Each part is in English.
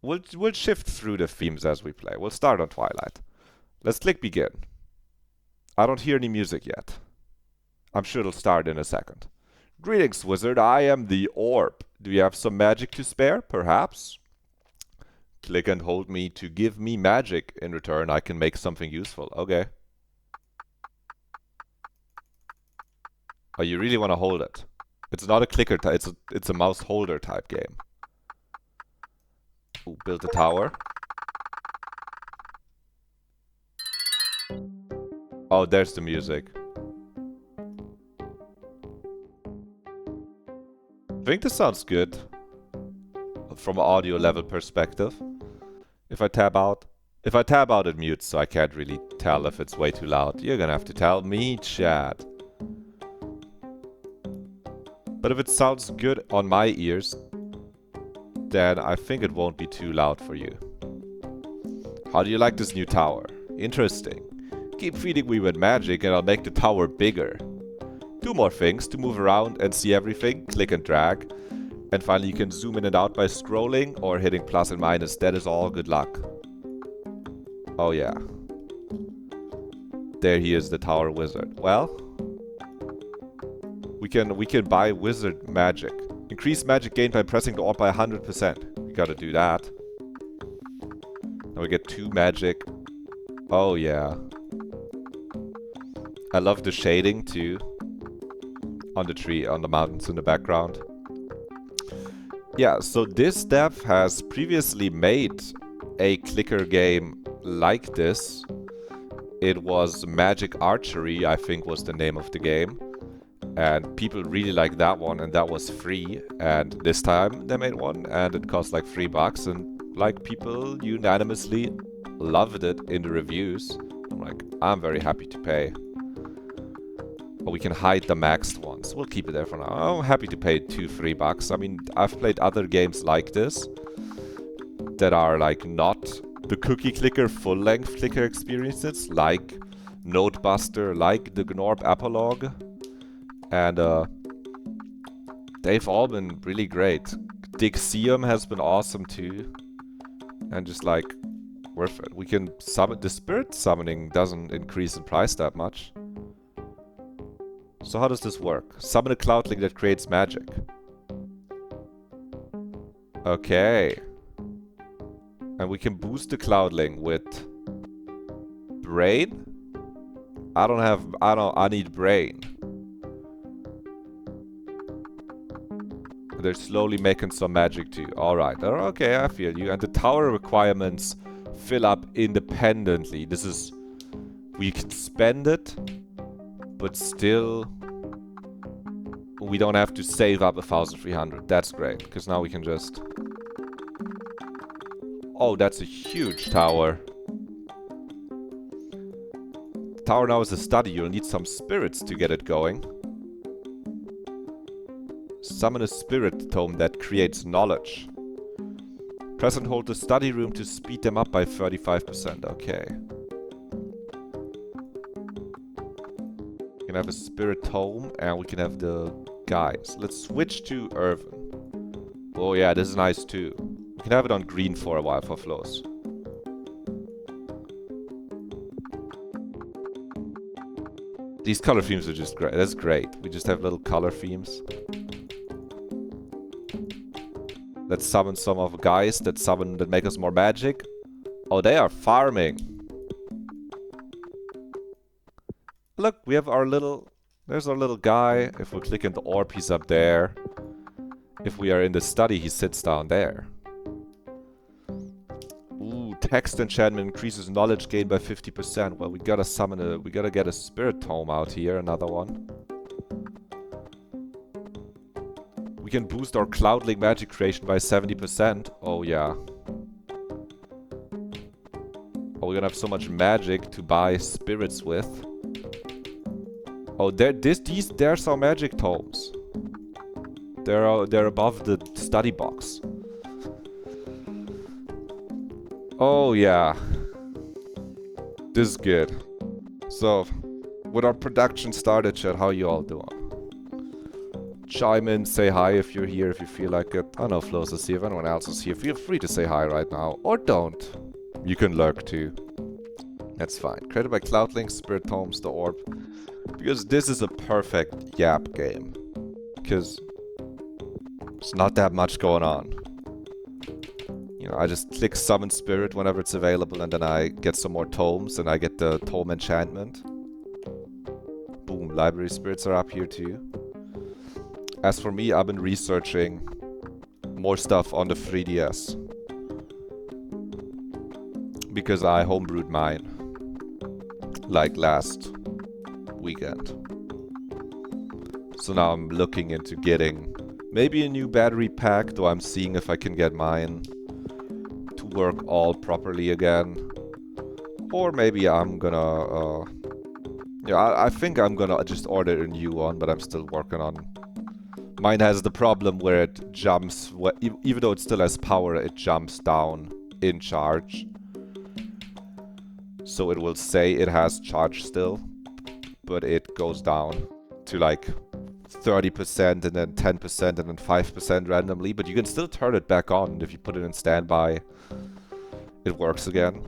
We'll shift through the themes as we play. We'll start on Twilight. Let's click begin. I don't hear any music yet. I'm sure it'll start in a second. Greetings, wizard. I am the Orb. Do you have some magic to spare, perhaps? Click and hold me to give me magic. In return, I can make something useful. Okay. Oh, you really want to hold it? It's not a clicker type. It's a mouse holder type game. Ooh, build a tower. Oh, there's the music. I think this sounds good from an audio level perspective. If I tab out, it mutes, so I can't really tell if it's way too loud. You're gonna have to tell me, chat. But if it sounds good on my ears, then I think it won't be too loud for you. How do you like this new tower? Interesting. Keep feeding me with magic and I'll make the tower bigger. 2 more things to move around and see everything. Click and drag. And finally you can zoom in and out by scrolling or hitting plus and minus. That is all. Good luck. Oh yeah. There he is, the tower wizard. Well, we can buy wizard magic. Increase magic gain by pressing the orb by 100%. We gotta do that. Now we get 2 magic. Oh yeah. I love the shading too. On the tree, on the mountains in the background. Yeah, so this dev has previously made a clicker game like this. It was Magic Archery, I think was the name of the game. And people really liked that one, and that was free. And this time they made one, and it cost like $3. And like people unanimously loved it in the reviews. I'm very happy to pay. But we can hide the maxed ones. We'll keep it there for now. I'm happy to pay $2-3. I mean, I've played other games like this that are like not the cookie clicker full-length clicker experiences, like Nodebuster, like the Gnorp Apolog. And they've all been really great. Dixium has been awesome too. And just like worth it. We can summon. The spirit summoning doesn't increase in price that much. So how does this work? Summon a cloudling that creates magic. Okay. And we can boost the cloudling with brain? I need brain. They're slowly making some magic too. Alright, okay, I feel you. And the tower requirements fill up independently. This is... We can spend it, but still... We don't have to save up 1,300. That's great, because now we can just... Oh, that's a huge tower. The tower now is a study. You'll need some spirits to get it going. Summon a spirit tome that creates knowledge. Press and hold the study room to speed them up by 35%. Okay. We can have a spirit tome and we can have the guys. Let's switch to Irvin. Oh yeah, this is nice too. We can have it on green for a while for flows. These color themes are just great. That's great. We just have little color themes. Let's summon some of the guys that make us more magic. Oh, they are farming. Look, we have our little... There's our little guy. If we click in the orb, he's up there. If we are in the study, he sits down there. Ooh, text enchantment increases knowledge gain by 50%. Well, we gotta get a spirit tome out here, another one. We can boost our cloudling magic creation by 70%. Oh yeah. Oh, we're gonna have so much magic to buy spirits with. Oh, there are some magic tomes. They're above the study box. Oh yeah. This is good. So, with our production started, chat, how you all doing? chime in, say hi if you're here, if you feel like it. I don't know if Flo's is here, if anyone else is here, feel free to say hi right now. Or don't. You can lurk too. That's fine. Created by Cloudlink, Spirit Tomes, the Orb. Because this is a perfect Yap game. Because there's not that much going on. You know, I just click Summon Spirit whenever it's available, and then I get some more tomes, and I get the tome enchantment. Boom, library spirits are up here too. As for me, I've been researching more stuff on the 3DS. Because I homebrewed mine. Like last weekend. So now I'm looking into getting maybe a new battery pack, though I'm seeing if I can get mine to work all properly again. Or maybe I'm gonna, yeah, I think I'm gonna just order a new one, but I'm still working on. Mine has the problem where it jumps, even though it still has power, it jumps down in charge. So it will say it has charge still, but it goes down to like 30% and then 10% and then 5% randomly. But you can still turn it back on, and if you put it in standby, it works again.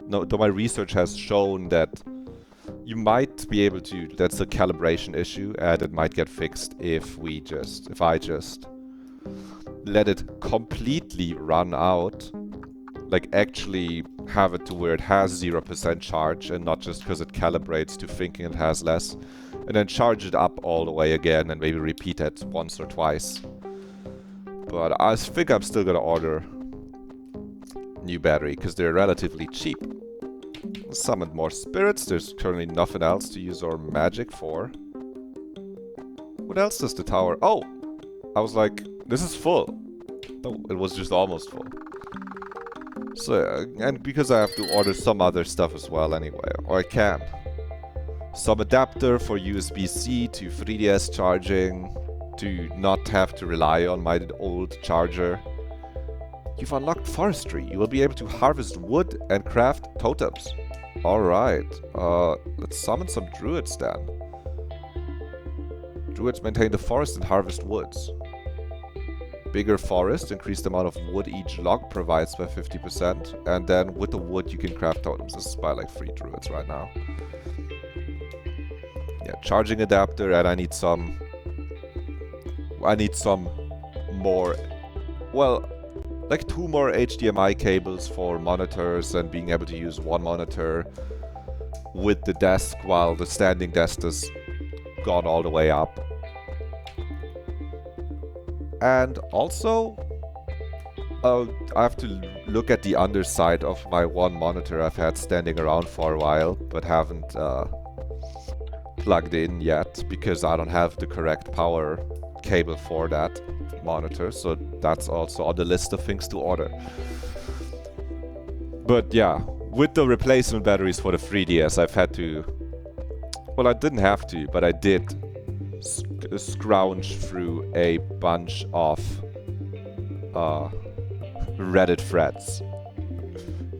No, though my research has shown that you might be able to, that's a calibration issue, and it might get fixed if I just let it completely run out. Like actually have it to where it has 0% charge and not just because it calibrates to thinking it has less. And then charge it up all the way again and maybe repeat it once or twice. But I think I'm still gonna order new battery because they're relatively cheap. Summoned more spirits. There's currently nothing else to use our magic for. What else does the tower? Oh! I was like, this is full. No, it was just almost full. So, and because I have to order some other stuff as well anyway, or I can. Some adapter for USB-C to 3DS charging, to not have to rely on my old charger. You've unlocked forestry. You will be able to harvest wood and craft totems. Alright, let's summon some druids then. Druids maintain the forest and harvest woods. Bigger forest, increased amount of wood each log provides by 50%, and then with the wood you can craft totems. This is by like 3 druids right now. Yeah, charging adapter, and I need some more, well, like 2 more HDMI cables for monitors and being able to use one monitor with the desk while the standing desk is gone all the way up. And also, I have to look at the underside of my one monitor I've had standing around for a while, but haven't plugged in yet because I don't have the correct power cable for that monitor, so that's also on the list of things to order. But yeah, with the replacement batteries for the 3DS, I've had to... Well, I didn't have to, but I did scrounge through a bunch of Reddit threads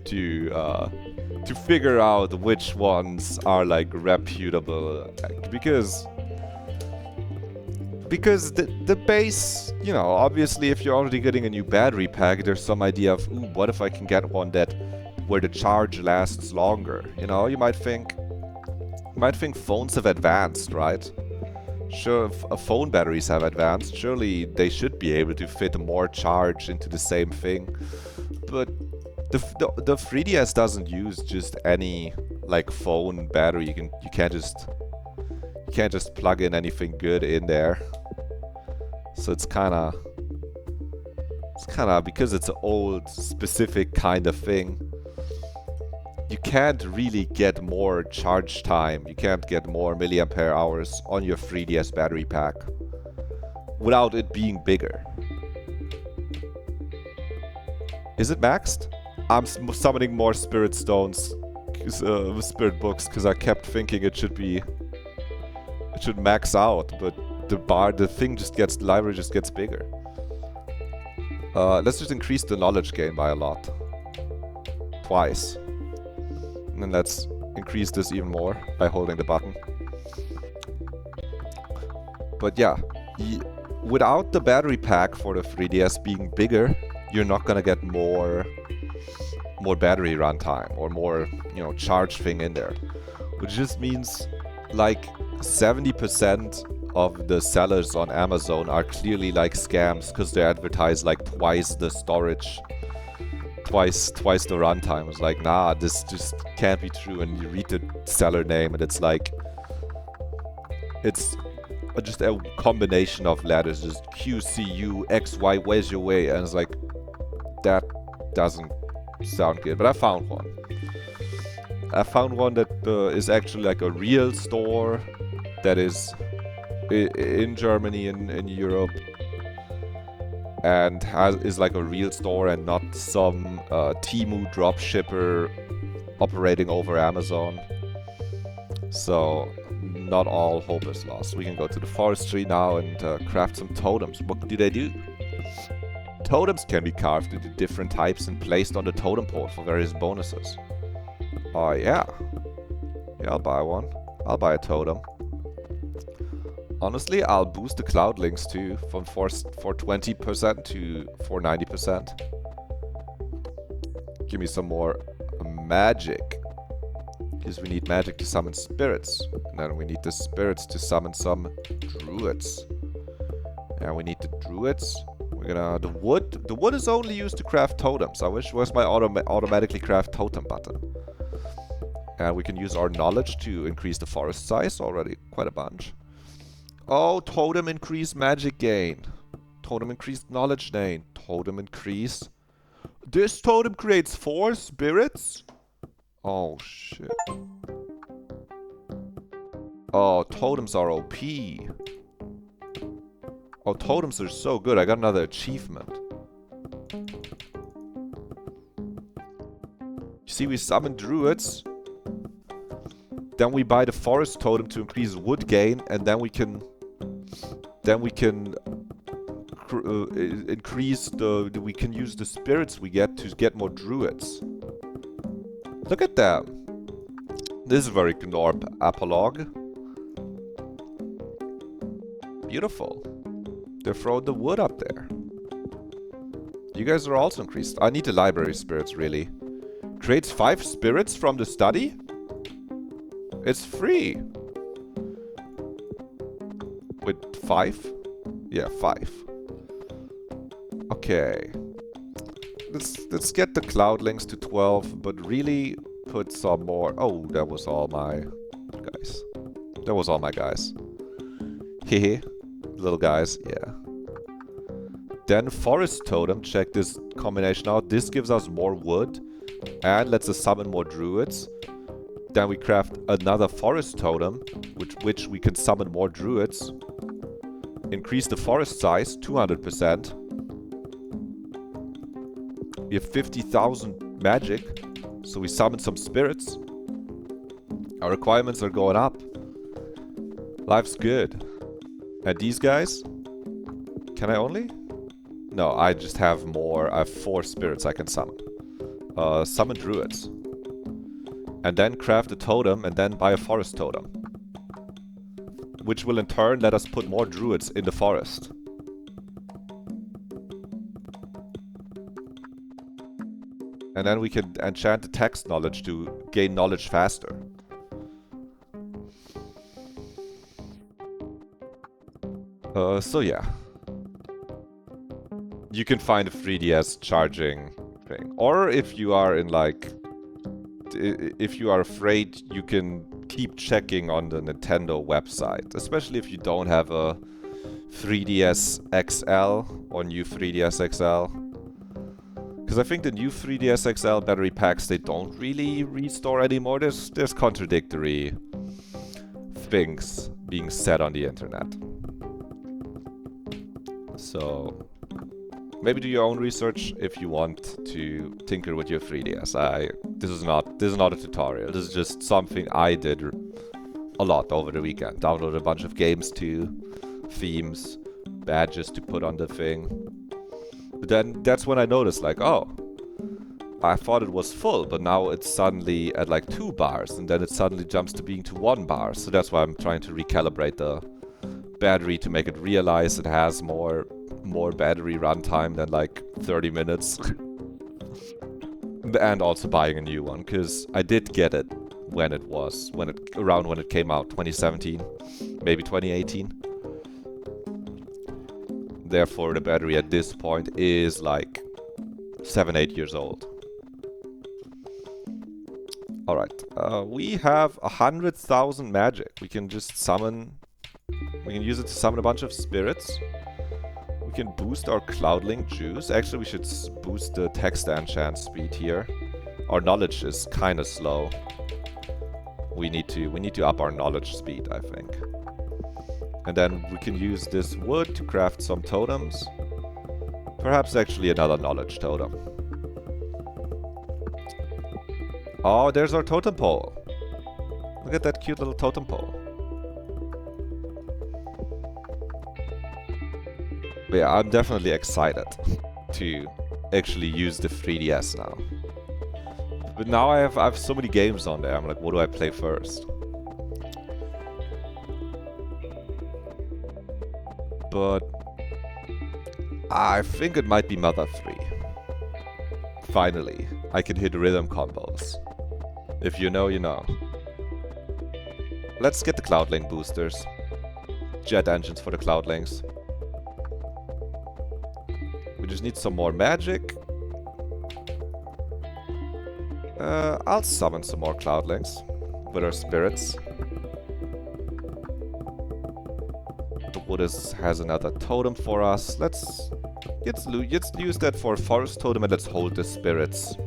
to figure out which ones are like reputable, because the base, you know, obviously if you're already getting a new battery pack, there's some idea of, ooh, what if I can get one that where the charge lasts longer? You know, you might think phones have advanced, right? Sure, if phone batteries have advanced, surely they should be able to fit more charge into the same thing. But the 3DS doesn't use just any like phone battery. You can't just plug in anything good in there. So it's kind of because it's an old specific kind of thing. You can't really get more charge time. You can't get more milliampere hours on your 3DS battery pack without it being bigger. Is it maxed? I'm summoning more spirit stones, spirit books, because I kept thinking it should max out, but the library just gets bigger. Let's just increase the knowledge gain by a lot. Twice. And then let's increase this even more by holding the button. But yeah, without the battery pack for the 3DS being bigger, you're not gonna get more battery runtime or more, you know, charge thing in there. Which just means like 70% of the sellers on Amazon are clearly like scams because they advertise like twice the storage, twice the runtime. It's like, nah, this just can't be true. And you read the seller name and it's like, it's just a combination of letters, just Q, C, U, X, Y, where's your way? And it's like, that doesn't sound good. But I found one. I found one that is actually like a real store that is in Germany, in Europe, and is like a real store and not some Temu dropshipper operating over Amazon. So not all hope is lost. We can go to the forestry now and craft some totems. What do they do? Totems can be carved into different types and placed on the totem pole for various bonuses. Oh yeah. Yeah, I'll buy one. I'll buy a totem. Honestly, I'll boost the cloud links too from 20% to 90%. Give me some more magic. Because we need magic to summon spirits. And then we need the spirits to summon some druids. And we need the druids. We're gonna... The wood is only used to craft totems. I wish it was my automatically craft totem button. And we can use our knowledge to increase the forest size already. Quite a bunch. Oh, totem increase magic gain. Totem increase knowledge gain. Totem increase... This totem creates 4 spirits? Oh, shit. Oh, totems are OP. Oh, totems are so good. I got another achievement. You see, we summon druids. Then we buy the forest totem to increase wood gain, and then we can... increase the... We can use the spirits we get to get more druids. Look at that. This is very Gnorp epilogue. Beautiful. They throw the wood up there. You guys are also increased. I need the library spirits, really. Creates 5 spirits from the study? It's free. With 5? Yeah, 5. Okay. Let's get the cloud links to 12, but really put some more... Oh, that was all my guys. That was all my guys. Hehe. Little guys, yeah. Then forest totem, check this combination out. This gives us more wood and lets us summon more druids. Then we craft another forest totem, which we can summon more druids. Increase the forest size, 200%. We have 50,000 magic, so we summon some spirits. Our requirements are going up. Life's good. And these guys? Can I only? No, I just have more. I have 4 spirits I can summon. Summon druids. And then craft a totem and then buy a forest totem. Which will in turn let us put more druids in the forest. And then we can enchant the text knowledge to gain knowledge faster. So yeah. You can find a 3DS charging thing. Or if you are in like... If you are afraid, you can keep checking on the Nintendo website. Especially if you don't have a 3DS XL or new 3DS XL. Because I think the new 3DS XL battery packs, they don't really restore anymore. There's contradictory things being said on the internet. So maybe do your own research if you want to tinker with your 3DS. This is not a tutorial. This is just something I did a lot over the weekend. Downloaded a bunch of games too, themes, badges to put on the thing. But then that's when I noticed, like, oh, I thought it was full, but now it's suddenly at like 2 bars, and then it suddenly jumps to being to 1 bar. So that's why I'm trying to recalibrate the battery to make it realize it has more battery runtime than like 30 minutes. And also buying a new one, because I did get it around when it came out, 2017, maybe 2018. Therefore, the battery at this point is like 7-8 years old. Alright, we have 100,000 magic. We can just summon... We can use it to summon a bunch of spirits. We can boost our Cloudlink juice. Actually, we should boost the text enchant speed here. Our knowledge is kind of slow. We need to up our knowledge speed, I think. And then we can use this wood to craft some totems. Perhaps actually another knowledge totem. Oh, there's our totem pole. Look at that cute little totem pole. But yeah, I'm definitely excited to actually use the 3DS now. But now I have so many games on there. I'm like, what do I play first? But I think it might be Mother 3. Finally, I can hit rhythm combos. If you know, you know. Let's get the Cloudlink boosters. Jet engines for the Cloudlinks. We just need some more magic. I'll summon some more Cloudlinks with our spirits. The wood has another totem for us. Let's use that for a forest totem, and let's hold the spirits.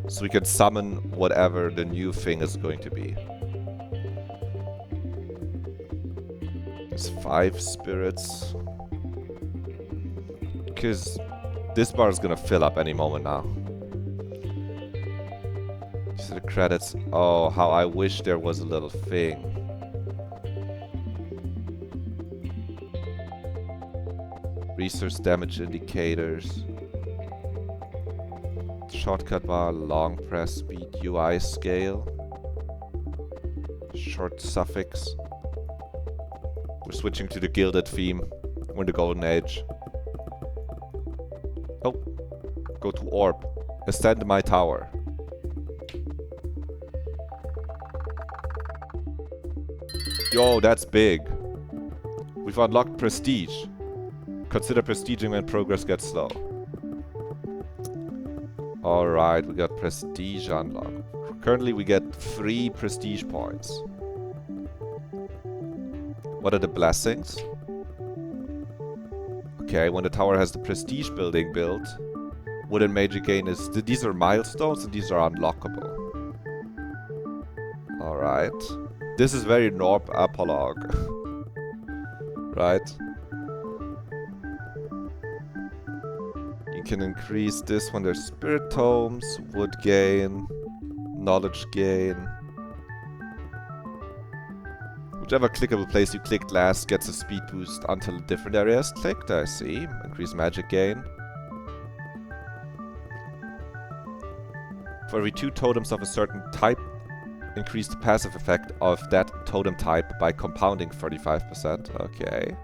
So we can summon whatever the new thing is going to be. There's 5 spirits. Because this bar is gonna fill up any moment now. See the credits. Oh, how I wish there was a little thing. Resource damage indicators. Shortcut bar, long press speed, UI scale. Short suffix. We're switching to the gilded theme. We're in the golden age. Oh. Go to orb. Ascend my tower. Yo, that's big. We've unlocked prestige. Consider prestiging when progress gets slow. Alright, we got prestige unlocked. Currently we get 3 prestige points. What are the blessings? Okay, when the tower has the prestige building built, wood and magic gain is... These are milestones and these are unlockable. Alright. This is very Norp apologue. Right? You can increase this when there's spirit tomes, wood gain, knowledge gain. Whichever clickable place you clicked last gets a speed boost until a different area is clicked, I see. Increase magic gain. For every 2 totems of a certain type, increase the passive effect of that totem type by compounding 35%. Okay.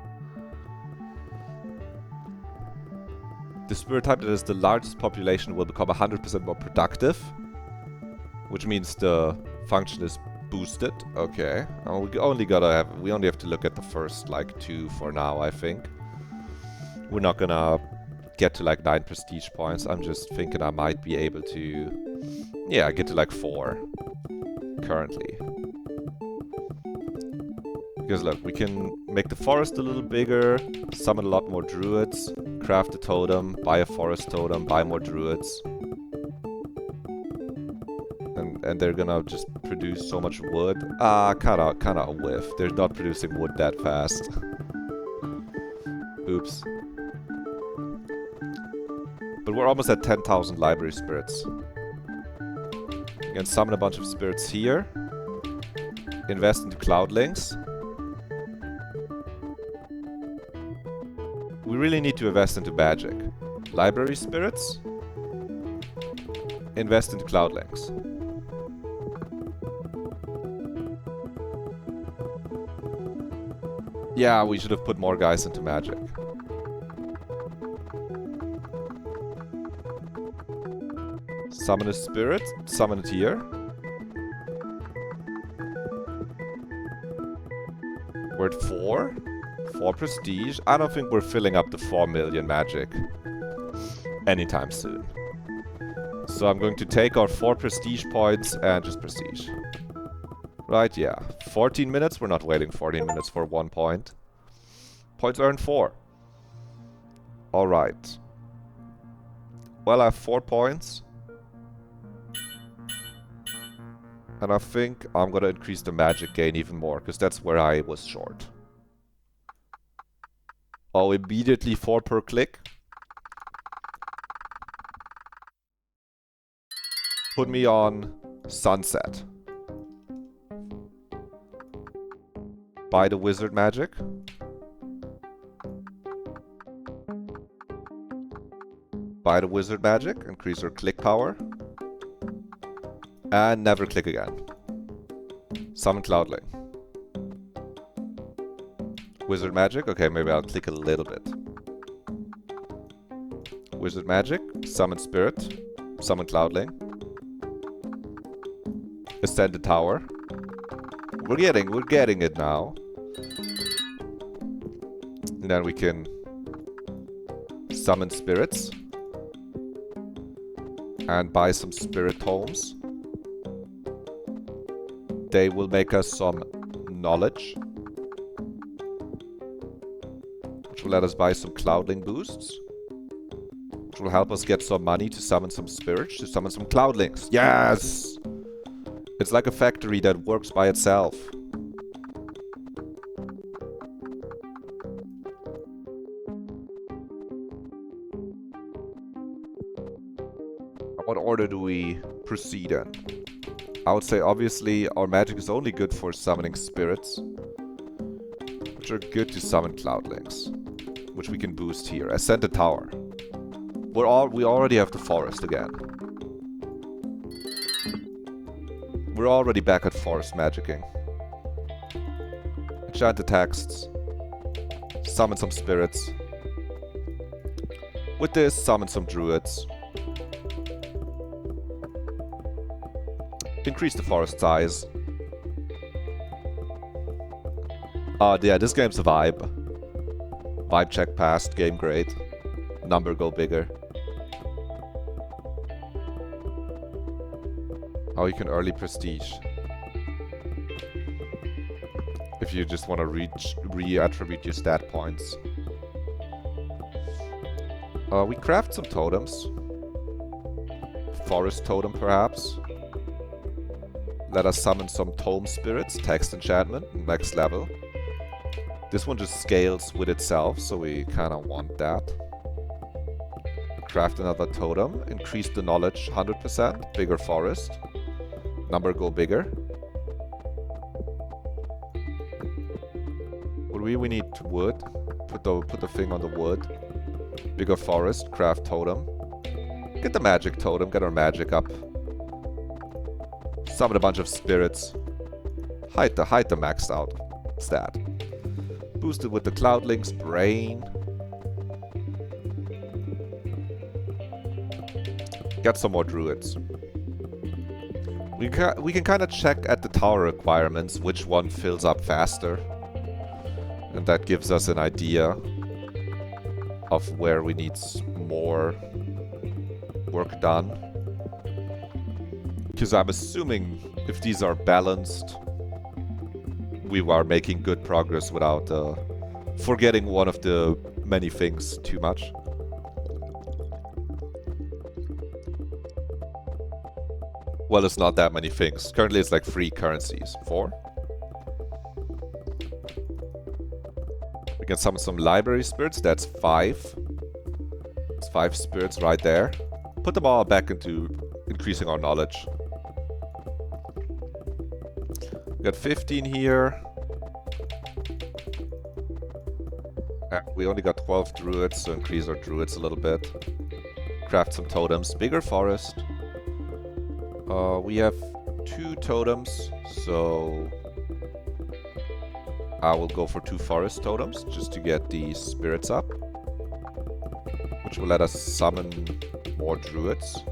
The spirit type that has the largest population will become 100% more productive, which means the function is boosted. Okay. We only have to look at the first like 2 for now, I think. We're not gonna get to like 9 prestige points. I'm just thinking I might be able to, yeah, get to like 4 currently. Because look, we can make the forest a little bigger, summon a lot more druids, craft a totem, buy a forest totem, buy more druids. And they're gonna just produce so much wood. Kinda a whiff. They're not producing wood that fast. Oops. But we're almost at 10,000 library spirits. You can summon a bunch of spirits here. Invest into Cloudlinks. We really need to invest into magic. Library spirits. Invest into Cloudlinks. Yeah, we should have put more guys into magic. Summon a spirit. Summon it here. We're at 4. 4 prestige. I don't think we're filling up the 4 million magic anytime soon. So I'm going to take our 4 prestige points and just prestige. Right, yeah. 14 minutes. We're not waiting 14 minutes for 1 point. Points earned 4. Alright. Well, I have 4 points. And I think I'm gonna increase the magic gain even more, because that's where I was short. Oh, immediately 4 per click. Put me on Sunset. Buy the wizard magic. Buy the wizard magic, increase our click power. And never click again. Summon Cloudling. Wizard magic, okay, maybe I'll click a little bit. Wizard magic, summon spirit, summon Cloudling. Ascend the tower. We're getting it now. And then we can summon spirits. And buy some spirit tomes. They will make us some knowledge. Which will let us buy some Cloudling boosts. Which will help us get some money to summon some spirits, to summon some Cloudlings. Yes! It's like a factory that works by itself. What order do we proceed in? I would say obviously our magic is only good for summoning spirits, which are good to summon Cloudlings, which we can boost here. Ascend the tower. We already have the forest again. We're already back at forest magicking. Enchant the texts. Summon some spirits. With this, summon some druids. Increase the forest size. Yeah, this game's a vibe. Vibe check passed, game great. Number go bigger. Oh, you can early prestige. If you just want to re-attribute your stat points. We craft some totems. Forest totem, perhaps. Let us summon some tome spirits, text enchantment, next level. This one just scales with itself, so we kind of want that. Craft another totem, increase the knowledge 100%, bigger forest. Number go bigger. We need wood. Put the thing on the wood. Bigger forest, craft totem. Get the magic totem, get our magic up. Summon a bunch of spirits. Hide the maxed out stat. Boosted with the Cloudling's brain. Get some more druids. We can kind of check at the tower requirements which one fills up faster. And that gives us an idea of where we need more work done. Because I'm assuming if these are balanced, we are making good progress without forgetting one of the many things too much. Well, it's not that many things. Currently it's like 3 currencies. 4? We can summon some library spirits. That's 5. It's 5 spirits right there. Put them all back into increasing our knowledge. We got 15 here. We only got 12 druids, so increase our druids a little bit. Craft some totems. Bigger forest. We have 2 totems, so I will go for 2 forest totems just to get the spirits up, which will let us summon more druids,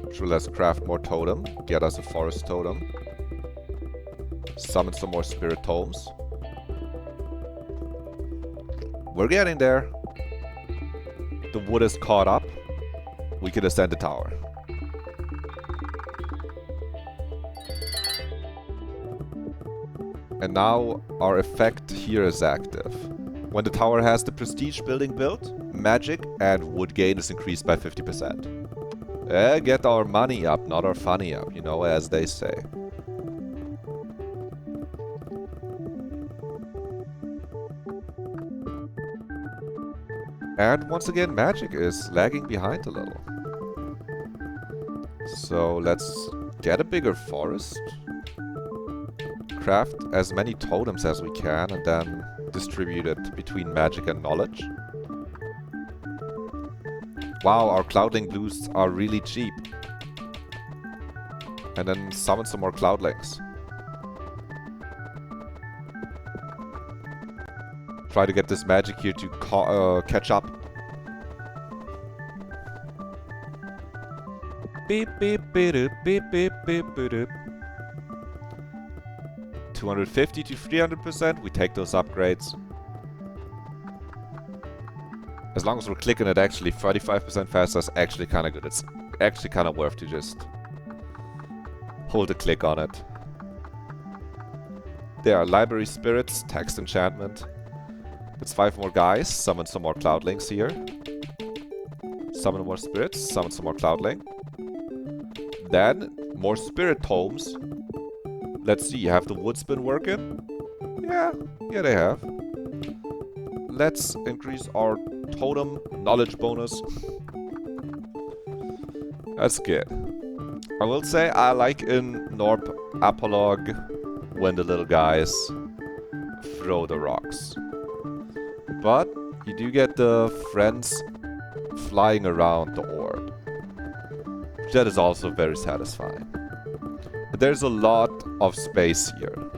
which will let us craft more totem, get us a forest totem, summon some more spirit tomes. We're getting there. The wood is caught up. We can ascend the tower. And now our effect here is active. When the tower has the prestige building built, magic and wood gain is increased by 50%. Get our money up, not our funny up, you know, as they say. And once again, magic is lagging behind a little. So let's get a bigger forest. Craft as many totems as we can and then distribute it between magic and knowledge. Wow, our cloudling boosts are really cheap. And then summon some more cloudlings. Try to get this magic here to catch up. Beep beep beep beep beep beep beep. 250 to 300%, we take those upgrades. As long as we're clicking it actually 35% faster, it's actually kind of good. It's actually kind of worth to just hold a click on it. There are library spirits, text enchantment. It's 5 more guys, summon some more cloudlings here. Summon more spirits, summon some more cloudling. Then, more spirit tomes. Let's see, have the woods been working? Yeah, they have. Let's increase our totem knowledge bonus. That's good. I will say I like in Norp Apolog when the little guys throw the rocks. But you do get the friends flying around the orb. That is also very satisfying. But there's a lot of space here.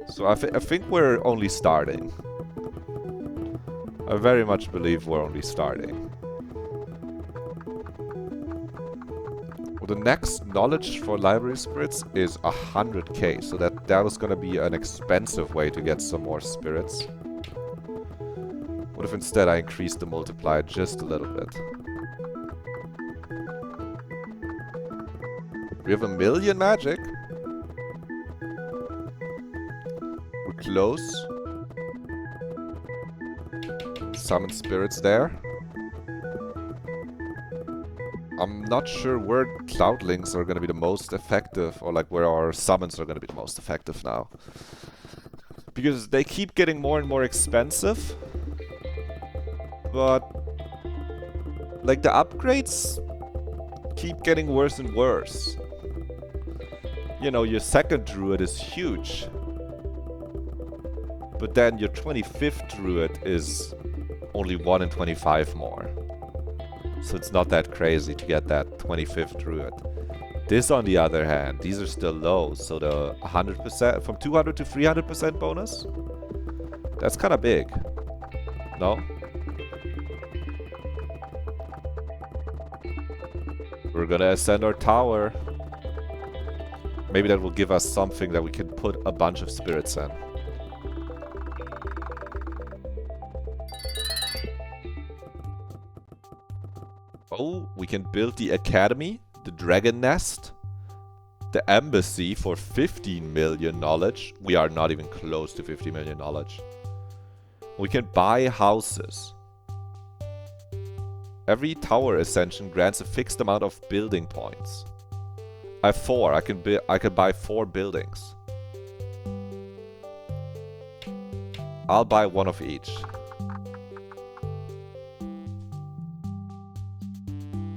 So I think we're only starting. I very much believe we're only starting. Well, the next knowledge for library spirits is 100k. So that was gonna be an expensive way to get some more spirits. What if instead I increase the multiplier just a little bit? We have 1 million magic. We're close. Summon spirits there. I'm not sure where cloudlings are going to be the most effective, or like where our summons are going to be the most effective now. Because they keep getting more and more expensive. But like the upgrades keep getting worse and worse. You know, your second druid is huge. But then your 25th druid is only 1 in 25 more. So it's not that crazy to get that 25th druid. This, on the other hand, these are still low. So the 100%, from 200 to 300% bonus, that's kind of big. No? We're gonna ascend our tower. Maybe that will give us something that we can put a bunch of spirits in. Oh, we can build the academy, the dragon nest, the embassy for 15 million knowledge. We are not even close to 50 million knowledge. We can buy houses. Every tower ascension grants a fixed amount of building points. I have 4. I can buy 4 buildings. I'll buy 1 of each.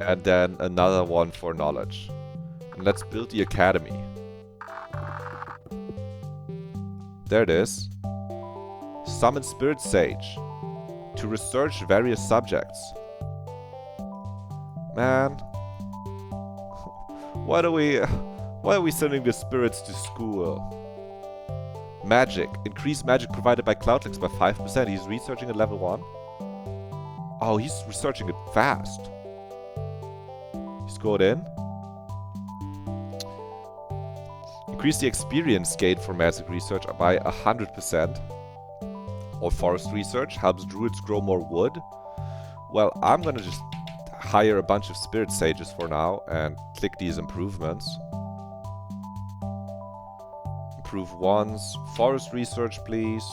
And then another one for knowledge. And let's build the academy. There it is. Summon Spirit Sage to research various subjects. Man, why are we sending the spirits to school? Magic. Increase magic provided by Cloudlinks by 5%. He's researching at level 1. Oh, he's researching it fast. He's going in. Increase the experience gain for magic research by 100%. Or forest research. Helps druids grow more wood. Well, I'm gonna just hire a bunch of spirit sages for now and click these improvements. Improve once. Forest research, please.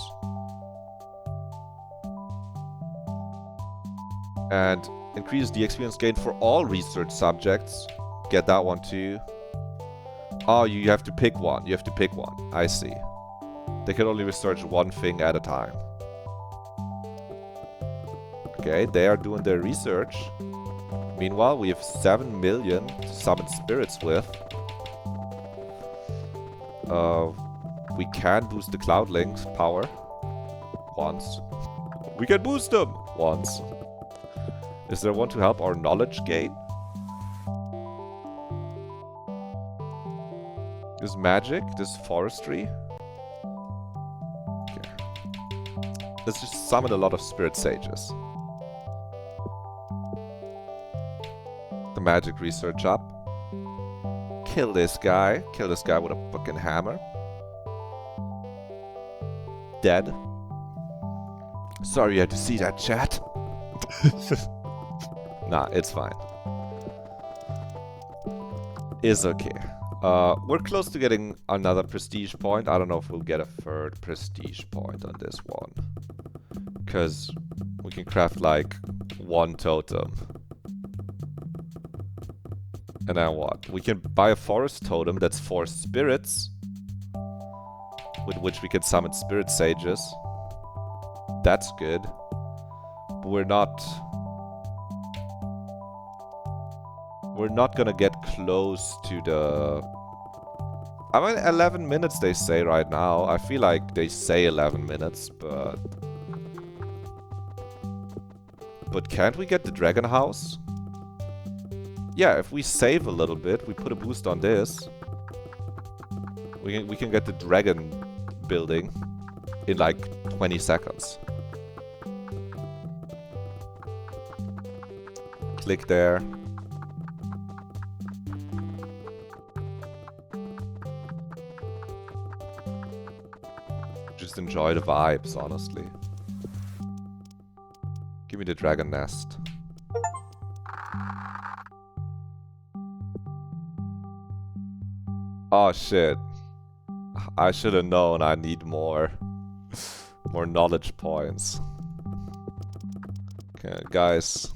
And increase the experience gain for all research subjects. Get that one too. Oh, you have to pick one. You have to pick one. I see. They can only research one thing at a time. Okay, they are doing their research. Meanwhile, we have 7 million to summon spirits with. We can boost the Cloudlinks power. Once. We can boost them! Once. Is there one to help our knowledge gain? This magic, this forestry. Okay. Let's just summon a lot of spirit sages. The magic research up. Kill this guy. Kill this guy with a fucking hammer. Dead. Sorry you had to see that, chat. Nah, it's fine. It's okay. We're close to getting another prestige point. I don't know if we'll get a third prestige point on this one. Because we can craft like one totem. And then what? We can buy a forest totem that's 4 spirits. With which we can summon spirit sages. That's good. But we're not gonna get close to the... I mean, 11 minutes they say right now. I feel like they say 11 minutes, but... But can't we get the dragon house? Yeah, if we save a little bit, we put a boost on this. We can get the dragon building in like 20 seconds. Click there. Just enjoy the vibes, honestly. Give me the dragon nest. Oh shit. I should have known I need more knowledge points. Okay, guys.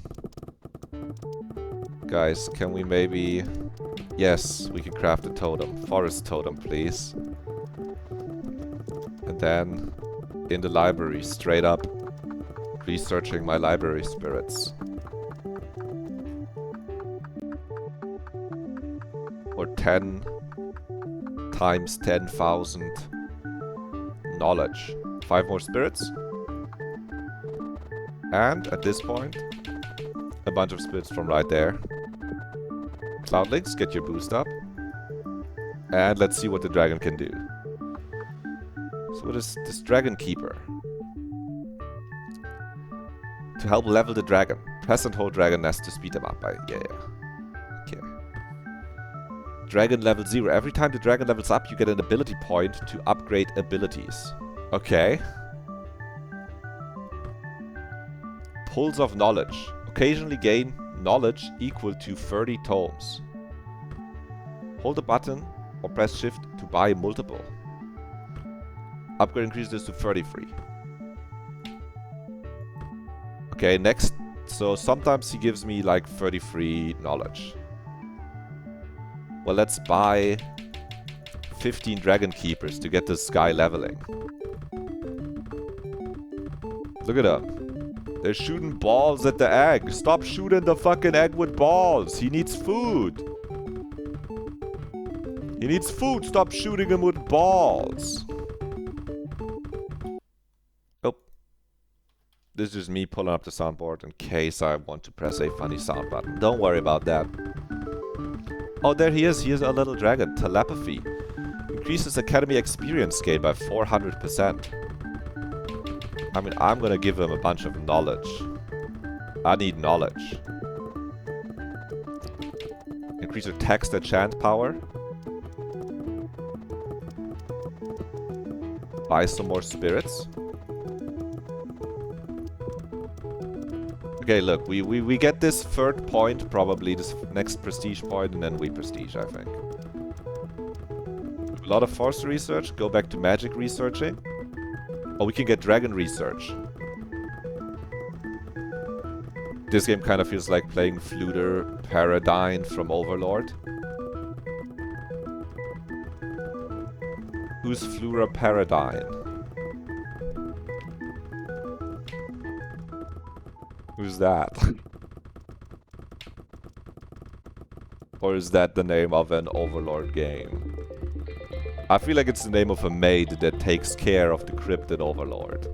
Guys, can we maybe... Yes, we can craft a totem. Forest totem, please. And then, in the library, straight up, researching my library spirits. Or 10 times 10,000 knowledge. 5 more spirits. And, at this point, a bunch of spirits from right there. Cloudlinks, get your boost up. And let's see what the dragon can do. So what is this Dragon Keeper? To help level the dragon. Press and hold Dragon Nest to speed them up. Yeah. Okay. Dragon level 0. Every time the dragon levels up, you get an ability point to upgrade abilities. Okay. Pulse of Knowledge. Occasionally gain knowledge equal to 30 tomes. Hold the button or press shift to buy multiple. Upgrade increases this to 33. Okay, next. So sometimes he gives me like 33 knowledge. Well, let's buy 15 Dragon Keepers to get this guy leveling. Look at them. They're shooting balls at the egg. Stop shooting the fucking egg with balls. He needs food. He needs food. Stop shooting him with balls. Oh. This is just me pulling up the soundboard in case I want to press a funny sound button. Don't worry about that. Oh, there he is. He is a little dragon. Telepathy. Increases Academy experience gain by 400%. I mean, I'm gonna give him a bunch of knowledge. I need knowledge. Increase your text enchant power. Buy some more spirits. Okay, look, we get this third point, probably this next prestige point, and then we prestige, I think. A lot of force research, go back to magic researching. Oh, we can get dragon research. This game kind of feels like playing Fluter Paradigm from Overlord. Who's Flura Paradigm? Who's that? Or is that the name of an Overlord game? I feel like it's the name of a maid that takes care of the cryptid Overlord.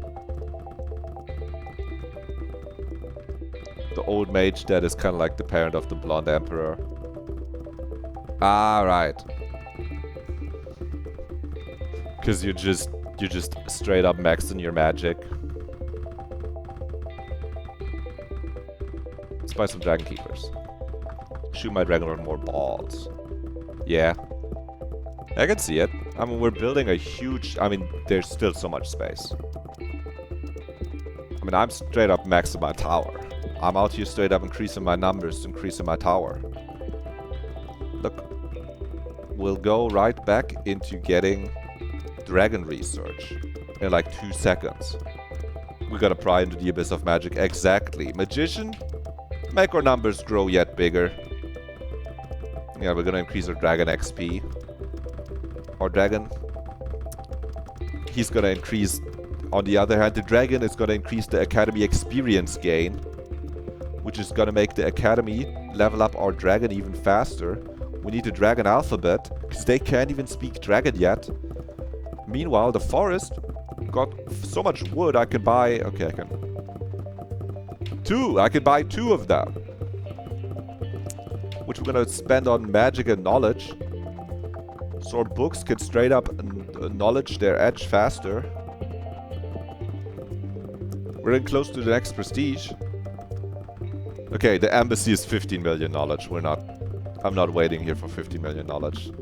The old mage that is kind of like the parent of the blonde emperor. Ah, right. Because you're just straight up maxing your magic. Let's buy some Dragon Keepers. Shoot my dragon with more balls. Yeah. I can see it. I mean, we're building a huge... I mean, there's still so much space. I mean, I'm straight up maxing my tower. I'm out here straight up increasing my numbers, increasing my tower. Look. We'll go right back into getting dragon research in like 2 seconds. We gotta pry into the abyss of magic. Exactly. Magician, make our numbers grow yet bigger. Yeah, we're gonna increase our dragon XP. Our dragon, he's gonna increase. On the other hand, the dragon is gonna increase the academy experience gain, which is gonna make the academy level up our dragon even faster. We need the dragon alphabet, because they can't even speak dragon yet. Meanwhile, the forest got so much wood I can buy... Okay, I can... I can buy 2 of them. Which we're gonna spend on magic and knowledge. So our books can straight up knowledge their edge faster. We're in close to the next prestige. Okay, the embassy is 15 million knowledge. I'm not waiting here for 50 million knowledge.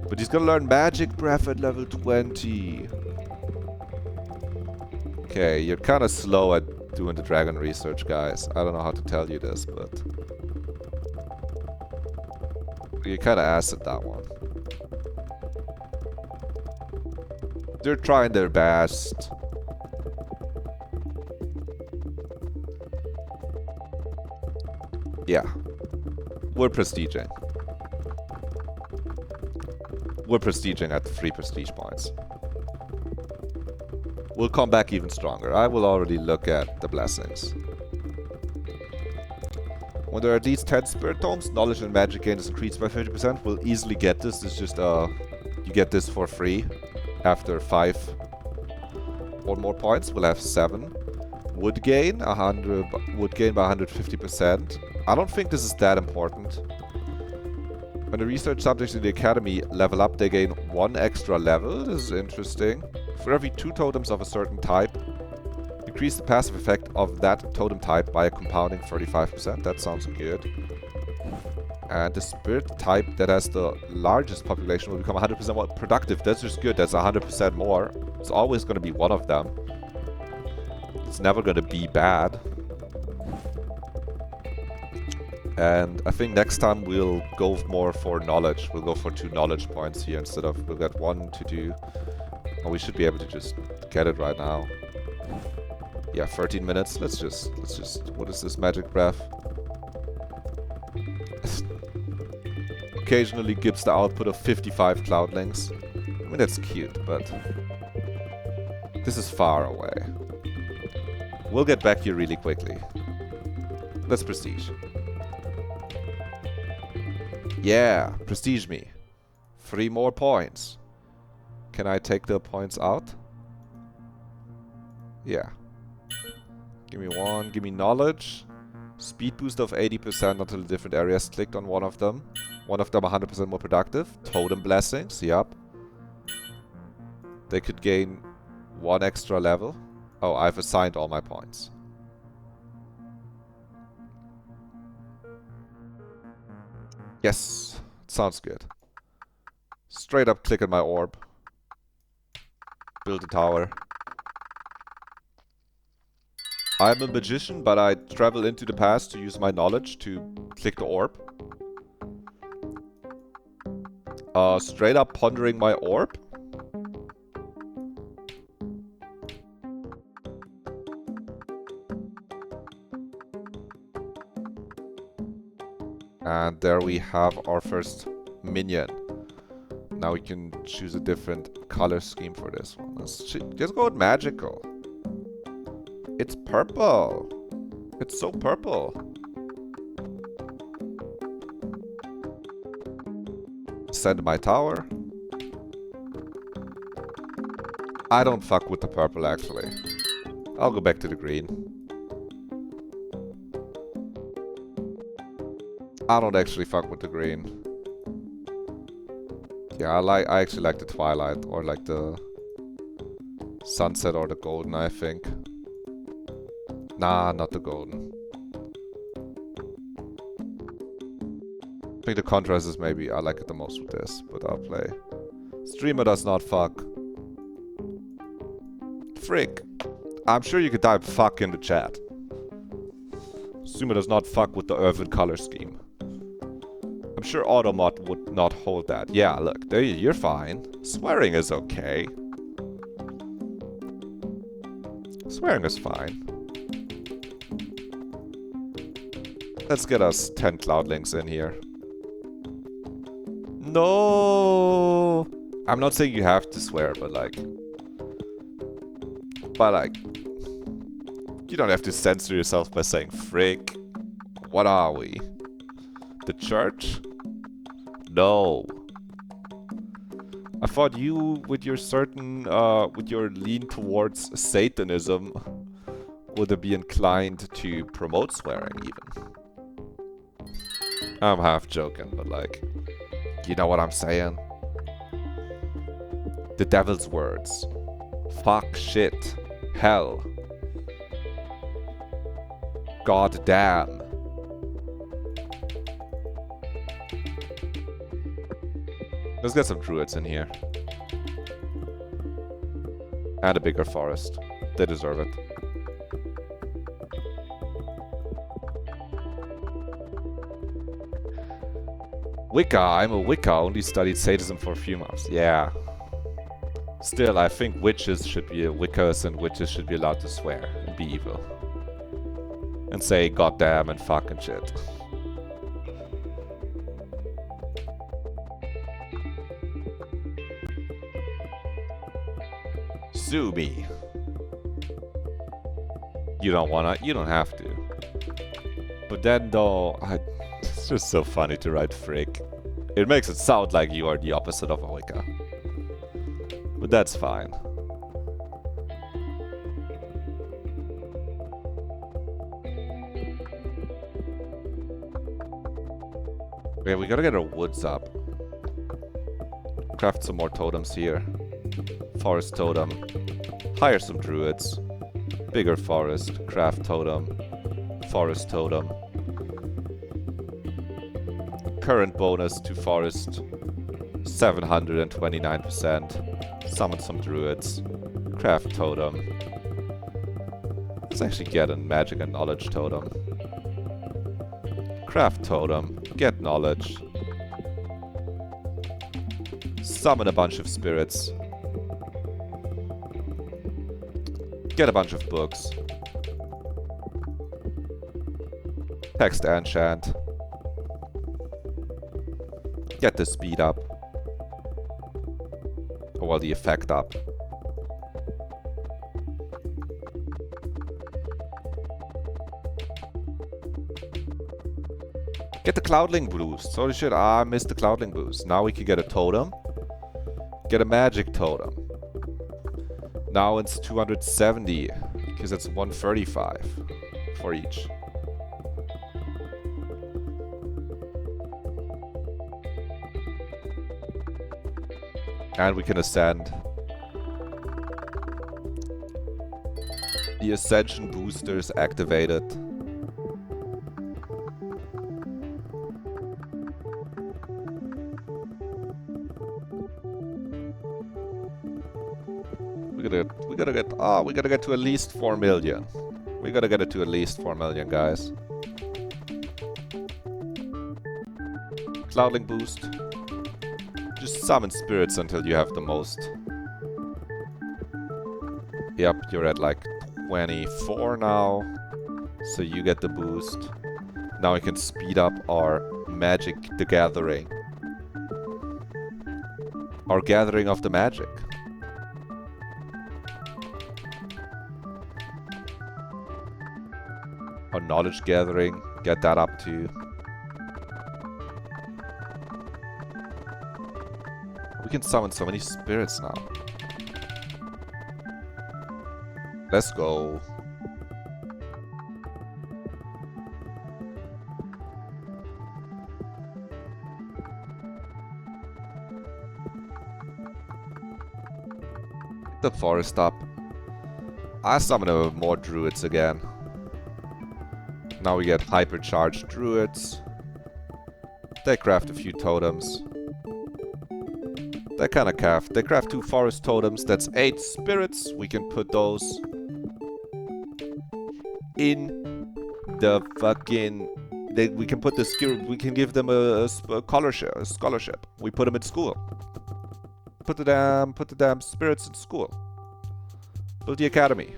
But he's gonna learn magic breath at level 20. Okay, you're kind of slow at doing the dragon research, guys. I don't know how to tell you this, but... you kind of ass at that one. They're trying their best. Yeah. We're prestiging. We're prestiging at 3 prestige points. We'll come back even stronger. I will already look at the blessings. When there are these 10 spirit tomes, knowledge and magic gain is increased by 50%. We'll easily get this. It's just, you get this for free after 5 or more points. We'll have 7. Wood gain, 100. Wood gain by 150%. I don't think this is that important. When the research subjects in the academy level up, they gain 1 extra level. This is interesting. For every 2 totems of a certain type, increase the passive effect of that totem type by a compounding 35%. That sounds good. And the spirit type that has the largest population will become 100% more productive. That's just good. That's 100% more. It's always going to be one of them. It's never going to be bad. And I think next time we'll go more for knowledge. We'll go for 2 knowledge points here instead of... we'll get 1 to 2. And we should be able to just get it right now. Yeah, 13 minutes. Let's just... what is this magic breath? Occasionally gives the output of 55 cloudlings. I mean, that's cute, but... this is far away. We'll get back here really quickly. Let's prestige. Yeah, prestige me. 3 more points. Can I take the points out? Yeah. Give me 1. Give me knowledge. Speed boost of 80% until different areas clicked on one of them. One of them 100% more productive. Totem blessings, yup. They could gain 1 extra level. Oh, I've assigned all my points. Yes, sounds good. Straight up click on my orb. Build a tower. I'm a magician, but I travel into the past to use my knowledge to click the orb. Straight up pondering my orb. And there we have our first minion. Now we can choose a different color scheme for this one. Let's just go with magical. It's purple. It's so purple. Send my tower. I don't fuck with the purple actually. I'll go back to the green. I don't actually fuck with the green. Yeah, I actually like the twilight or like the sunset or the golden, I think. Nah, not the golden. I think the contrast is maybe I like it the most with this, but I'll play. Streamer does not fuck. Frick. I'm sure you could type fuck in the chat. Streamer does not fuck with the Earthen color scheme. I'm sure Automod would not hold that. Yeah, look, there you're fine. Swearing is okay. Swearing is fine. Let's get us 10 Cloudlings in here. No! I'm not saying you have to swear, but like... you don't have to censor yourself by saying frick. What are we? The church? No. I thought you, with your certain, with your lean towards Satanism, would be inclined to promote swearing even. I'm half joking, but like, you know what I'm saying? The devil's words. Fuck, shit, hell. God damn. Let's get some druids in here. And a bigger forest. They deserve it. Wicca, I'm a Wicca, only studied sadism for a few months. Yeah. Still, I think witches should be Wiccas and witches should be allowed to swear and be evil. And say goddamn and fuck and shit. Sue me. You don't wanna, you don't have to. But then though, it's just so funny to write frick. It makes it sound like you are the opposite of a Wicca. But that's fine. Okay, we gotta get our woods up. Craft some more totems here. Forest totem. Hire some druids. Bigger forest. Craft totem. Forest totem. Current bonus to forest 729%. Summon some druids. Craft totem. Let's actually get a magic and knowledge totem. Craft totem. Get knowledge. Summon a bunch of spirits. Get a bunch of books. Text enchant. Get the speed up. Or well, the effect up. Get the Cloudling boost. Holy shit, I missed the Cloudling boost. Now we can get a totem. Get a magic totem. Now it's 270, because it's 135 for each. And we can ascend. The ascension boosters activated. We gotta get to at least 4 million. We gotta get it to at least 4 million, guys. Cloudlink boost. Just summon spirits until you have the most. Yep, you're at like 24 now. So you get the boost. Now we can speed up our Magic the Gathering. Our gathering of the magic. Our knowledge gathering. Get that up too. We can summon so many spirits now. Let's go. The forest up. I summon more druids again. Now we get hypercharged druids. They craft a few totems. They kinda craft. They craft 2 forest totems. That's 8 spirits. We can put those in the fucking... we can put the skill... We can give them a scholarship. We put them in school. Put the damn spirits in school. Build the academy.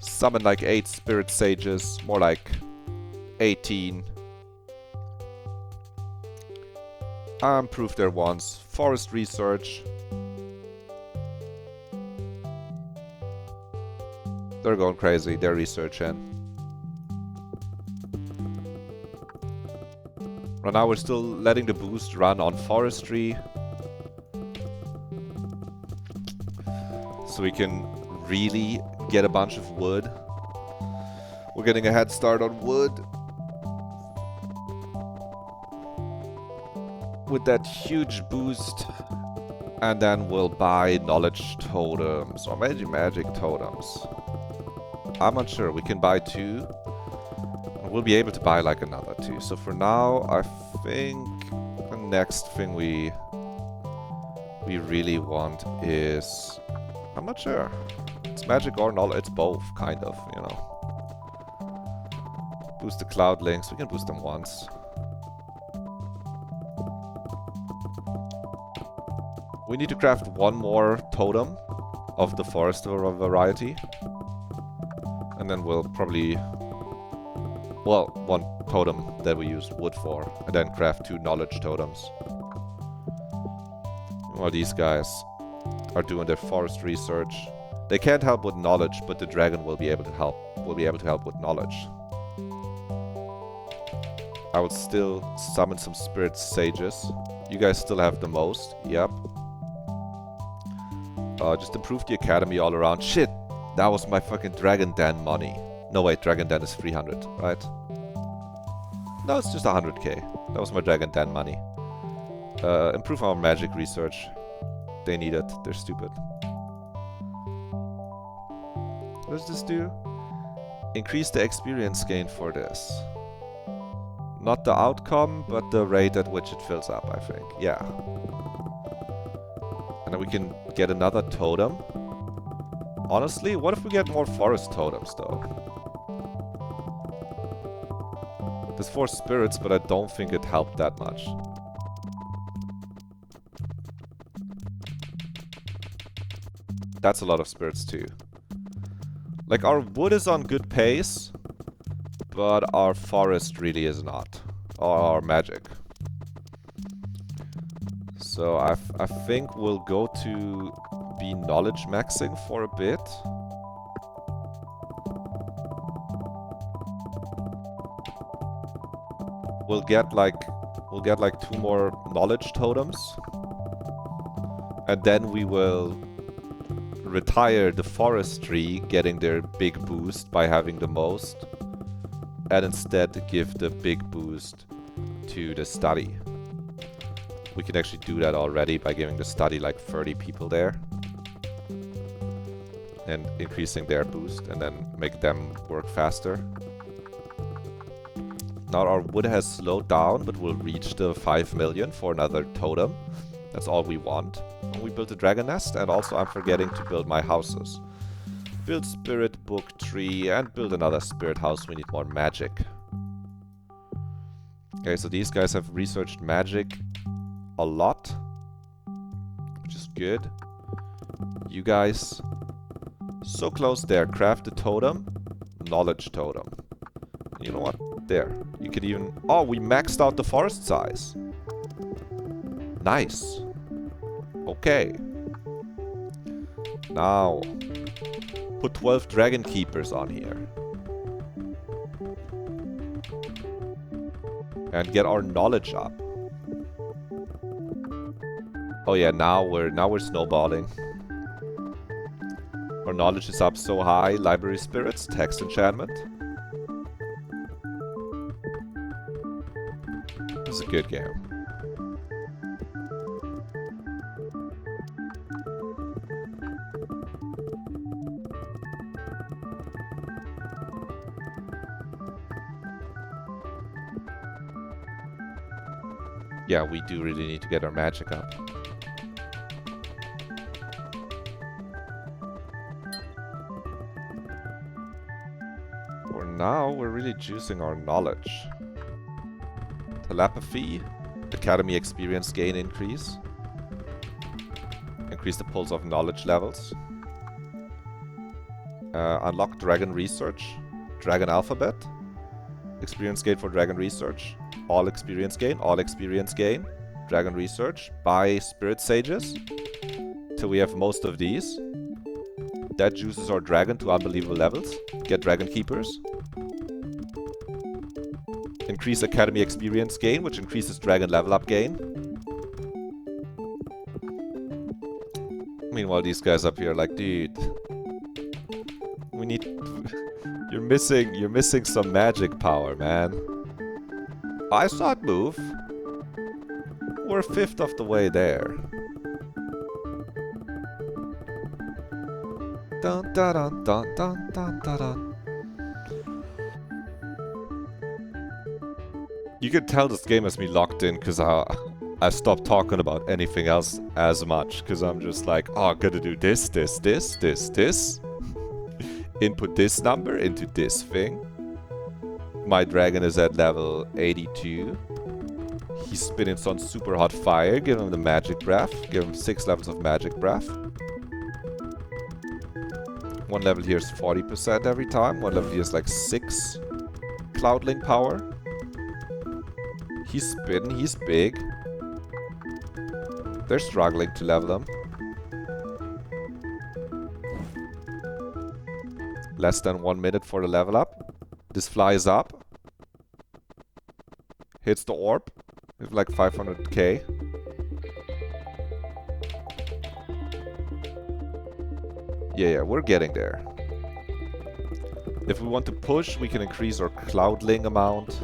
Summon like 8 spirit sages. More like 18. Improve their wands. Forest research. They're going crazy. They're researching. Right now we're still letting the boost run on forestry. So we can really get a bunch of wood. We're getting a head start on wood. With that huge boost. And then we'll buy knowledge totems. Or maybe magic totems. I'm not sure. We can buy 2. And we'll be able to buy like another 2. So for now, I think the next thing we really want is... I'm not sure. It's magic or knowledge. It's both, kind of, you know. Boost the cloud links. We can boost them once. We need to craft 1 more totem of the forest variety. And then we'll probably... Well, 1 totem that we use wood for. And then craft 2 knowledge totems. While these guys are doing their forest research. They can't help with knowledge, but the dragon will be able to help. Will be able to help with knowledge. I will still summon some spirit sages. You guys still have the most. Yep. Just improve the academy all around. Shit! That was my fucking Dragon Den money. No wait, Dragon Den is 300, right? No, it's just 100k. That was my Dragon Den money. Improve our magic research. They need it. They're stupid. What does this do? Increase the experience gain for this. Not the outcome, but the rate at which it fills up, I think. Yeah. And then we can get another totem. Honestly, what if we get more forest totems, though? There's 4 spirits, but I don't think it helped that much. That's a lot of spirits too. Like, our wood is on good pace, but our forest really is not. Or our magic. So I think we'll go to be knowledge maxing for a bit. We'll get like 2 more knowledge totems. And then we will retire the forestry, getting their big boost by having the most, and instead give the big boost to the study. We can actually do that already by giving the study like 30 people there. And increasing their boost and then make them work faster. Now our wood has slowed down, but we'll reach the 5 million for another totem. That's all we want. And we built a dragon nest, and also I'm forgetting to build my houses. Build spirit book tree and build another spirit house. We need more magic. Okay, so these guys have researched magic a lot, which is good. You guys, so close there. Craft a totem, knowledge totem. You know what? There. You can even... Oh, we maxed out the forest size. Nice. Okay. Now, put 12 dragon keepers on here. And get our knowledge up. Oh yeah, now we're snowballing. Our knowledge is up so high. Library spirits, text enchantment. This is a good game. Yeah, we do really need to get our magic up. For now, we're really juicing our knowledge. Telepathy, Academy experience gain increase. Increase the pulse of knowledge levels. Unlock dragon research. Dragon alphabet. Experience gain for dragon research. All experience gain, all experience gain. Dragon research. Buy spirit sages. Till we have most of these. That juices our dragon to unbelievable levels. Get dragon keepers. Increase academy experience gain, which increases dragon level up gain. Meanwhile, these guys up here are like, dude, we need... You're missing some magic power, man. I saw it move. We're a fifth of the way there. Dun dun dun dun dun dun dun dun. You can tell this game has me locked in because I stopped talking about anything else as much because I'm just like, oh, I'm gonna do this, this, this, this, this. Input this number into this thing. My dragon is at level 82. He's spinning some super hot fire. Give him the magic breath. Give him 6 levels of magic breath. One level here is 40% every time. One level here is like 6 Cloudling power. He's spinning. He's big. They're struggling to level him. Less than 1 minute for the level up. This flies up. Hits the orb. With like 500k. Yeah, we're getting there. If we want to push, we can increase our Cloudling amount.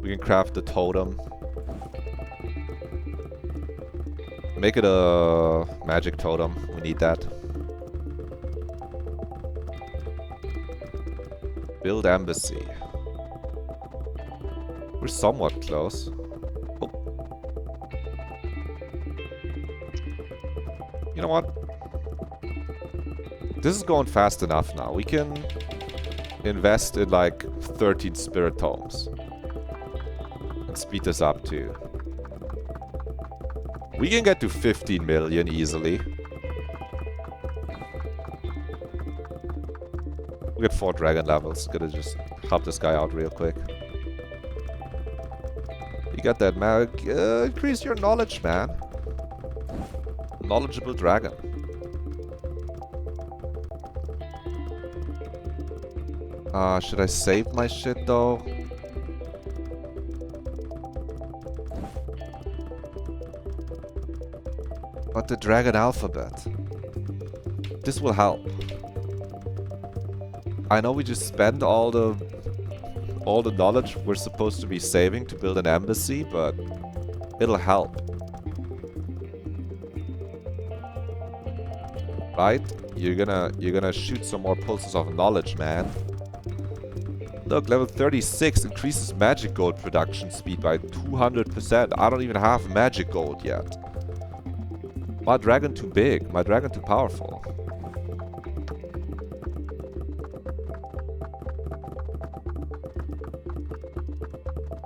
We can craft the totem. Make it a magic totem. We need that. Build embassy. We're somewhat close. Oh. You know what? This is going fast enough now. We can invest in like 13 spirit tomes. And speed this up too. We can get to 15 million easily. We get 4 dragon levels. Gonna just help this guy out real quick. You got that, man. Increase your knowledge, man. Knowledgeable dragon. Should I save my shit though? But the dragon alphabet. This will help. I know we just spent all the all the knowledge we're supposed to be saving to build an embassy, but it'll help. Right? You're gonna shoot some more pulses of knowledge, man. Look, level 36 increases magic gold production speed by 200%. I don't even have magic gold yet. My dragon too big. My dragon too powerful.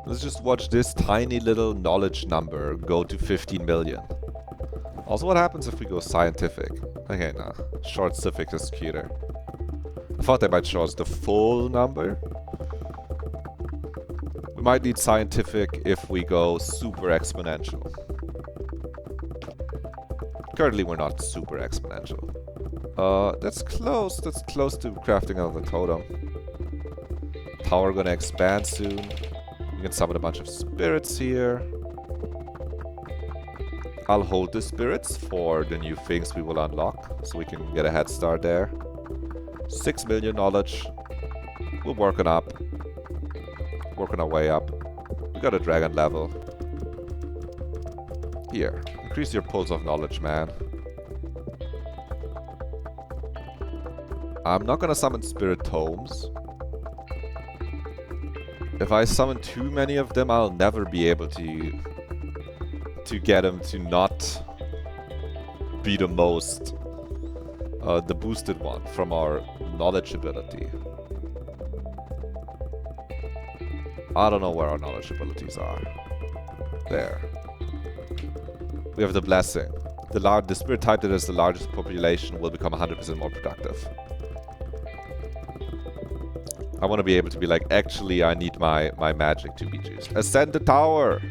Let's just watch this tiny little knowledge number go to 15 million. Also, what happens if we go scientific? Okay, nah. Short civic is cuter. I thought they might show us the full number. We might need scientific if we go super exponential. Currently, we're not super exponential. That's close. That's close to crafting another totem. Tower gonna expand soon. We can summon a bunch of spirits here. I'll hold the spirits for the new things we will unlock, so we can get a head start there. 6 million knowledge. We're working up. Working our way up. We got a dragon level. Here. Increase your pulse of knowledge, man. I'm not gonna summon spirit tomes. If I summon too many of them, I'll never be able to get them to not be the most, the boosted one from our knowledge ability. I don't know where our knowledge abilities are. There. We have the blessing. The spirit type that has the largest population will become 100% more productive. I want to be able to be like, actually, I need my magic to be juiced. Ascend the tower!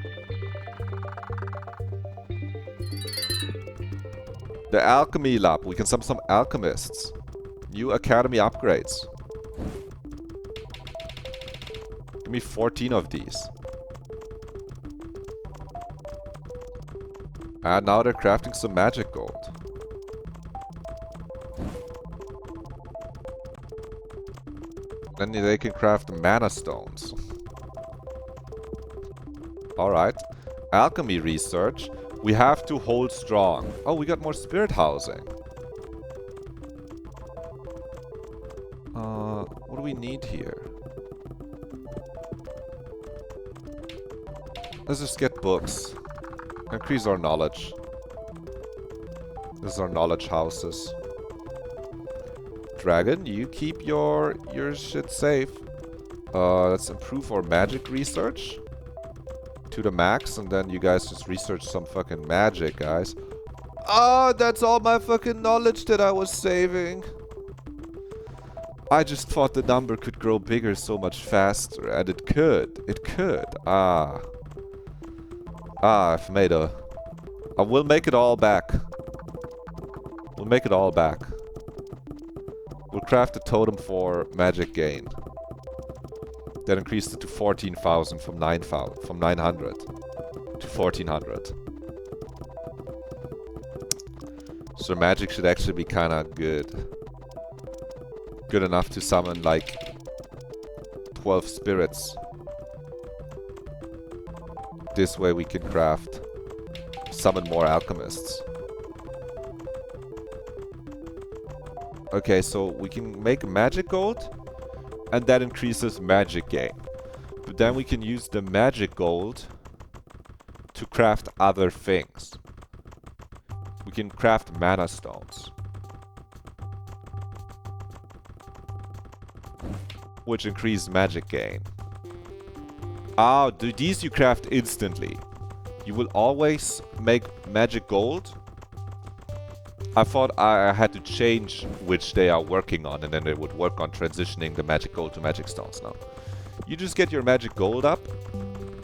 The alchemy lab. We can summon some alchemists. New academy upgrades. Give me 14 of these. And now they're crafting some magic gold. Then they can craft mana stones. Alright. Alchemy research. We have to hold strong. Oh, we got more spirit housing. What do we need here? Let's just get books. Increase our knowledge. This is our knowledge houses. Dragon, you keep your shit safe. Let's improve our magic research to the max, and then you guys just research some fucking magic, guys. Ah, that's all my fucking knowledge that I was saving. I just thought the number could grow bigger so much faster, and it could. It could. I've made a... we'll make it all back. We'll make it all back. We'll craft a totem for magic gain. That increased it to 14,000 from 9,000, from 900 to 1,400. So magic should actually be kind of good. Good enough to summon like 12 spirits. This way we can craft, summon more alchemists. Okay, so we can make magic gold, and that increases magic gain. But then we can use the magic gold to craft other things. We can craft mana stones, which increase magic gain. Ah, these you craft instantly. You will always make magic gold. I thought I had to change which they are working on, and then they would work on transitioning the magic gold to magic stones now. You just get your magic gold up,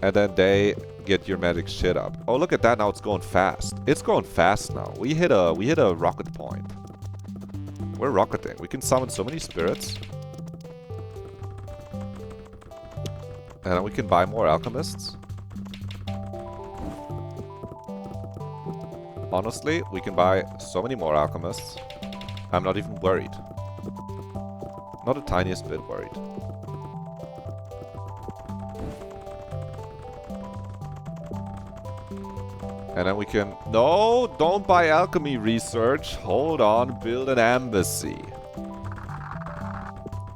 and then they get your magic shit up. Oh, look at that, now it's going fast. It's going fast now. We hit a rocket point. We're rocketing. We can summon so many spirits. And we can buy more alchemists. Honestly, we can buy so many more alchemists. I'm not even worried. Not the tiniest bit worried. And then we can... No, don't buy alchemy research. Hold on, build an embassy.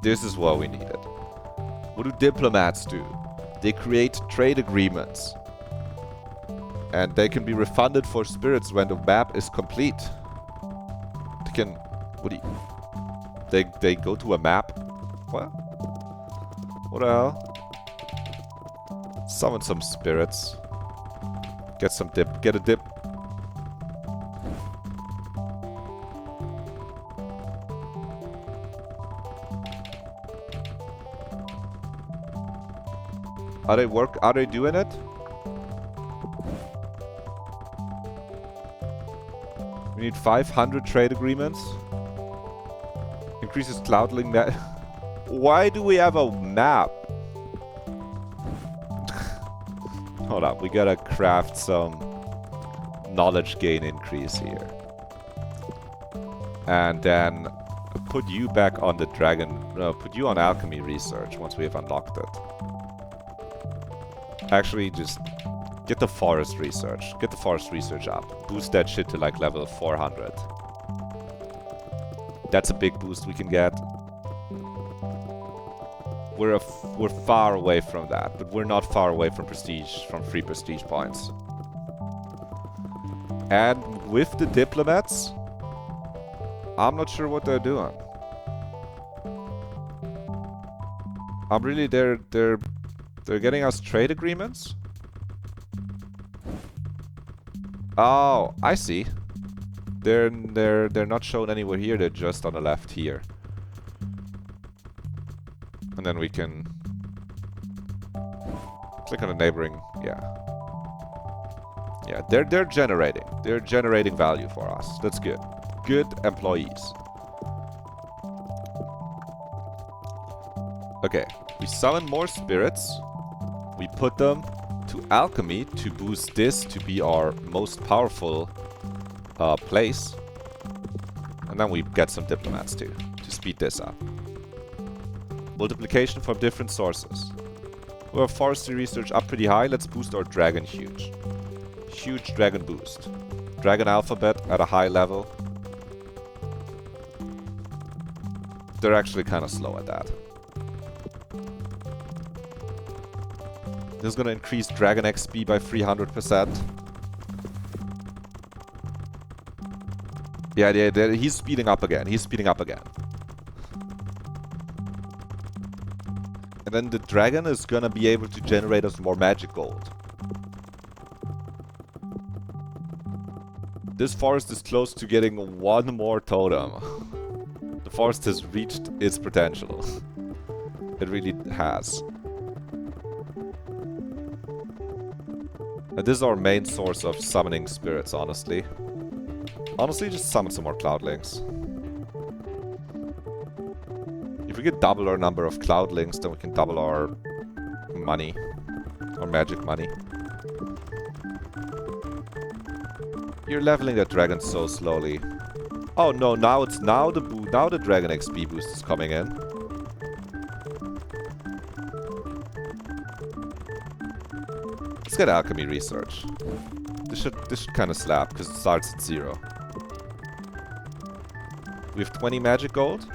This is what we needed. What do diplomats do? They create trade agreements. And they can be refunded for spirits when the map is complete. They can... What do you... They go to a map? What? What the hell? Summon some spirits. Get some dip. Get a dip. Are they doing it? We need 500 trade agreements. Increases cloudling net. Why do we have a map? Hold up, we gotta craft some knowledge gain increase here. And then put you back on the dragon... No, put you on alchemy research once we have unlocked it. Actually, just get the forest research. Get the forest research up. Boost that shit to like level 400. That's a big boost we can get. We're far away from that, but we're not far away from prestige, from free prestige points. And with the diplomats, I'm not sure what they're doing. I'm really they're getting us trade agreements. Oh, I see. They're not shown anywhere here. They're just on the left here. And then we can click on the neighboring. Yeah. Yeah, they're generating. They're generating value for us. That's good. Good employees. Okay, we summon more spirits. We put them to alchemy to boost this to be our most powerful place. And then we get some diplomats too, to speed this up. Multiplication from different sources. We have forestry research up pretty high. Let's boost our dragon huge. Huge dragon boost. Dragon alphabet at a high level. They're actually kind of slow at that. This is going to increase dragon XP by 300%. Yeah, he's speeding up again. He's speeding up again. And then the dragon is gonna be able to generate us more magic gold. This forest is close to getting one more totem. The forest has reached its potential. It really has. And this is our main source of summoning spirits, honestly. Honestly, just summon some more cloudlings. If we get double our number of cloudlings, then we can double our money. Our magic money. You're leveling that dragon so slowly. Oh no, now the dragon XP boost is coming in. Let's get alchemy research. This should kind of slap because it starts at 0. We have 20 magic gold.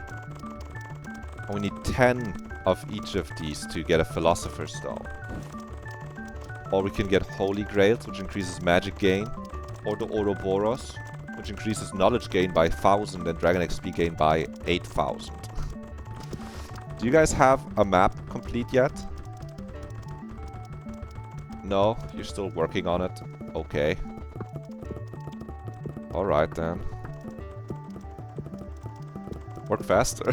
And we need 10 of each of these to get a philosopher's stone. Or we can get holy grails, which increases magic gain. Or the Ouroboros, which increases knowledge gain by 1000 and dragon XP gain by 8000. Do you guys have a map complete yet? No? You're still working on it? Okay. Alright then. Work faster.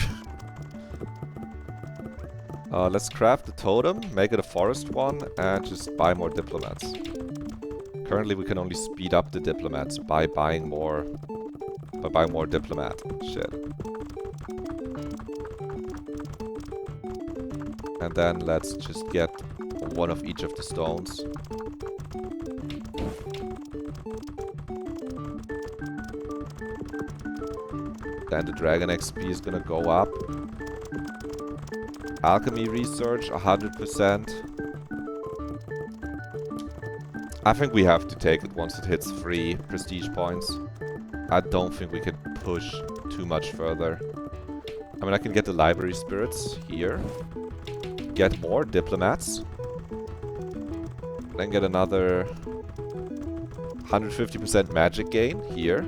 Let's craft the totem, make it a forest one, and just buy more diplomats. Currently we can only speed up the diplomats by buying more diplomat. Shit. And then let's just get one of each of the stones. Then the dragon XP is gonna go up. Alchemy research, 100%. I think we have to take it once it hits 3 prestige points. I don't think we can push too much further. I mean, I can get the library spirits here. Get more diplomats. Then get another 150% magic gain here.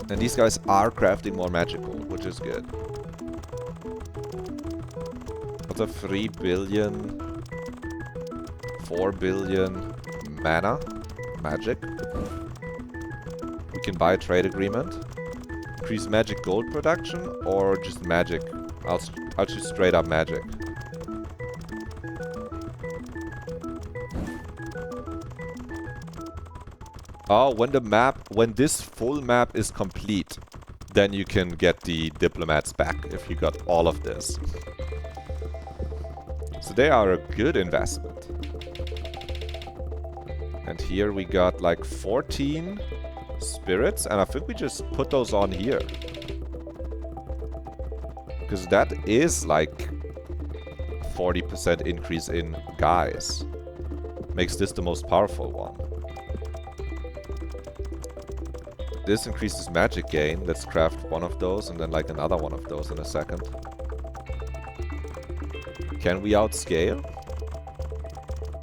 And these guys are crafting more magic gold, which is good. What's a 3 billion, 4 billion mana magic? We can buy a trade agreement. Increase magic gold production or just magic? I'll choose straight up magic. Oh, when this full map is complete, then you can get the diplomats back if you got all of this. So they are a good investment. And here we got like 14 spirits, and I think we just put those on here. Because that is like 40% increase in guys. Makes this the most powerful one. This increases magic gain. Let's craft one of those and then like another one of those in a second. Can we outscale?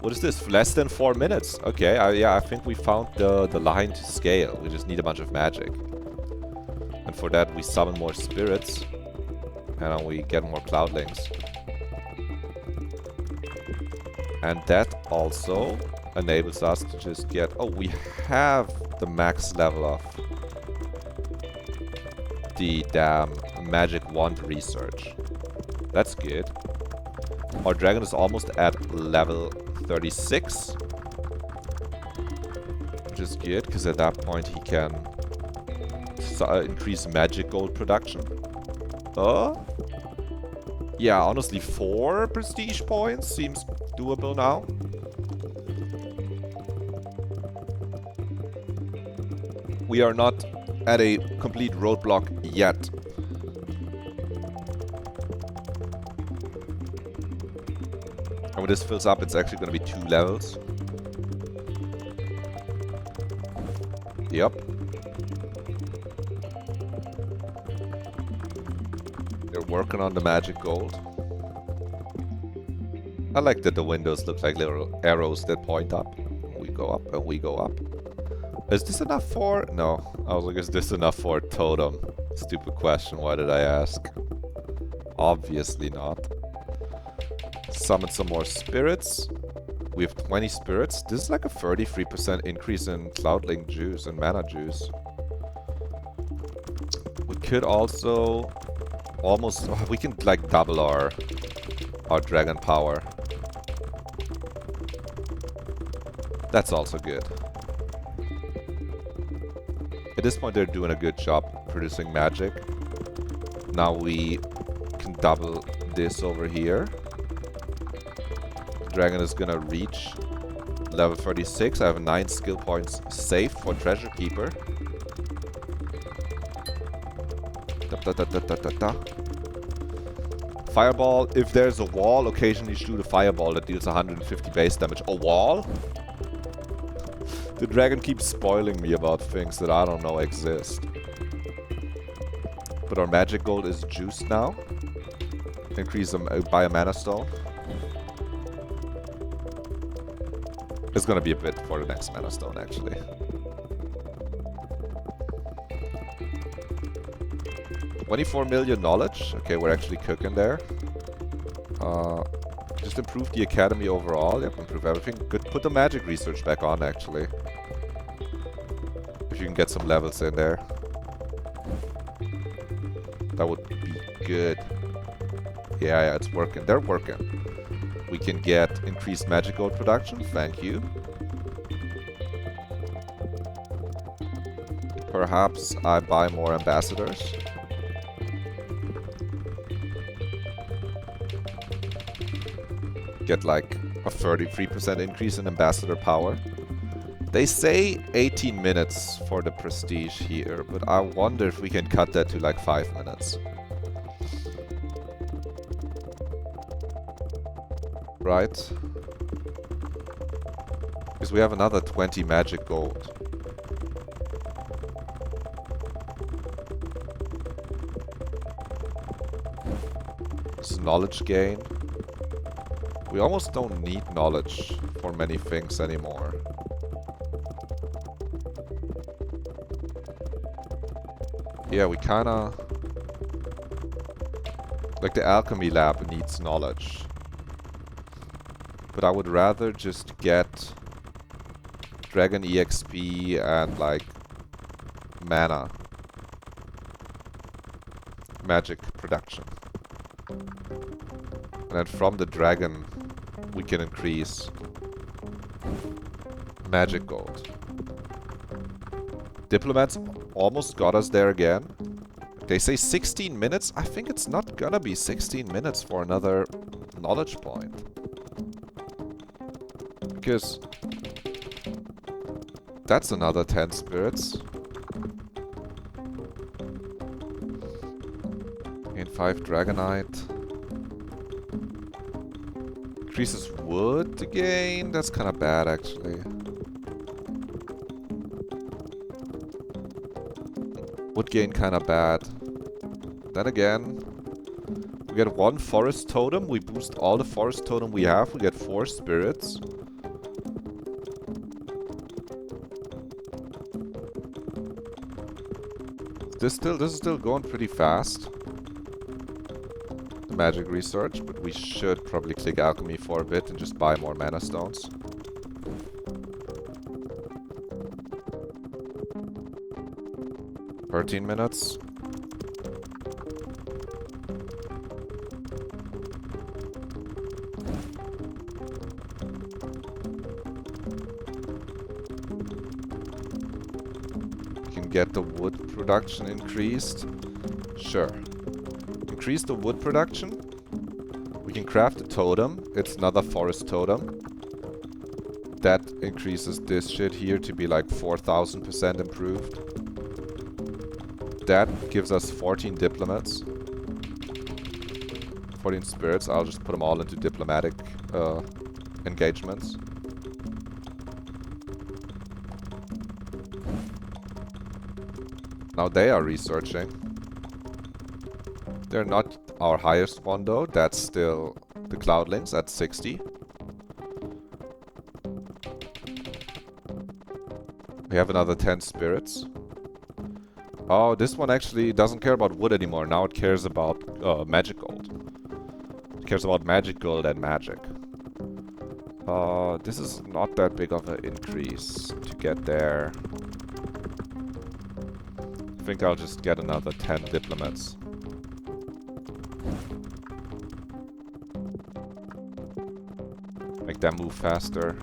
What is this? Less than 4 minutes. Okay, yeah, I think we found the line to scale. We just need a bunch of magic. And for that we summon more spirits. And then we get more cloudlings. And that also enables us to just get... Oh, we have the max level of the damn magic wand research. That's good. Our dragon is almost at level 36. Which is good, because at that point he can increase magic gold production. Yeah, honestly 4 prestige points seems doable now. We are not at a complete roadblock yet. And when this fills up, it's actually going to be 2 levels. Yep. They're working on the magic gold. I like that the windows look like little arrows that point up. We go up and we go up. Is this enough for... No. I was like, is this enough for a totem? Stupid question. Why did I ask? Obviously not. Summon some more spirits. We have 20 spirits. This is like a 33% increase in cloudling juice and mana juice. We could also almost... we can like double our dragon power. That's also good. At this point, they're doing a good job producing magic. Now we can double this over here. The dragon is gonna reach level 36. I have 9 skill points saved for Treasure Keeper. Fireball. If there's a wall, occasionally shoot a fireball that deals 150 base damage. A wall? The dragon keeps spoiling me about things that I don't know exist. But our magic gold is juiced now. Increase them by a mana stone. It's gonna be a bit for the next mana stone, actually. $24 million knowledge. Okay, we're actually cooking there. Just improve the academy overall. Yep, improve everything. Good. Put the magic research back on, actually. If you can get some levels in there. That would be good. Yeah, it's working. They're working. We can get increased magic gold production. Thank you. Perhaps I buy more ambassadors. Get like a 33% increase in ambassador power. They say 18 minutes for the prestige here, but I wonder if we can cut that to like 5 minutes. Right? Because we have another 20 magic gold. This is knowledge gain. We almost don't need knowledge for many things anymore. Yeah, we kinda... Like the alchemy lab needs knowledge. But I would rather just get Dragon EXP and like mana. Magic production. And then from the dragon we can increase magic gold. Diplomats almost got us there again. They say 16 minutes. I think it's not gonna be 16 minutes for another knowledge point. Because that's another 10 spirits. And 5 Dragonite. Increases wood again. That's kind of bad actually. Wood gain kind of bad. Then again, we get 1 forest totem. We boost all the forest totem we have. We get 4 spirits. This is still going pretty fast. The magic research, but we should probably click alchemy for a bit and just buy more mana stones. "13 minutes. Get the wood production increased. Sure. Increase the wood production. We can craft a totem. It's another forest totem. That increases this shit here to be like 4000% improved. That gives us 14 diplomats. 14 spirits. I'll just put them all into diplomatic engagements. Now they are researching. They're not our highest one though. That's still the Cloudlings at 60. We have another 10 spirits. Oh, this one actually doesn't care about wood anymore. Now it cares about magic gold. It cares about magic gold and magic. This is not that big of an increase to get there. I think I'll just get another 10 diplomats. Make them move faster.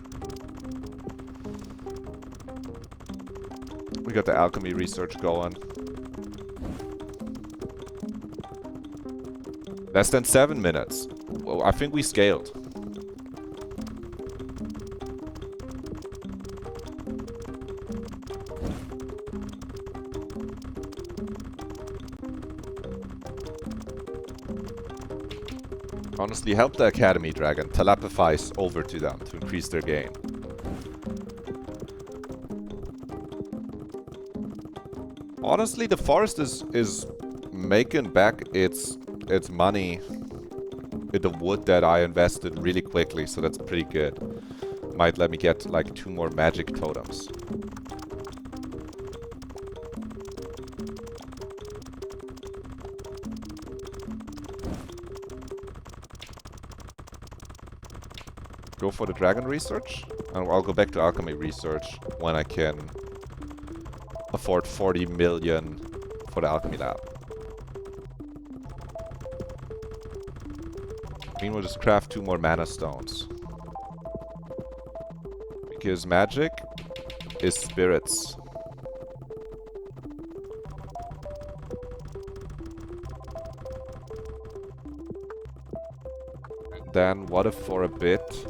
We got the alchemy research going. Less than 7 minutes. Well, I think we scaled. Honestly, help the Academy Dragon telepathize over to them to increase their gain. Honestly, the forest is making back its money with the wood that I invested really quickly, so that's pretty good. Might let me get like 2 more magic totems. Go for the dragon research, and I'll go back to alchemy research when I can afford 40 million for the alchemy lab. Meanwhile, just craft 2 more mana stones. Because magic is spirits. Then what if for a bit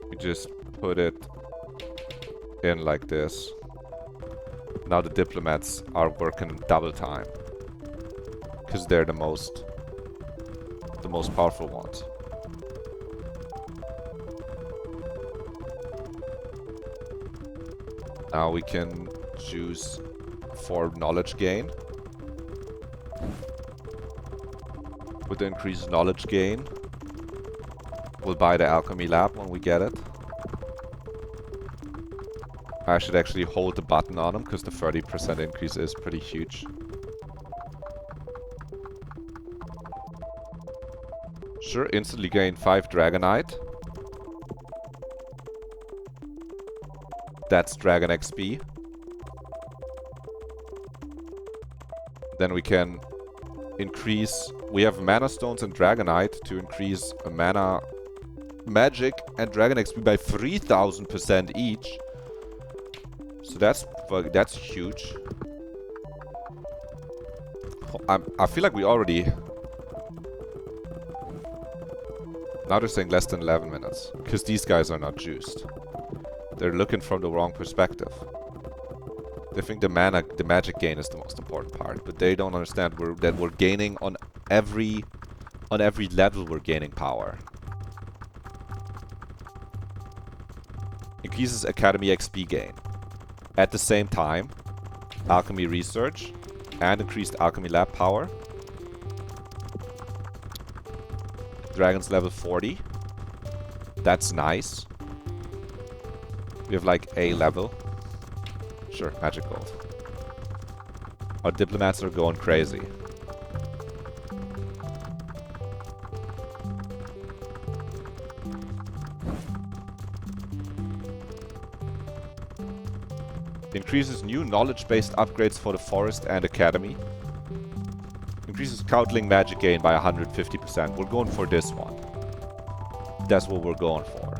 we just put it in like this. Now the diplomats are working double time. Because they're the most powerful ones. Now we can choose for knowledge gain. With the increased knowledge gain, we'll buy the alchemy lab when we get it. I should actually hold the button on them because the 30% increase is pretty huge. Sure, instantly gain 5 Dragonite. That's Dragon XP. Then we can increase... We have Mana Stones and Dragonite to increase Mana Magic and Dragon XP by 3000% each. So that's huge. I feel like we already... Now they're saying less than 11 minutes. Because these guys are not juiced. They're looking from the wrong perspective. They think the magic gain is the most important part. But they don't understand that we're gaining on every level we're gaining power. Increases Academy XP gain. At the same time, Alchemy Research and increased Alchemy Lab power. Dragon's level 40. That's nice. We have like A level. Sure, magic gold. Our diplomats are going crazy. Increases new knowledge-based upgrades for the forest and academy. Increases Scoutling magic gain by 150%. We're going for this one. That's what we're going for.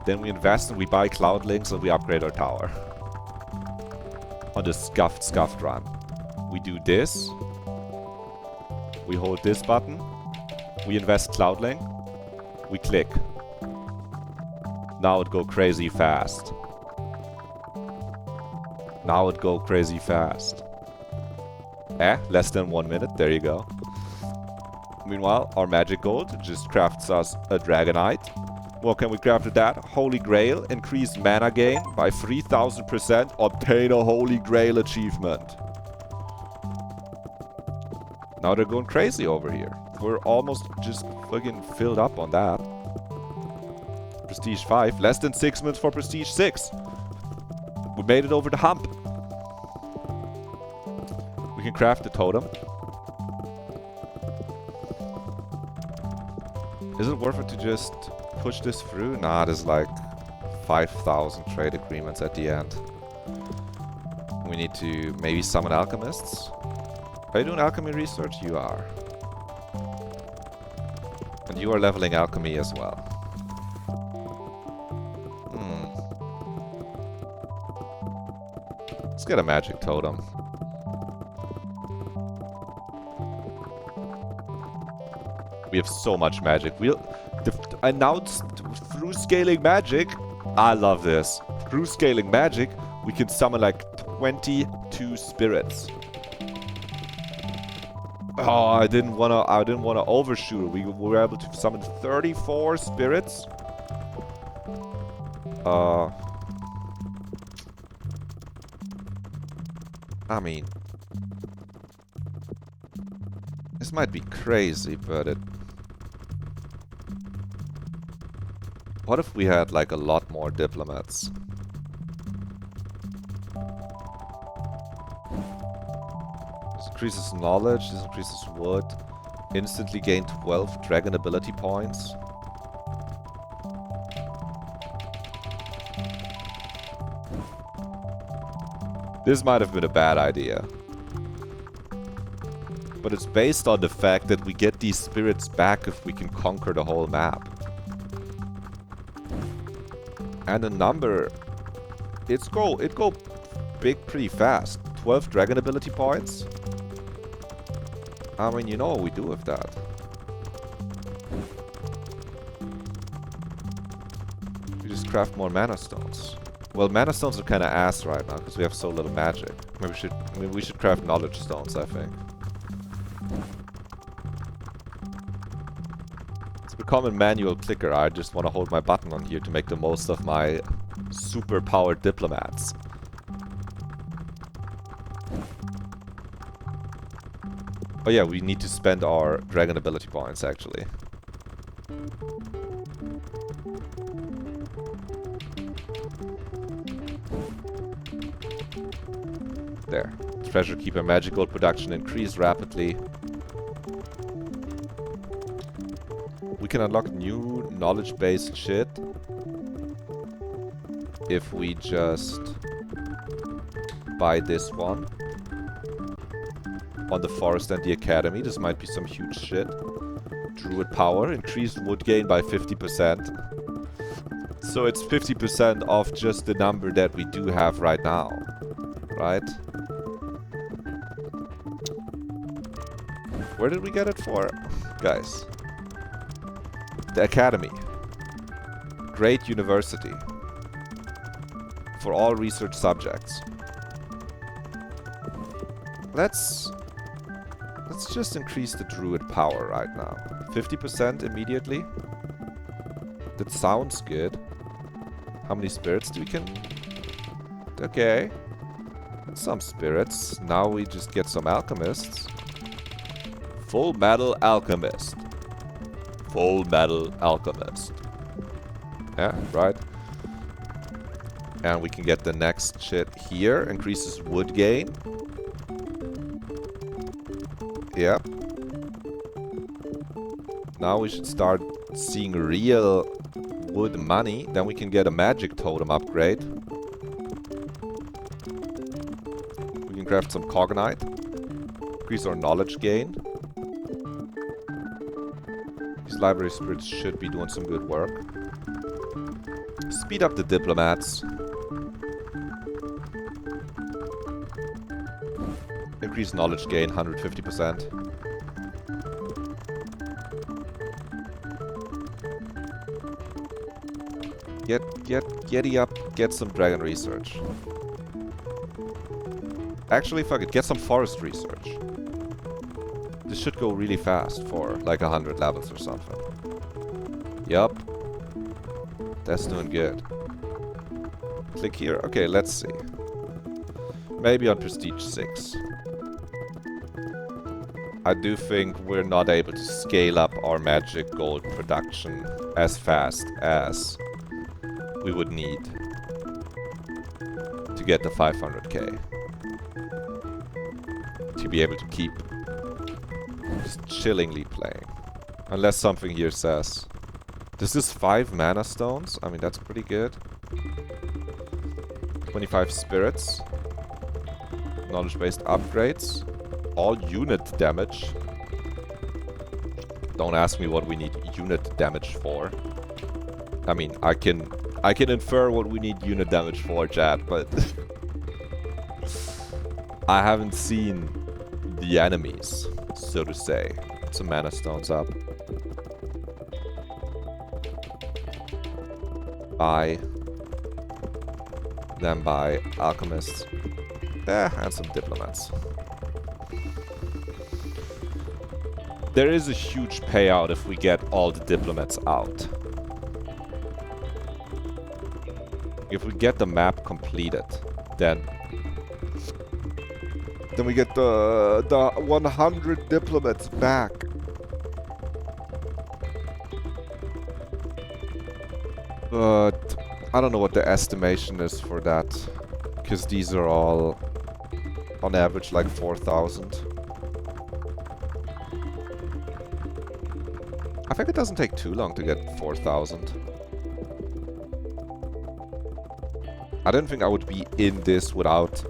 Then we invest and we buy Cloudlings and we upgrade our tower. On the scuffed run. We do this. We hold this button. We invest Cloudling. We click. Now it go crazy fast. Now it go crazy fast. Less than 1 minute. There you go. Meanwhile, our magic gold just crafts us a Dragonite. What can we craft with that? Holy Grail. Increased mana gain by 3000%. Obtain a Holy Grail achievement. Now they're going crazy over here. We're almost just fucking filled up on that. Prestige 5. Less than 6 minutes for Prestige 6. We made it over the hump. We can craft the totem. Is it worth it to just push this through? Nah, there's like 5,000 trade agreements at the end. We need to maybe summon alchemists. Are you doing alchemy research? You are. And you are leveling alchemy as well. Let's get a magic totem. We have so much magic. And now through scaling magic, I love this. Through scaling magic, we can summon like 22 spirits. Oh, I didn't wanna overshoot. We were able to summon 34 spirits. I mean, this might be crazy, but what if we had like a lot more diplomats? This increases knowledge, this increases wood. Instantly gain 12 dragon ability points. This might have been a bad idea. But it's based on the fact that we get these spirits back if we can conquer the whole map. And the number... It go big pretty fast. 12 dragon ability points? I mean, you know what we do with that. We just craft more mana stones. Well, mana stones are kind of ass right now because we have so little magic. Maybe we should craft knowledge stones, I think. Let's common manual clicker. I just want to hold my button on here to make the most of my super powered diplomats. Oh yeah, we need to spend our dragon ability points actually. There. Treasure Keeper magic gold production increased rapidly. We can unlock new knowledge-based shit if we just buy this one on the forest and the academy. This might be some huge shit. Druid power, increased wood gain by 50%. So it's 50% off just the number that we do have right now, right? Where did we get it for? Guys. The academy. Great university. For all research subjects. Let's just increase the druid power right now. 50% immediately. That sounds good. How many spirits do we can... Okay. Some spirits. Now we just get some alchemists. Full Metal Alchemist. Full Metal Alchemist. Yeah, right. And we can get the next shit here. Increases wood gain. Yep. Now we should start seeing real wood money. Then we can get a magic totem upgrade. We can craft some cognite. Increase our knowledge gain. These library spirits should be doing some good work. Speed up the diplomats. Increase knowledge gain, 150%. Getty up, get some dragon research. Actually, fuck it, get some forest research. This should go really fast for like 100 levels or something. Yup. That's doing good. Click here. Okay, let's see. Maybe on Prestige 6. I do think we're not able to scale up our magic gold production as fast as we would need to get the 500k. To be able to keep just chillingly playing. Unless something here says... This is 5 mana stones. I mean, that's pretty good. 25 spirits. Knowledge-based upgrades. All unit damage. Don't ask me what we need unit damage for. I mean, I can infer what we need unit damage for, chat, but... I haven't seen the enemies, so to say. Some mana stones up. Buy. Then buy alchemists. And some diplomats. There is a huge payout if we get all the diplomats out. If we get the map completed, then we get the 100 diplomats back. But I don't know what the estimation is for that, because these are all on average like 4,000. I think it doesn't take too long to get 4,000. I don't think I would be in this without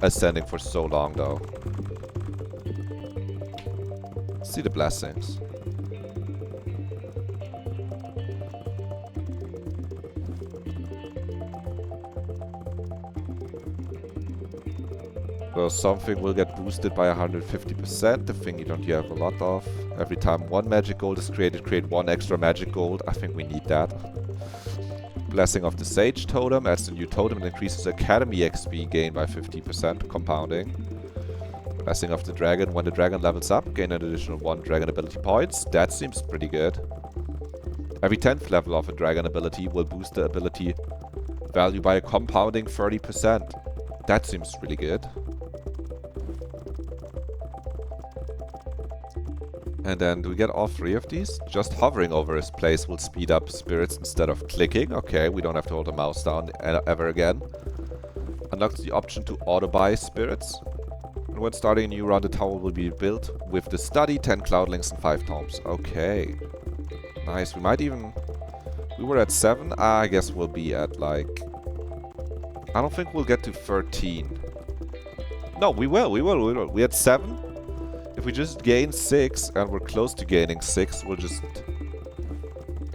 ascending for so long, though. See the blessings. So something will get boosted by 150%, the thing you don't have a lot of. Every time one magic gold is created, create one extra magic gold. I think we need that. Blessing of the Sage Totem adds a new totem and increases Academy XP gain by 50%, compounding. Blessing of the Dragon, when the dragon levels up, gain an additional 1 dragon ability points. That seems pretty good. Every 10th level of a dragon ability will boost the ability value by a compounding 30%. That seems really good. And then do we get all 3 of these? Just hovering over his place will speed up spirits instead of clicking. Okay, we don't have to hold the mouse down ever again. Unlocks the option to auto-buy spirits. And when starting a new run, the tower will be built with the study, 10 cloudlings, and 5 tomes. Okay. Nice. We might even... We were at 7. I guess we'll be at like... I don't think we'll get to 13. No, we will. We had 7. If we just gain 6 and we're close to gaining 6,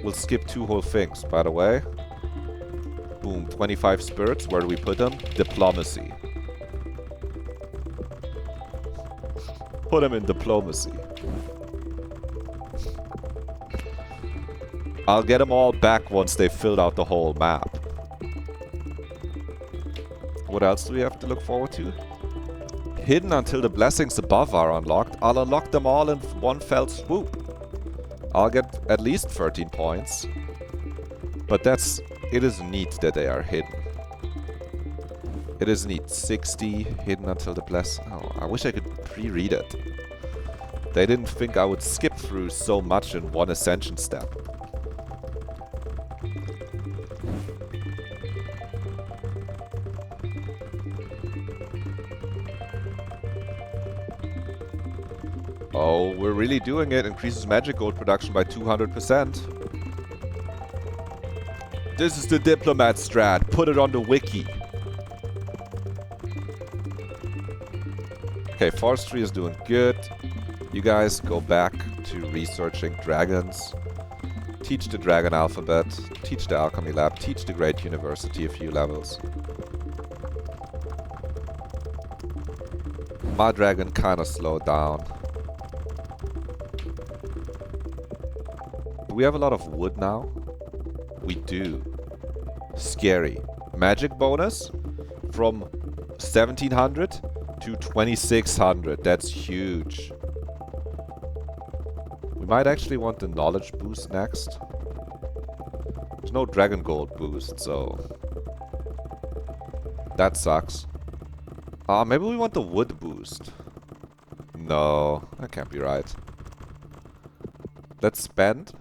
we'll skip 2 whole things, by the way. Boom, 25 spirits. Where do we put them? Diplomacy. Put them in diplomacy. I'll get them all back once they've filled out the whole map. What else do we have to look forward to? Hidden until the blessings above are unlocked. I'll unlock them all in one fell swoop. I'll get at least 13 points. But it is neat that they are hidden. It is neat. 60 hidden until the bless. Oh, I wish I could pre-read it. They didn't think I would skip through so much in one ascension step. Oh, we're really doing it. Increases magic gold production by 200%. This is the diplomat strat. Put it on the wiki. Okay, forestry is doing good. You guys go back to researching dragons. Teach the dragon alphabet. Teach the alchemy lab. Teach the great university a few levels. My dragon kind of slowed down. Do we have a lot of wood now? We do. Scary. Magic bonus from 1700 to 2600. That's huge. We might actually want the knowledge boost next. There's no dragon gold boost, so that sucks. Maybe we want the wood boost. No, that can't be right. Let's spend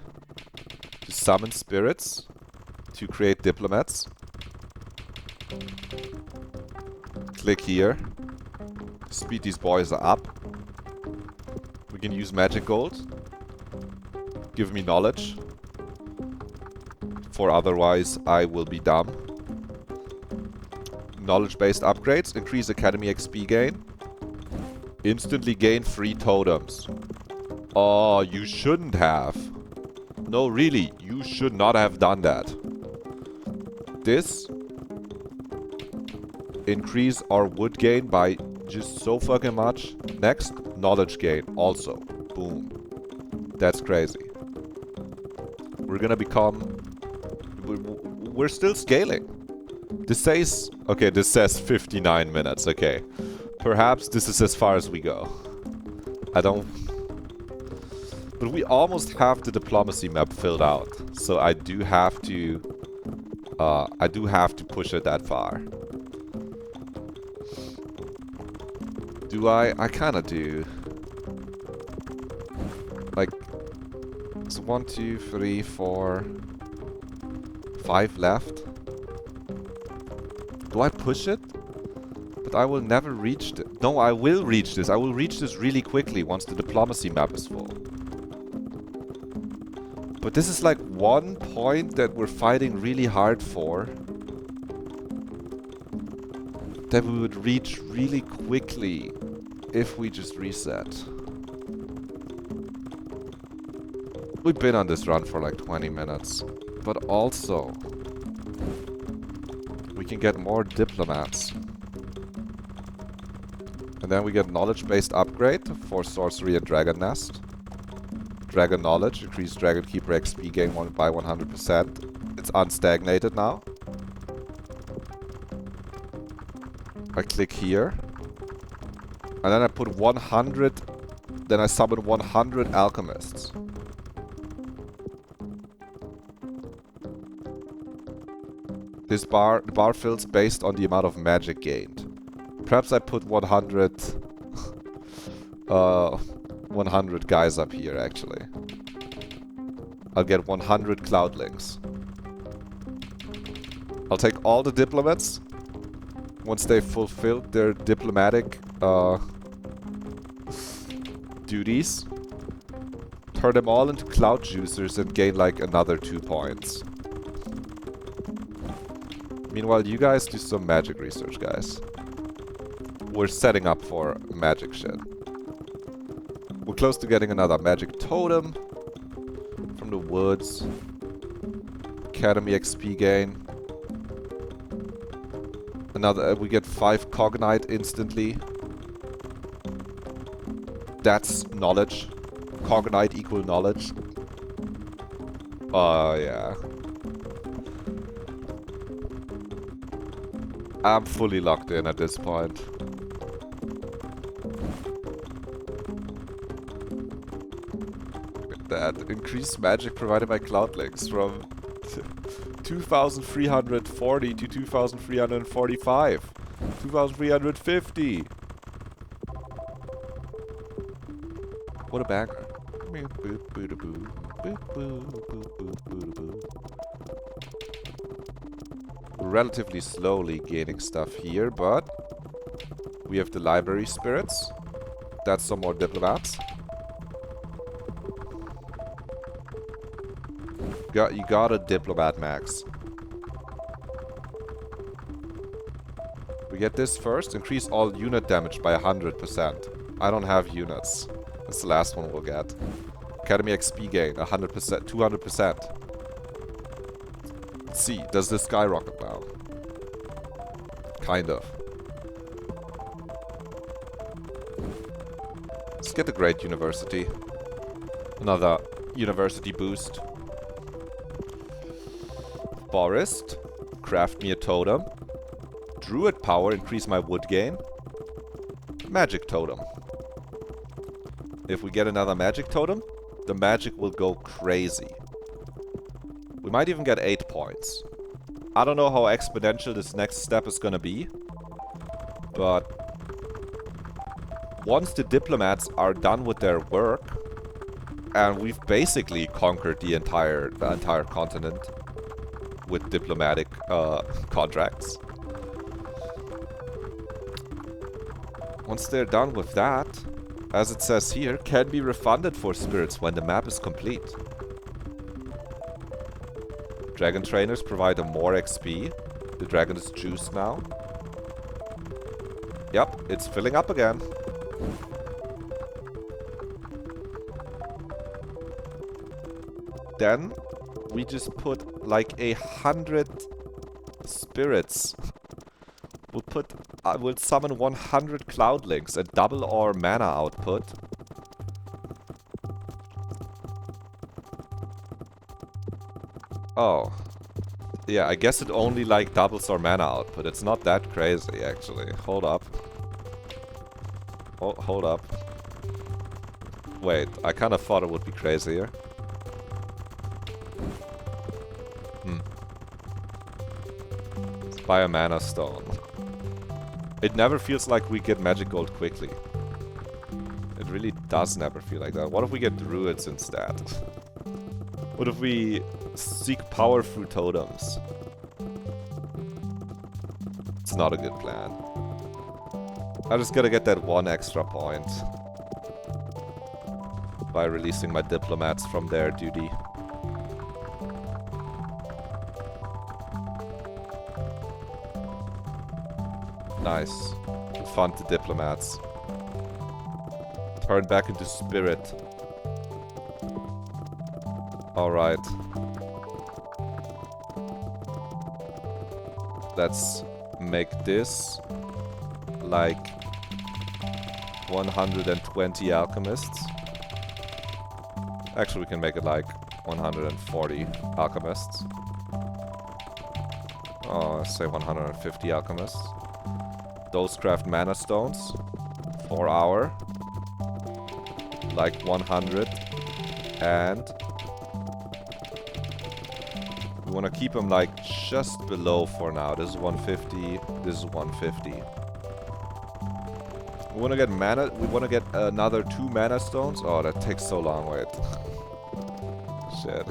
to summon spirits to create diplomats. Click here. Speed these boys up. We can use magic gold. Give me knowledge. For otherwise I will be dumb. Knowledge-based upgrades. Increase academy XP gain. Instantly gain 3 totems. Oh, you shouldn't have. No, really, you should not have done that. This increase our wood gain by just so fucking much. Next, knowledge gain also. Boom. That's crazy. We're gonna become... We're still scaling. This says... Okay, this says 59 minutes. Okay. Perhaps this is as far as we go. I don't... But we almost have the diplomacy map filled out. So I do have to... push it that far. Do I? I kinda do. Like... So 1, 2, 3, 4... 5 left. Do I push it? But I will never reach it. No, I will reach this. I will reach this really quickly once the diplomacy map is full. But this is like one point that we're fighting really hard for. That we would reach really quickly if we just reset. We've been on this run for like 20 minutes. But also, we can get more diplomats. And then we get knowledge-based upgrade for sorcery and dragon nest. Dragon knowledge, increased dragon keeper XP gain by 100%. It's unstagnated now. I click here. And then I put 100, then I summon 100 alchemists. This bar fills based on the amount of magic gained. Perhaps I put 100 100 guys up here, actually. I'll get 100 Cloudlings. I'll take all the diplomats once they've fulfilled their diplomatic duties. Turn them all into cloud juicers and gain like another 2 points. Meanwhile, you guys do some magic research, guys. We're setting up for magic shit. We're close to getting another magic totem from the woods. Academy XP gain. Another, we get 5 Cognite instantly. That's knowledge. Cognite equal knowledge. Oh, yeah. I'm fully locked in at this point. That increased magic provided by Cloudlings from 2,340 to 2,345. 2,350. What a banger. Relatively slowly gaining stuff here, but we have the library spirits. That's some more diplomats. You got a diplomat, Max. We get this first. Increase all unit damage by 100%. I don't have units. That's the last one we'll get. Academy XP gain, 100%, 200%. Let's see, does this skyrocket now? Kind of. Let's get the Great University. Another university boost. Forest. Craft me a totem. Druid power, increase my wood gain. Magic totem. If we get another magic totem, the magic will go crazy. We might even get 8 points. I don't know how exponential this next step is gonna be, but once the diplomats are done with their work, and we've basically conquered the entire continent with diplomatic contracts. Once they're done with that, as it says here, can be refunded for spirits when the map is complete. Dragon trainers provide a more XP. The dragon is juiced now. Yep, it's filling up again. Then we just put like 100 spirits. We'll summon 100 Cloudlings and double our mana output. Oh. Yeah, I guess it only like doubles our mana output. It's not that crazy actually. Hold up. Oh, hold up. Wait, I kind of thought it would be crazier. Buy a mana stone. It never feels like we get magic gold quickly. It really does never feel like that. What if we get druids instead? What if we seek power through totems? It's not a good plan. I'm just gonna get that 1 extra point by releasing my diplomats from their duty. Nice. Fund the diplomats. Turn back into spirit. Alright. Let's make this like 120 alchemists. Actually, we can make it like 140 alchemists. Oh, let's say 150 alchemists. Those craft mana stones for our like 100, and we want to keep them like just below for now. This is 150. This is 150. We want to get mana. We want to get another 2 mana stones. Oh, that takes so long. Wait. Shit.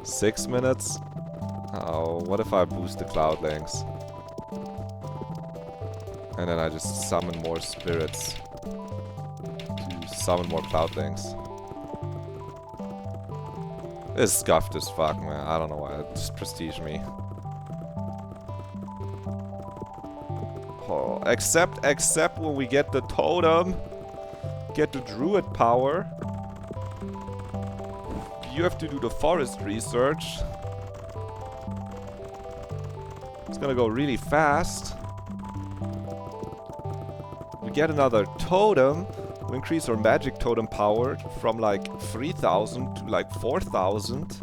6 minutes? Oh, what if I boost the Cloud Links? And then I just summon more spirits to summon more Cloud Links. It's scuffed as fuck, man. I don't know why. It just prestige me. Oh, except when we get the totem, get the druid power. You have to do the forest research. It's gonna go really fast. We get another totem. We increase our magic totem power from like 3,000 to like 4,000.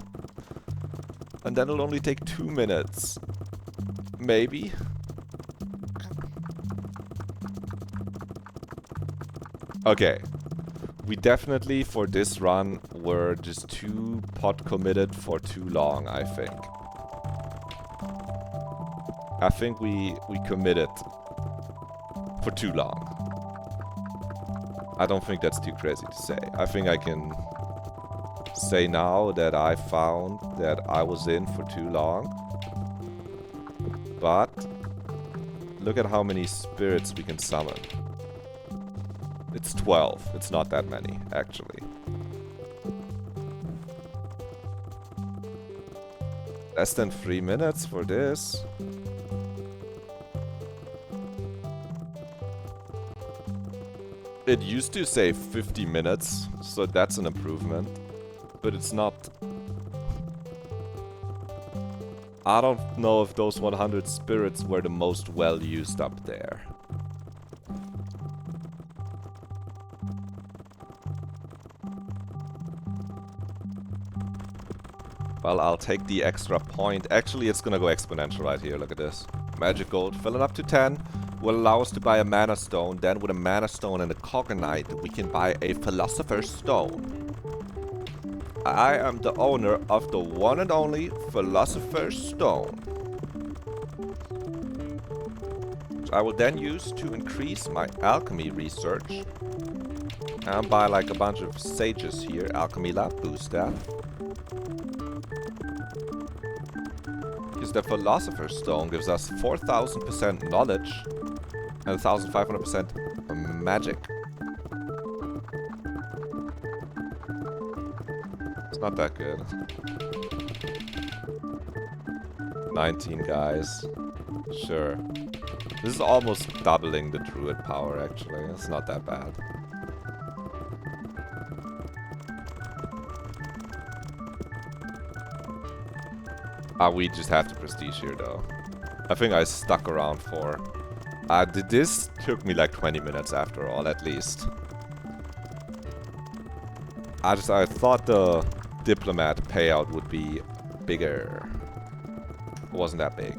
And then it'll only take 2 minutes. Maybe. Okay. We definitely, for this run, were just too pot committed for too long, I think. I think we committed for too long. I don't think that's too crazy to say. I think I can say now that I found that I was in for too long. But look at how many spirits we can summon. It's 12. It's not that many, actually. Less than 3 minutes for this. It used to say 50 minutes, so that's an improvement. But it's not... I don't know if those 100 spirits were the most well used up there. Well, I'll take the extra point. Actually, it's gonna go exponential right here. Look at this. Magic gold filling up to 10 will allow us to buy a mana stone. Then with a mana stone and a cogonite, we can buy a philosopher's stone. I am the owner of the one and only philosopher's stone, which I will then use to increase my alchemy research. And buy like a bunch of sages here. Alchemy lab, boost that. Because the philosopher's stone gives us 4,000% knowledge and 1,500% magic. It's not that good. 19 guys. Sure. This is almost doubling the druid power, actually. It's not that bad. We just have to prestige here, though. I think I stuck around for... this took me like 20 minutes after all, at least. I thought the diplomat payout would be bigger. It wasn't that big.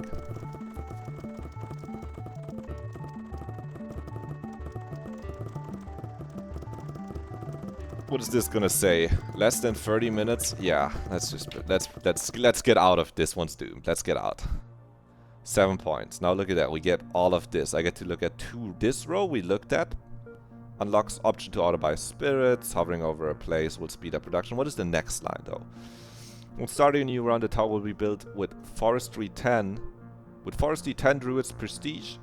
What is this gonna say? Less than 30 minutes? Yeah, let's get out of this one's doomed. Let's get out. 7 points. Now look at that. We get all of this. I get to look at this row we looked at. Unlocks option to auto-buy spirits. Hovering over a place will speed up production. What is the next line, though? When starting a new round, the tower will be built with Forestry 10. With Forestry 10 Druid's Prestige.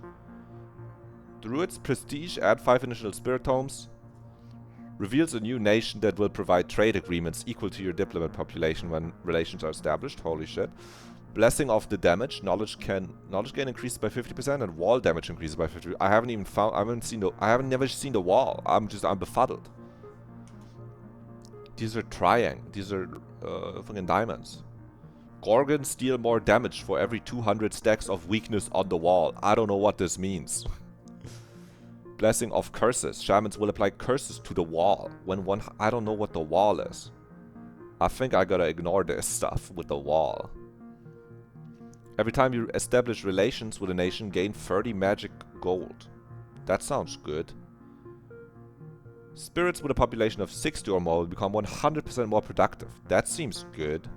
Druid's Prestige, add 5 initial spirit tomes. Reveals a new nation that will provide trade agreements equal to your diplomat population when relations are established. Holy shit. Blessing of the damage. Knowledge gain increases by 50% and wall damage increases by 50%. I haven't never seen the wall. I'm befuddled. These are These are fucking diamonds. Gorgons deal more damage for every 200 stacks of weakness on the wall. I don't know what this means. Blessing of curses. Shamans will apply curses to the wall. I don't know what the wall is. I think I gotta ignore this stuff with the wall. Every time you establish relations with a nation, gain 30 magic gold. That sounds good. Spirits with a population of 60 or more will become 100% more productive. That seems good.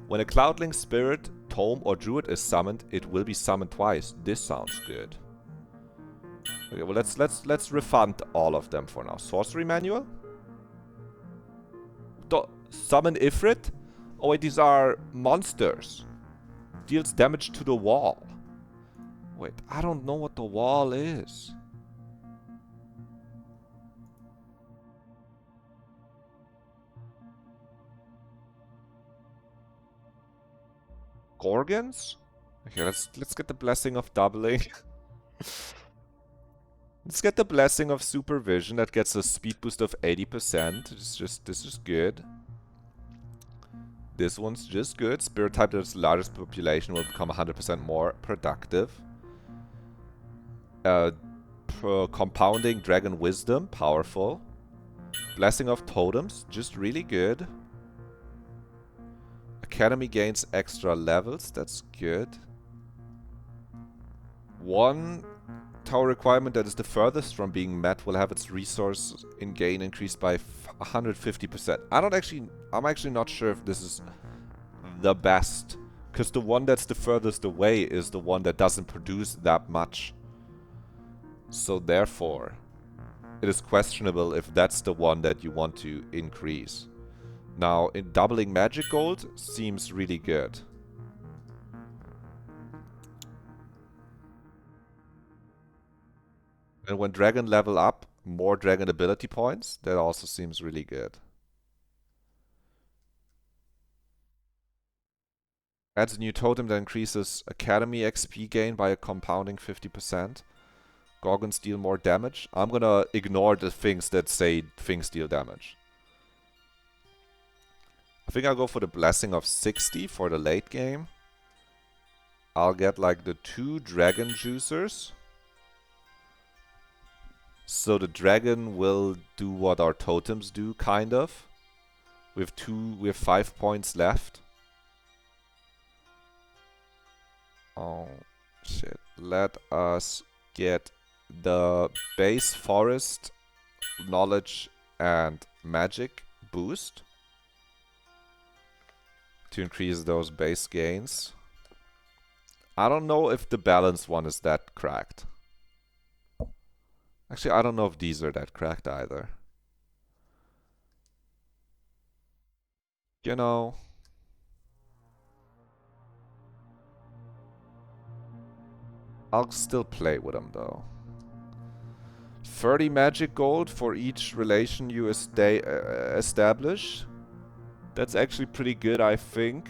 When a Cloudling Spirit, Tome, or Druid is summoned, it will be summoned twice. This sounds good. Okay, well let's refund all of them for now. Sorcery Manual? Summon Ifrit? Oh wait, these are monsters. Deals damage to the wall. Wait, I don't know what the wall is. Gorgons? Okay, let's get the blessing of doubling. Let's get the blessing of supervision. That gets a speed boost of 80%. This is good. This one's just good. Spirit type that has the largest population will become 100% more productive. Compounding Dragon Wisdom, powerful. Blessing of Totems, just really good. Academy gains extra levels, that's good. One tower requirement that is the furthest from being met will have its resource in gain increased by 150%. I'm actually not sure if this is the best, because the one that's the furthest away is the one that doesn't produce that much. So therefore, it is questionable if that's the one that you want to increase. Now, in doubling magic gold seems really good. And when dragon level up, more dragon ability points, that also seems really good. Adds a new totem that increases Academy XP gain by a compounding 50%. Gorgons deal more damage. I'm gonna ignore the things that say things deal damage. I think I'll go for the Blessing of 60 for the late game. I'll get like the 2 Dragon Juicers. So the dragon will do what our totems do, kind of. We have 5 points left. Oh, shit. Let us get the base forest, knowledge, and magic boost to increase those base gains. I don't know if the balance one is that cracked. Actually, I don't know if these are that cracked either. You know, I'll still play with them though. 30 magic gold for each relation you establish. That's actually pretty good, I think.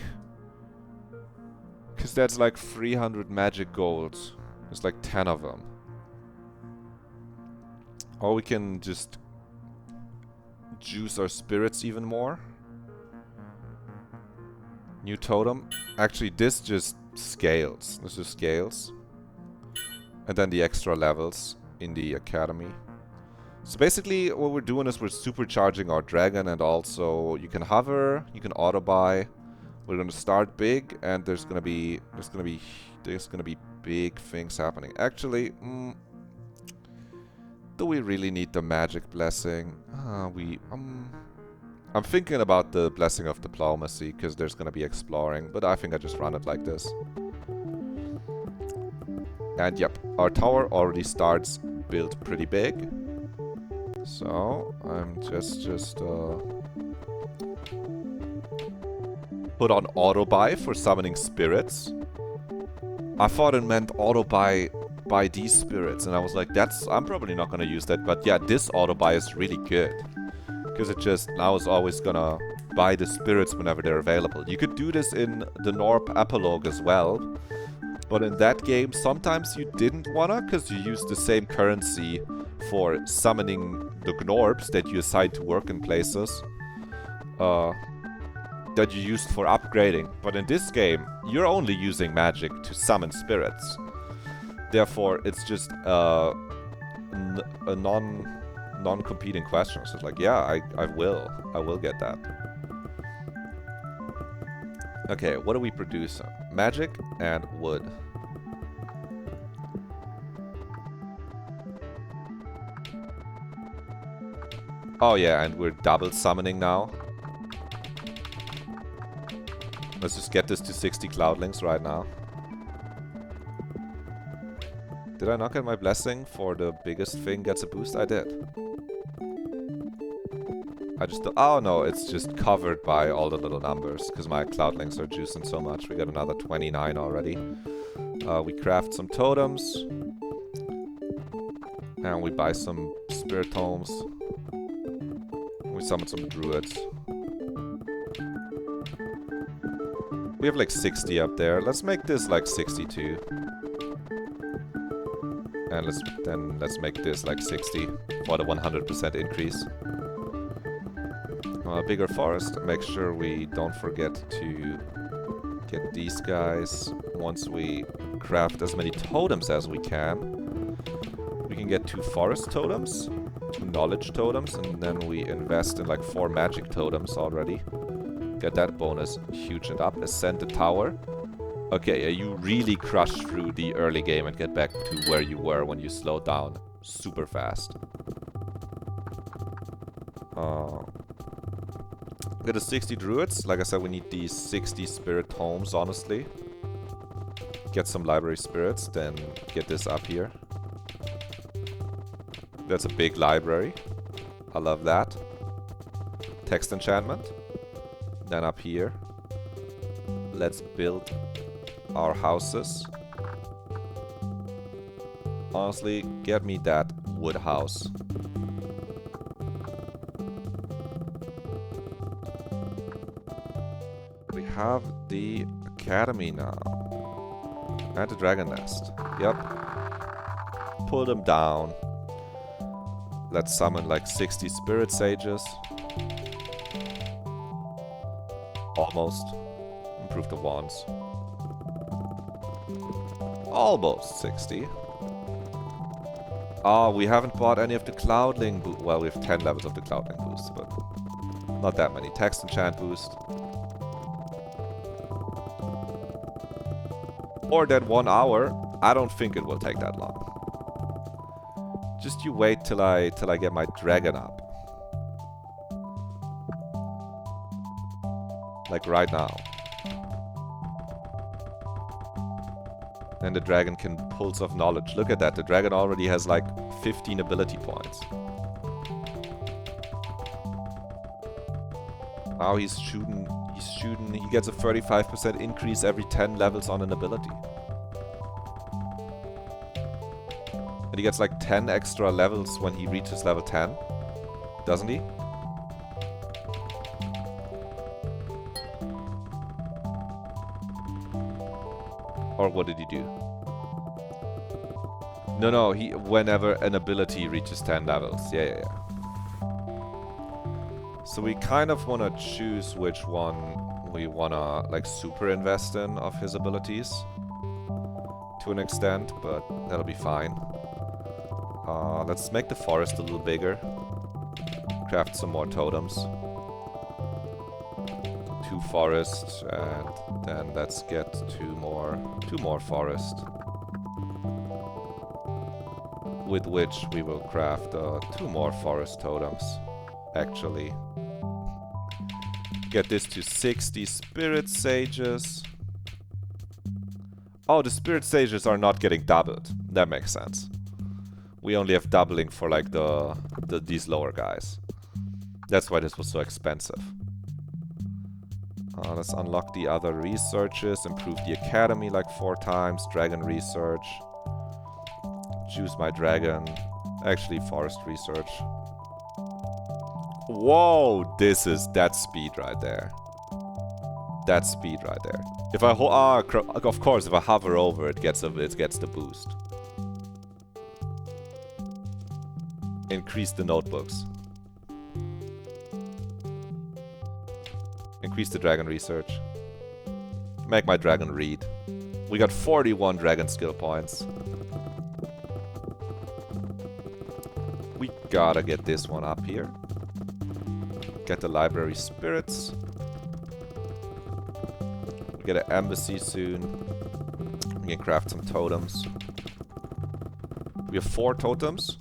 Because that's like 300 magic gold. There's like 10 of them. Or we can just juice our spirits even more. New totem. Actually, this just scales. This just scales. And then the extra levels in the academy. So basically, what we're doing is we're supercharging our dragon, and also you can hover, you can auto buy. We're gonna start big, and there's gonna be big things happening. Actually, do we really need the magic blessing? I'm thinking about the blessing of diplomacy, because there's gonna be exploring, but I think I just run it like this. And yep, our tower already starts built pretty big. So I'm just put on auto buy for summoning spirits. I thought it meant auto buy these spirits, and I was like, I'm probably not gonna use that. But yeah, this auto buy is really good, because it just now is always gonna buy the spirits whenever they're available. You could do this in the Norp epilogue as well, but in that game sometimes you didn't wanna, because you used the same currency for summoning the Gnorps that you assigned to work in places that you used for upgrading. But in this game, you're only using magic to summon spirits. Therefore, it's just a non-competing question. So it's like, yeah, I will get that. Okay, what do we produce? Magic and wood. Oh yeah, and we're double summoning now. Let's just get this to 60 Cloudlings right now. Did I not get my blessing for the biggest thing gets a boost? I did. I just... Oh no, it's just covered by all the little numbers, because my Cloudlings are juicing so much. We got another 29 already. We craft some totems. And we buy some spirit tomes. We summon some druids. We have like 60 up there. Let's make this like 62. And let's make this like 60 for the 100% increase. A bigger forest. Make sure we don't forget to get these guys. Once we craft as many totems as we can, we can get 2 forest totems, 2 knowledge totems, and then we invest in like 4 magic totems already. Get that bonus huge and up. Ascend the tower. Okay, you really crush through the early game and get back to where you were when you slowed down super fast. Get a 60 druids. Like I said, we need these 60 spirit tomes, honestly. Get some library spirits, then get this up here. That's a big library. I love that. Text enchantment. Then up here, let's build our houses. Honestly, get me that wood house. We have the academy now. And the dragon nest. Yep. Pull them down. Let's summon like 60 spirit sages. Almost. Improve the wands. Almost 60. Oh, we haven't bought any of the Cloudling boost. Well, we have 10 levels of the Cloudling boost, but not that many. Text enchant boost. Or that 1 hour. I don't think it will take that long. Just you wait till I get my dragon up. Like right now. And the dragon can pulse of knowledge. Look at that. The dragon already has like 15 ability points. Now he's shooting. He gets a 35% increase every 10 levels on an ability. And he gets like 10 extra levels when he reaches level 10. Doesn't he? Or what did he do? No, whenever an ability reaches 10 levels. Yeah. So we kind of want to choose which one we want to like super invest in of his abilities. To an extent, but that'll be fine. Let's make the forest a little bigger. Craft some more totems. 2 forests, and then let's get 2 more forests. With which we will craft 2 more forest totems, actually. Get this to 60 spirit sages. Oh, the spirit sages are not getting doubled. That makes sense. We only have doubling for like these lower guys. That's why this was so expensive. Let's unlock the other researches. Improve the academy like 4 times. Dragon research. Choose my dragon. Actually, forest research. Whoa, that's speed right there. That's speed right there. If I of course, if I hover over it, gets the boost. Increase the notebooks. Increase the dragon research. Make my dragon read. We got 41 dragon skill points. We gotta get this one up here. Get the library spirits. We get an embassy soon. We can craft some totems. We have 4 totems.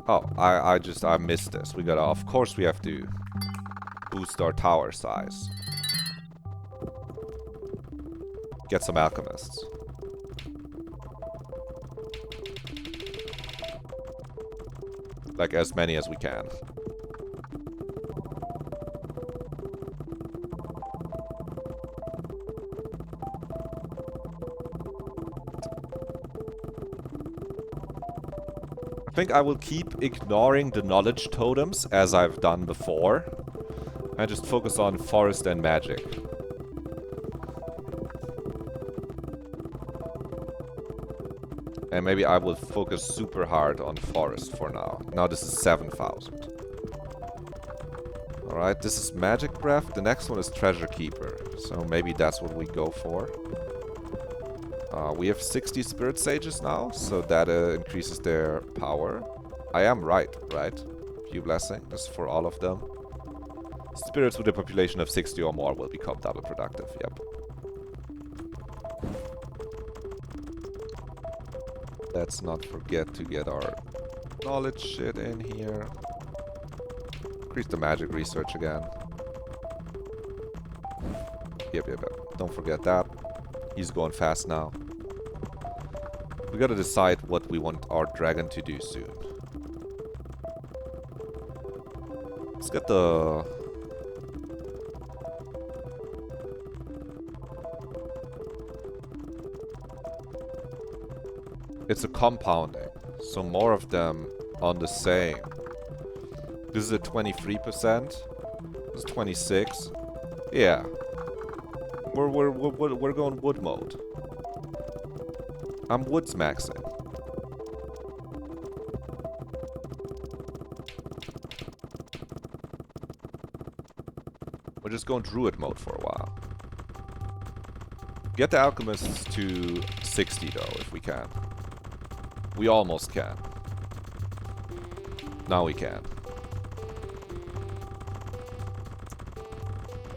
Oh, I missed this. We gotta, of course we have to boost our tower size. get some alchemists. Like as many as we can. I think I will keep ignoring the knowledge totems as I've done before. And just focus on forest and magic. And maybe I will focus super hard on forest for now. Now this is 7,000. Alright, this is magic breath. The next one is treasure keeper. So maybe that's what we go for. We have 60 spirit sages now, so that increases their power. I am right? Few blessing. This is for all of them. Spirits with a population of 60 or more will become double productive. Yep. Let's not forget to get our knowledge shit in here. Increase the magic research again. Yep. Don't forget that. He's going fast now. We gotta decide what we want our dragon to do soon. Let's get the... It's a compounding, so more of them on the same. This is a 23%. This is 26. Yeah. We're going wood mode. I'm woods maxing. We're just going druid mode for a while. Get the alchemists to 60 though, if we can. We almost can. Now we can.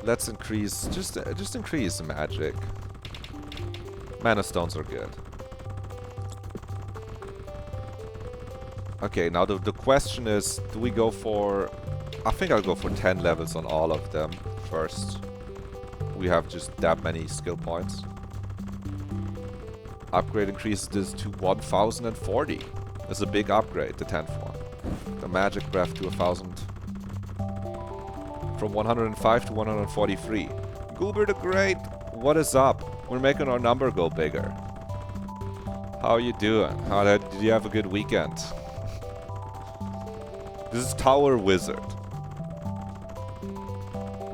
Let's increase, just increase the magic. Mana stones are good. Okay, now the question is, do we go for... I think I'll go for 10 levels on all of them first. We have just that many skill points. Upgrade increases this to 1040. That's a big upgrade, the 10th one. The magic breath to 1000. From 105 to 143. Goober the Great, what is up? We're making our number go bigger. How are you doing? Did you have a good weekend? This is Tower Wizard.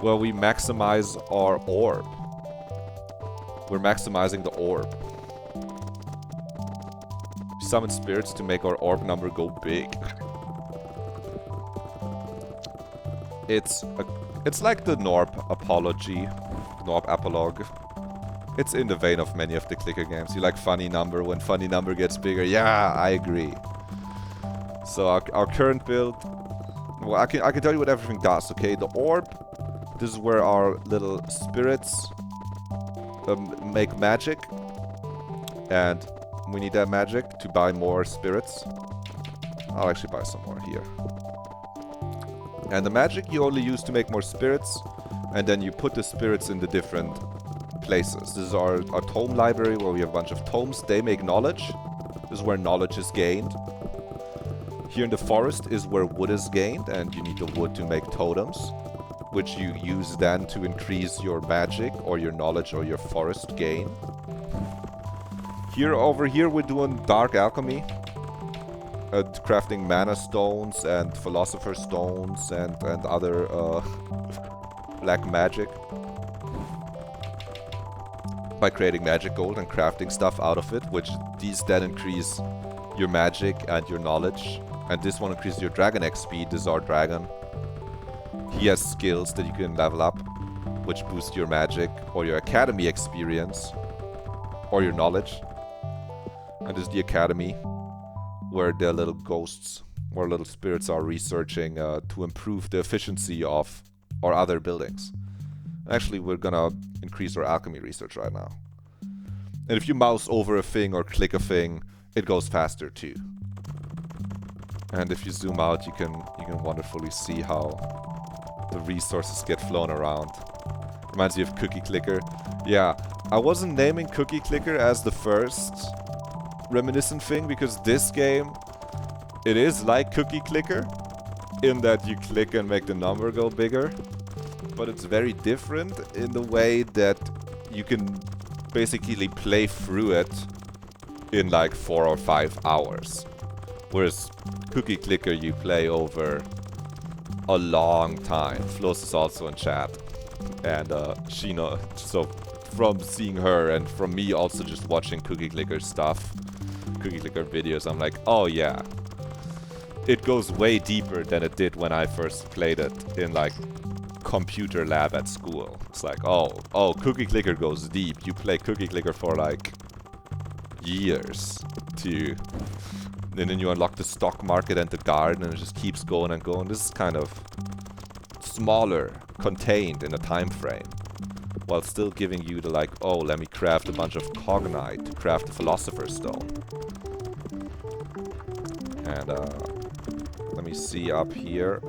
Well, we maximize our orb. We're maximizing the orb. Summon spirits to make our orb number go big. It's like the Norb apology, Norb apologue. It's in the vein of many of the clicker games. You like funny number when funny number gets bigger. Yeah, I agree. So our current build, well, I can tell you what everything does. Okay, the orb. This is where our little spirits make magic, and we need that magic to buy more spirits. I'll actually buy some more here. And the magic you only use to make more spirits, and then you put the spirits in the different places. This is our tome library where we have a bunch of tomes. They make knowledge. This is where knowledge is gained. Here in the forest is where wood is gained, and you need the wood to make totems, which you use then to increase your magic or your knowledge or your forest gain. Over here we're doing dark alchemy. Crafting mana stones and philosopher stones and other black magic. By creating magic gold and crafting stuff out of it, which these then increase your magic and your knowledge. And this one increases your dragon XP. This is our dragon. He has skills that you can level up, which boost your magic or your academy experience or your knowledge. And this is the academy, where the little ghosts or little spirits are researching to improve the efficiency of our other buildings. Actually, we're gonna increase our alchemy research right now. And if you mouse over a thing or click a thing, it goes faster too. And if you zoom out, you can wonderfully see how the resources get flown around. Reminds you of Cookie Clicker. Yeah, I wasn't naming Cookie Clicker as the first reminiscent thing because this game, it is like Cookie Clicker in that you click and make the number go bigger, but it's very different in the way that you can basically play through it in like 4 or 5 hours. Whereas Cookie Clicker you play over a long time. Floss is also in chat. And she knows, so from seeing her and from me also just watching Cookie Clicker stuff, Cookie Clicker videos, I'm like, oh yeah. It goes way deeper than it did when I first played it in like computer lab at school. It's like, oh, Cookie Clicker goes deep. You play Cookie Clicker for like years and then you unlock the stock market and the garden and it just keeps going and going. This is kind of smaller, contained in a time frame, while still giving you the like, oh, let me craft a bunch of cognite to craft the Philosopher's Stone. And let me see up here.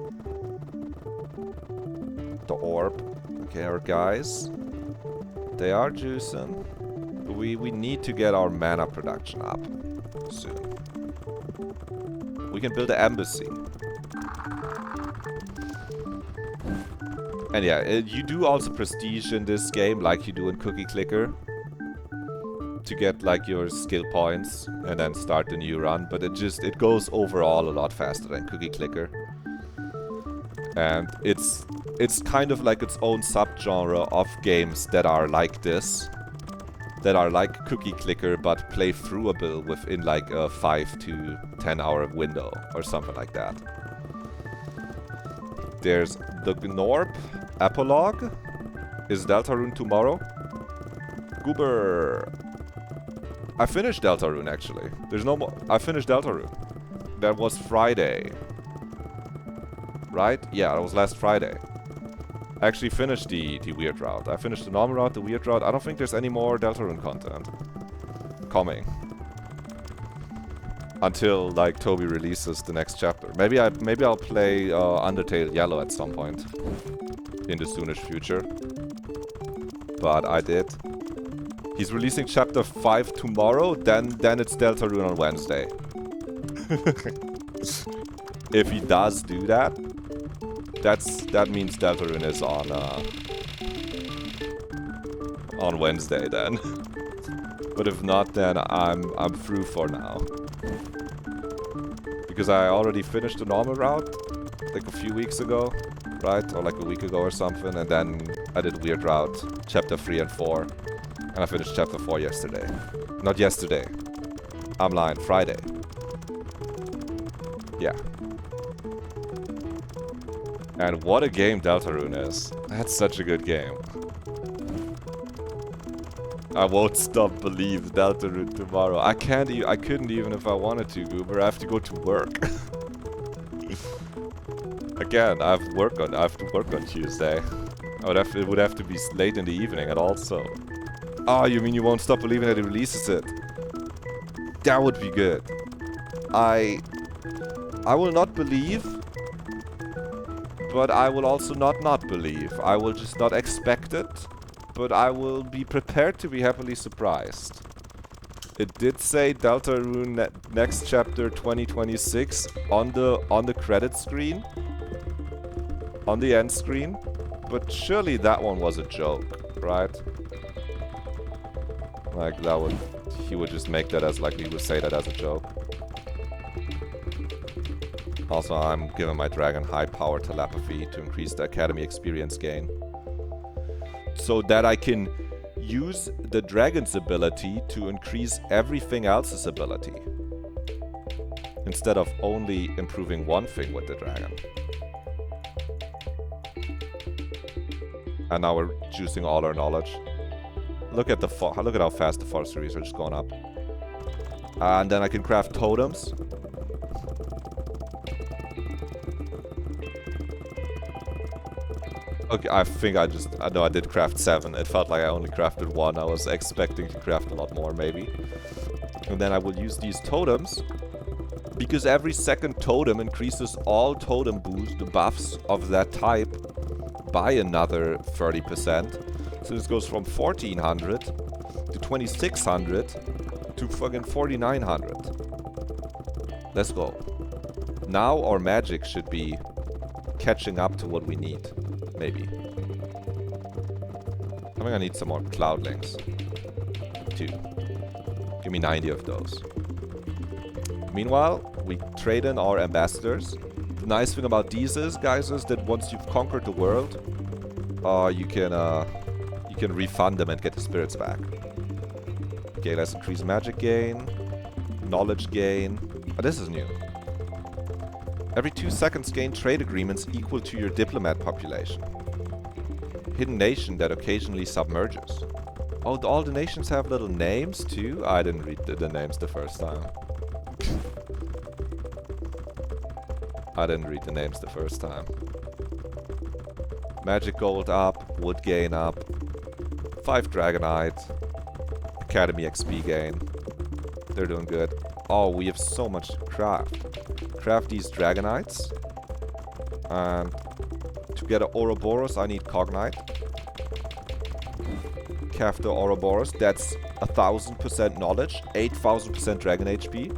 The orb. Okay, our guys, they are juicing. We need to get our mana production up soon. We can build an embassy. And yeah, you do also prestige in this game like you do in Cookie Clicker to get like your skill points and then start the new run, but it goes overall a lot faster than Cookie Clicker. And it's kind of like its own subgenre of games that are like this, that are like Cookie Clicker but play throughable within like a 5 to 10 hour window or something like that. There's the Gnorp Epilogue. Is Deltarune tomorrow? Goober. I finished Deltarune actually. There's no more. I finished Deltarune. That was Friday. Right? Yeah, it was last Friday. I actually finished the weird route. I finished the normal route, the weird route. I don't think there's any more Deltarune content coming until like Toby releases the next chapter. Maybe I'll play Undertale Yellow at some point in the soonish future. But I did. He's releasing chapter 5 tomorrow. Then it's Deltarune on Wednesday. If he does do that, that means Deltarune is on Wednesday then. But if not, then I'm through for now. Because I already finished the normal route like a few weeks ago, right? Or like a week ago or something, and then I did weird route chapter 3 and 4. And I finished chapter 4 yesterday. Not yesterday. I'm lying, Friday. Yeah. And what a game Deltarune is. That's such a good game. I won't stop believe Deltarune tomorrow. I couldn't even if I wanted to, Goober. I have to go to work. Again, I have to work on Tuesday. It would have to be late in the evening and also. Oh, you mean you won't stop believing that it releases it? That would be good. I will not believe, but I will also not believe. I will just not expect it, but I will be prepared to be happily surprised. It did say Deltarune next chapter 2026 on the credit screen, on the end screen, but surely that one was a joke, right? Like he would just make that as like he would say that as a joke. Also, I'm giving my dragon high power telepathy to increase the academy experience gain, so that I can use the dragon's ability to increase everything else's ability, instead of only improving one thing with the dragon. And now we're juicing all our knowledge. Look at how fast the forestry research is going up. And then I can craft totems. Okay, I think I did craft 7. It felt like I only crafted 1. I was expecting to craft a lot more, maybe. And then I will use these totems, because every second totem increases all totem buffs of that type by another 30%. So this goes from 1400 to 2600 to fucking 4900. Let's go. Now our magic should be catching up to what we need. Maybe. I think I need some more cloudlings. 2. Give me 90 of those. Meanwhile, we trade in our ambassadors. The nice thing about these is, guys, is that once you've conquered the world, you can refund them and get the spirits back. Okay, let's increase magic gain, knowledge gain. Oh, this is new. Every 2 seconds gain trade agreements equal to your diplomat population. Hidden nation that occasionally submerges. Oh, all the nations have little names too? I didn't read the names the first time. I didn't read the names the first time. Magic gold up, wood gain up, 5 dragonite, academy XP gain. They're doing good. Oh, we have so much to craft. Craft these dragonites. And to get an Ouroboros, I need cognite. Craft the Ouroboros. That's 1000% knowledge, 8000% dragon HP.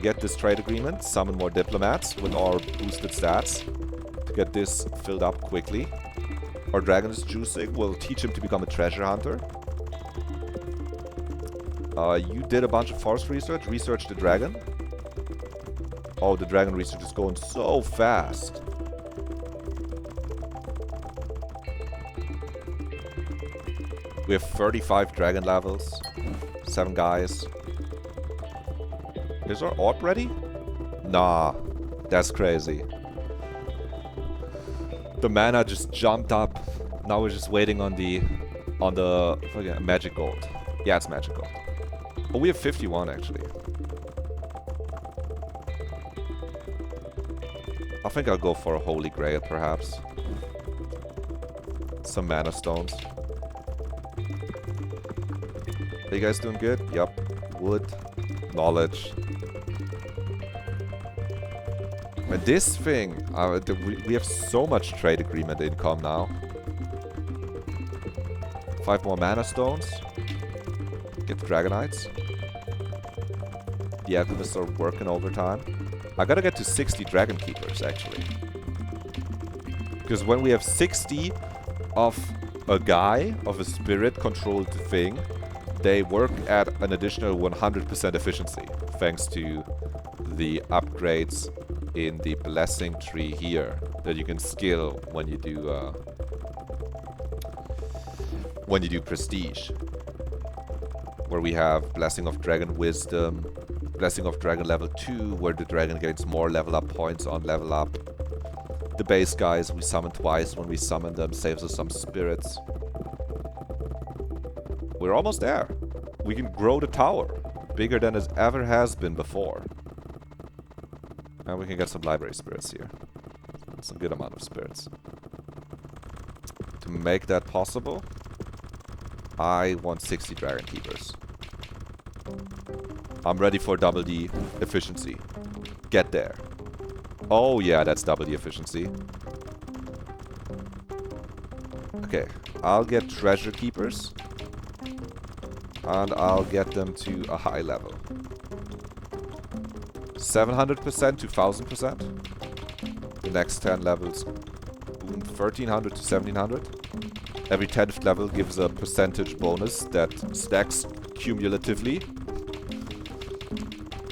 Get this trade agreement, summon more diplomats with our boosted stats to get this filled up quickly. Our dragon is juicing, we'll teach him to become a treasure hunter. You did a bunch of forest research, research the dragon. Oh, the dragon research is going so fast. We have 35 dragon levels, 7 guys. Is our orb ready? Nah, that's crazy. The mana just jumped up. Now we're just waiting on the fucking magic gold. Yeah, it's magic gold. Oh, we have 51 actually. I think I'll go for a holy grail perhaps. Some mana stones. Are you guys doing good? Yup. Wood, knowledge. And this thing, we have so much trade agreement income now. 5 more mana stones. Get the dragonites. The alchemists are working overtime. I gotta get to 60 dragon keepers actually. Because when we have 60 of a guy, of a spirit controlled thing, they work at an additional 100% efficiency. Thanks to the upgrades in the blessing tree here that you can skill when you do prestige, where we have blessing of dragon wisdom, blessing of dragon level 2, where the dragon gains more level up points on level up. The base guys we summon twice. When we summon them, saves us some spirits. We're almost there. We can grow the tower bigger than it ever has been before. And we can get some library spirits here. Some good amount of spirits. To make that possible, I want 60 dragon keepers. I'm ready for double the efficiency. Get there. Oh yeah, that's double the efficiency. Okay, I'll get treasure keepers. And I'll get them to a high level. 700% to 1000%. The next 10 levels, boom, 1300 to 1700. Every 10th level gives a percentage bonus that stacks cumulatively.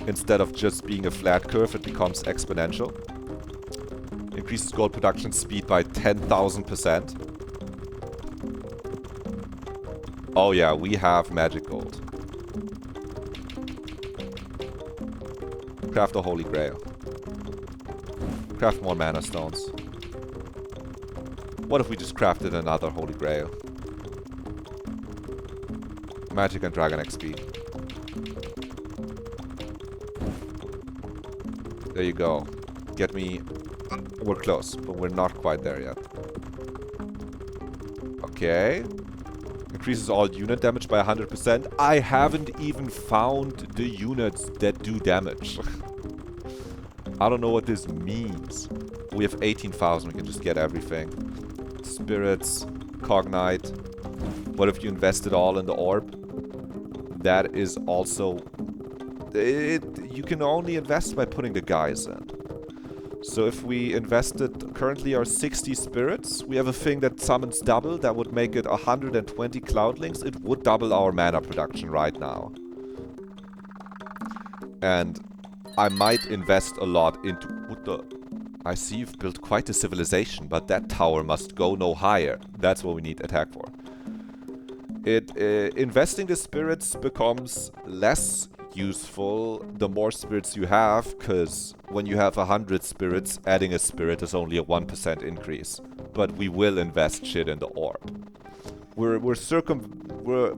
Instead of just being a flat curve, it becomes exponential. Increases gold production speed by 10,000%. Oh yeah, we have magic gold. Craft a holy grail. Craft more mana stones. What if we just crafted another holy grail? Magic and dragon XP. There you go. Get me... We're close, but we're not quite there yet. Okay. Increases all unit damage by 100%. I haven't even found the units that do damage. I don't know what this means. We have 18,000. We can just get everything. Spirits, Cognite. What if you invest it all in the orb? That is also... you can only invest by putting the guys in. So if we invested currently our 60 spirits, we have a thing that summons double. That would make it 120 cloudlings. It would double our mana production right now. And I might invest a lot into... What the... I see you've built quite a civilization, but that tower must go no higher. That's what we need attack for. Investing the spirits becomes less useful the more spirits you have, because when you have 100 spirits, adding a spirit is only a 1% increase. But we will invest shit in the orb.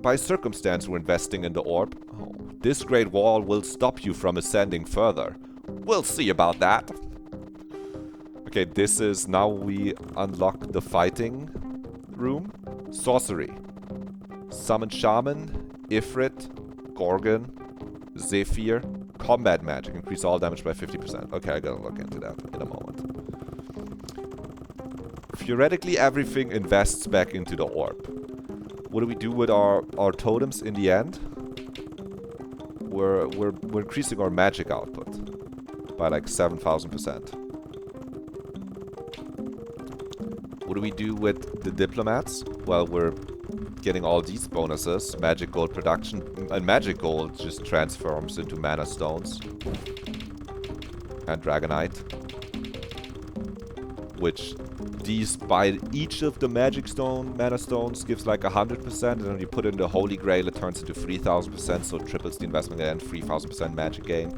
By circumstance, we're investing in the orb. Oh, this great wall will stop you from ascending further. We'll see about that. Okay, this is... Now we unlock the fighting room. Sorcery. Summon Shaman, Ifrit, Gorgon, Zephyr, Combat Magic. Increase all damage by 50%. Okay, I gotta look into that in a moment. Theoretically, everything invests back into the orb. What do we do with our totems in the end? We're increasing our magic output by like 7,000%. What do we do with the diplomats? Well, we're getting all these bonuses. Magic gold production. And magic gold just transforms into mana stones. And dragonite. Which these, by each of the magic stone mana stones gives like 100%. And when you put in the holy grail, it turns into 3,000%. So it triples the investment and 3,000% magic gain.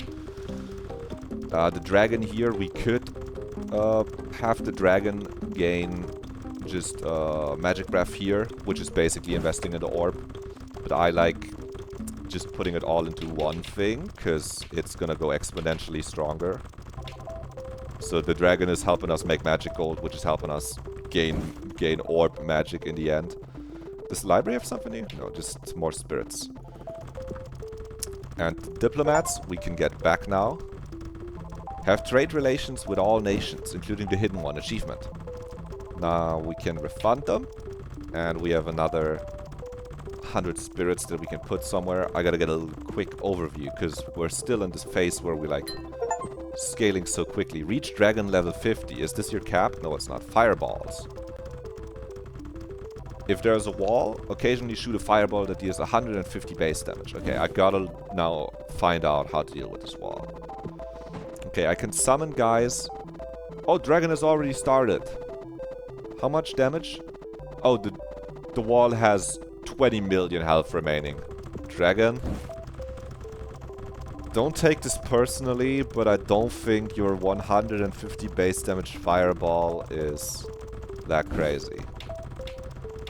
The dragon here, we could have the dragon gain just magic breath here, which is basically investing in the orb. But I like just putting it all into one thing, because it's gonna go exponentially stronger. So the dragon is helping us make magic gold, which is helping us gain orb magic in the end. Does the library have something here? No, just more spirits. And diplomats, we can get back now. Have trade relations with all nations, including the hidden one achievement. Now we can refund them. And we have another 100 spirits that we can put somewhere. I gotta get a quick overview, because we're still in this phase where we like scaling so quickly. Reach dragon level 50. Is this your cap? No, it's not. Fireballs. If there's a wall, occasionally shoot a fireball that deals 150 base damage. Okay, I gotta now find out how to deal with this wall. Okay, I can summon guys. Oh, dragon has already started. How much damage? Oh, the wall has 20 million health remaining. Dragon. Don't take this personally, but I don't think your 150 base damage fireball is that crazy.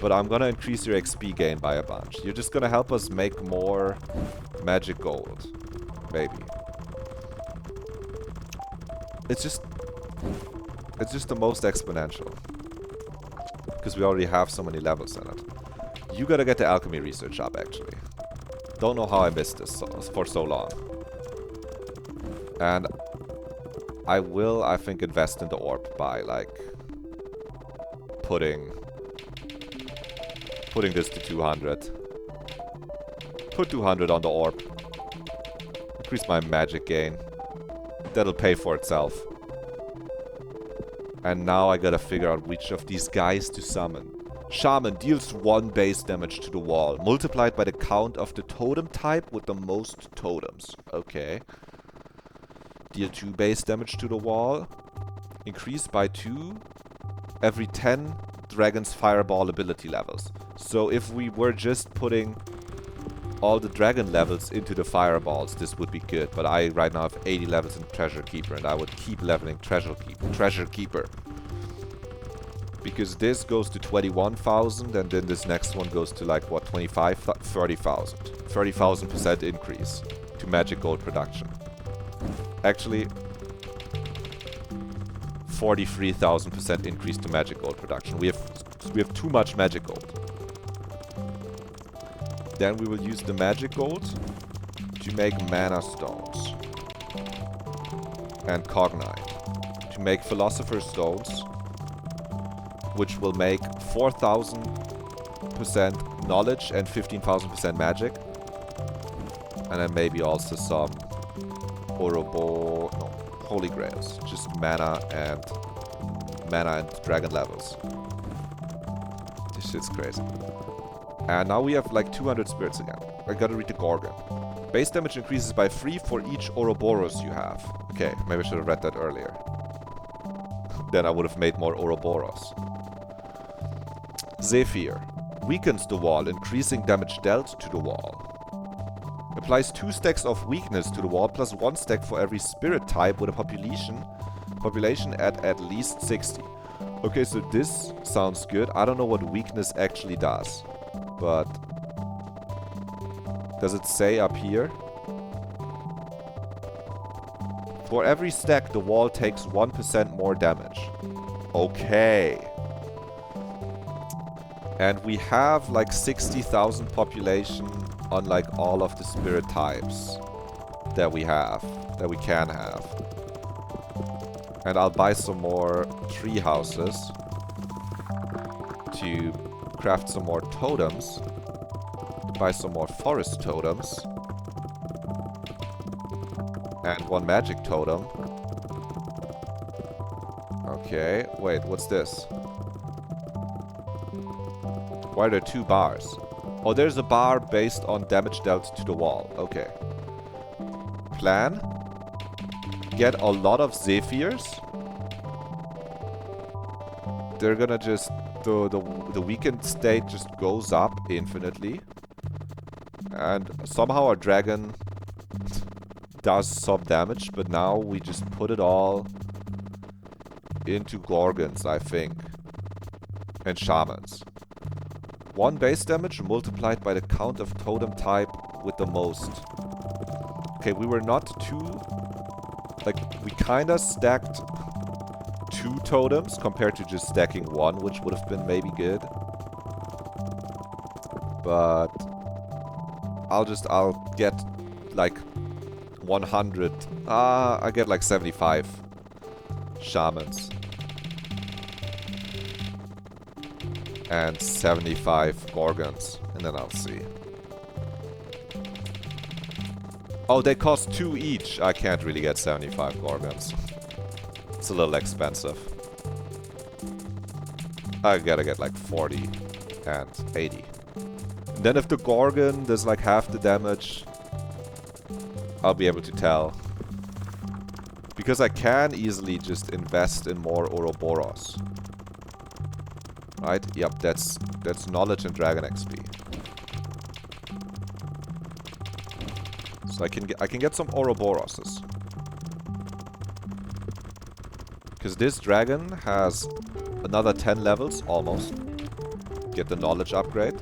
But I'm gonna increase your XP gain by a bunch. You're just gonna help us make more magic gold. Maybe. It's just the most exponential. Because we already have so many levels in it. You gotta get the alchemy research up, actually. Don't know how I missed this for so long. And I will, I think, invest in the orb by, like, putting this to 200. Put 200 on the orb. Increase my magic gain. That'll pay for itself. And now I gotta figure out which of these guys to summon. Shaman deals 1 base damage to the wall, multiplied by the count of the totem type with the most totems. Okay. Deal 2 base damage to the wall. Increase by 2 every 10 dragon's fireball ability levels. So if we were just putting all the dragon levels into the fireballs, this would be good. But I right now have 80 levels in Treasure Keeper, and I would keep leveling Treasure Keeper. Because this goes to 21,000, and then this next one goes to like, what, 25? 30,000. 30,000% increase to magic gold production. Actually, 43,000% increase to magic gold production. We have too much magic gold. Then we will use the magic gold to make mana stones and cognite, to make philosopher's stones, which will make 4,000 15,000% knowledge and 15,000% magic. And then maybe also some holy grails. Just mana and dragon levels. This shit's crazy. And now we have like 200 spirits again. I gotta read the Gorgon. Base damage increases by 3 for each Ouroboros you have. Okay, maybe I should have read that earlier. Then I would have made more Ouroboros. Zephyr. Weakens the wall, increasing damage dealt to the wall. Applies 2 stacks of weakness to the wall, plus 1 stack for every spirit type with a population at least 60. Okay, so this sounds good. I don't know what weakness actually does. But does it say up here? For every stack, the wall takes 1% more damage. Okay. And we have like 60,000 population on like all of the spirit types that we can have. And I'll buy some more tree houses to craft some more totems. Buy some more forest totems. And 1 magic totem. Okay, wait, what's this? Why are there 2 bars? Oh, there's a bar based on damage dealt to the wall. Okay. Plan. Get a lot of Zephyrs. They're gonna just... The weakened state just goes up infinitely. And somehow our dragon does some damage, but now we just put it all into Gorgons, I think. And Shamans. 1 base damage multiplied by the count of totem type with the most. Okay, we were not too... Like, we kinda stacked 2 totems compared to just stacking 1, which would have been maybe good. But... I'll get, like, 100... I get, like, 75 Shamans. And 75 Gorgons. And then I'll see. Oh, they cost 2 each. I can't really get 75 Gorgons. It's a little expensive. I gotta get like 40 and 80. And then if the Gorgon does like half the damage, I'll be able to tell. Because I can easily just invest in more Ouroboros. Right? Yep, that's knowledge and dragon XP. So I can get some Ouroboroses. Because this dragon has another 10 levels almost. Get the knowledge upgrade.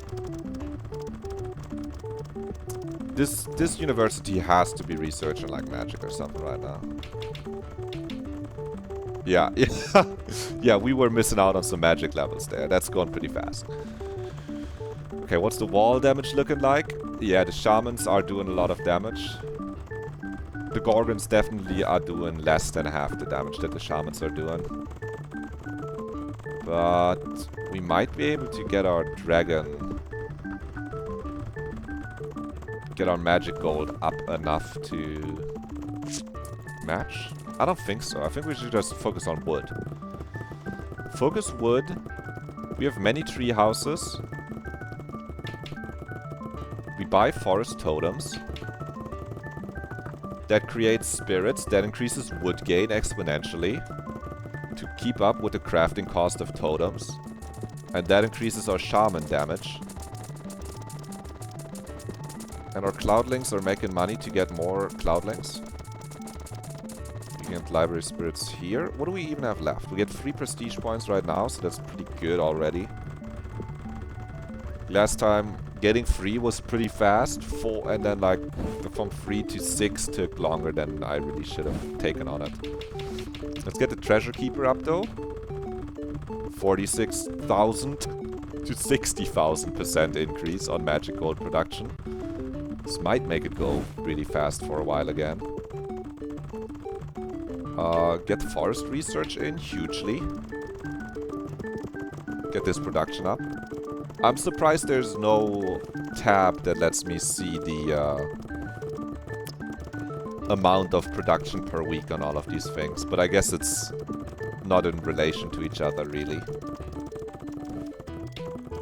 This university has to be researching like magic or something right now. Yeah, yeah, we were missing out on some magic levels there. That's going pretty fast. Okay, what's the wall damage looking like? Yeah, the shamans are doing a lot of damage. The Gorgons definitely are doing less than half the damage that the shamans are doing. But we might be able to get our dragon... Get our magic gold up enough to... match? I don't think so. I think we should just focus on wood. Focus wood. We have many tree houses. We buy forest totems. That creates spirits. That increases wood gain exponentially. To keep up with the crafting cost of totems. And that increases our shaman damage. And our cloudlings are making money to get more cloudlings. And library spirits here. What do we even have left? We get 3 prestige points right now, so that's pretty good already. Last time, getting 3 was pretty fast. 4, and then like from 3 to 6 took longer than I really should have taken on it. Let's get the treasure keeper up though. 46,000 to 60,000% increase on magic gold production. This might make it go really fast for a while again. Get forest research in, hugely. Get this production up. I'm surprised there's no tab that lets me see the amount of production per week on all of these things, but I guess it's not in relation to each other, really.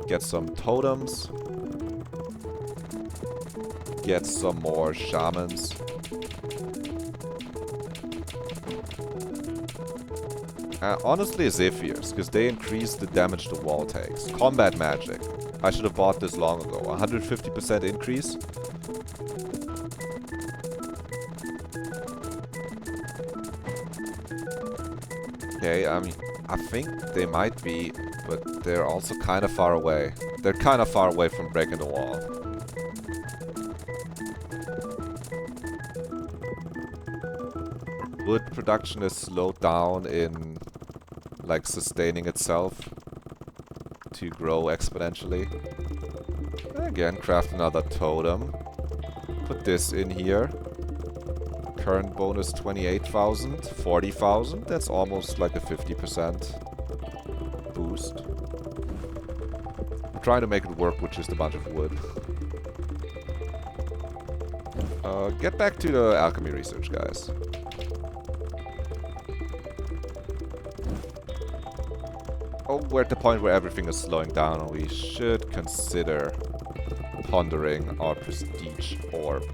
Get some totems. Get some more shamans. Honestly, Zephyrs, because they increase the damage the wall takes. Combat magic. I should have bought this long ago. 150% increase. Okay, I mean, I think they might be, but they're also kind of far away. They're kind of far away from breaking the wall. Wood production is slowed down in, like, sustaining itself to grow exponentially. Again, craft another totem. Put this in here. Current bonus 28,000, 40,000. That's almost like a 50% boost. I'm trying to make it work with just a bunch of wood. Get back to the alchemy research, guys. Oh, we're at the point where everything is slowing down, and we should consider pondering our prestige orb.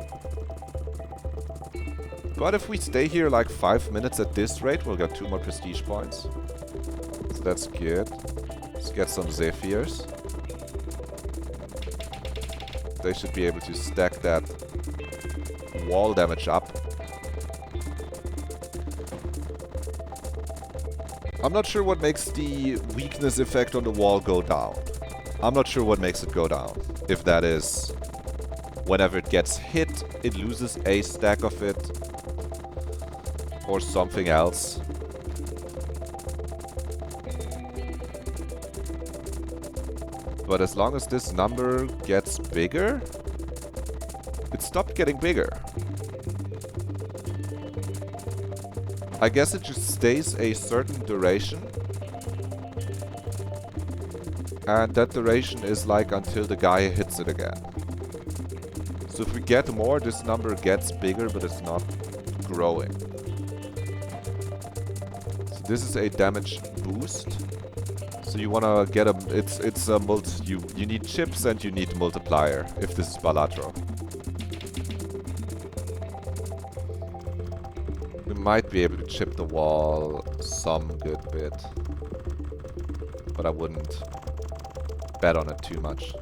But if we stay here like 5 minutes at this rate, we'll get 2 more prestige points. So that's good. Let's get some Zephyrs. They should be able to stack that wall damage up. I'm not sure what makes the weakness effect on the wall go down. I'm not sure what makes it go down. If that is, whenever it gets hit, it loses a stack of it. Or something else. But as long as this number gets bigger, it stopped getting bigger. I guess it just stays a certain duration. And that duration is like until the guy hits it again. So if we get more, this number gets bigger, but it's not growing. So this is a damage boost. So you wanna get a, it's a you need chips and you need multiplier if this is Balatro. We might be able to chip the wall some good bit, but I wouldn't bet on it too much.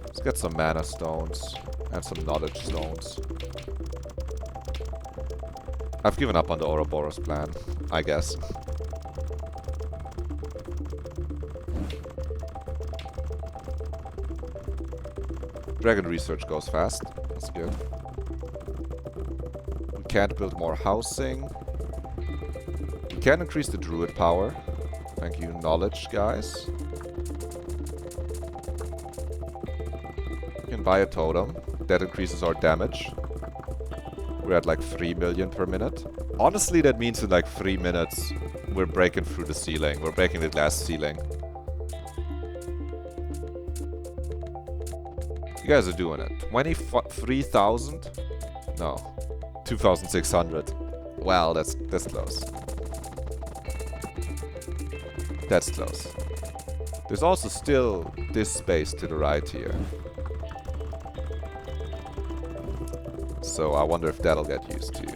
Let's get some mana stones and some knowledge stones. I've given up on the Ouroboros plan, I guess. Dragon research goes fast. That's good. We can't build more housing. We can increase the druid power. Thank you, knowledge, guys. We can buy a totem. That increases our damage. We're at like 3 million per minute. Honestly, that means in like 3 minutes, we're breaking through the ceiling. We're breaking the glass ceiling. You guys are doing it. 23,000? No. 2,600. Well, that's close. That's close. There's also still this space to the right here. So I wonder if that'll get used too.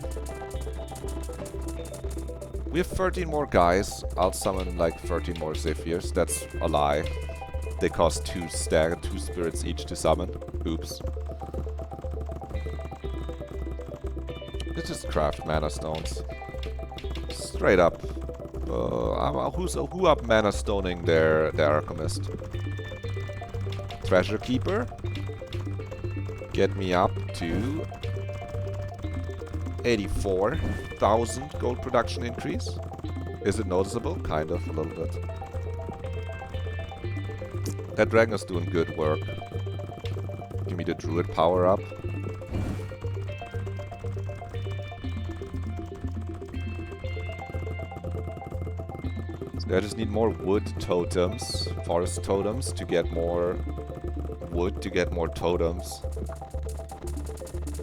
We have 13 more guys. I'll summon like 13 more Zephyrs. That's a lie. They cost 2 spirits each to summon. Oops. Let's just craft mana stones. Straight up. Who up mana stoning their alchemist? Treasure Keeper. Get me up to 84,000 gold production increase. Is it noticeable? Kind of, a little bit. That dragon is doing good work. Give me the druid power up. Let's I just need more wood totems, forest totems, to get more wood, to get more totems,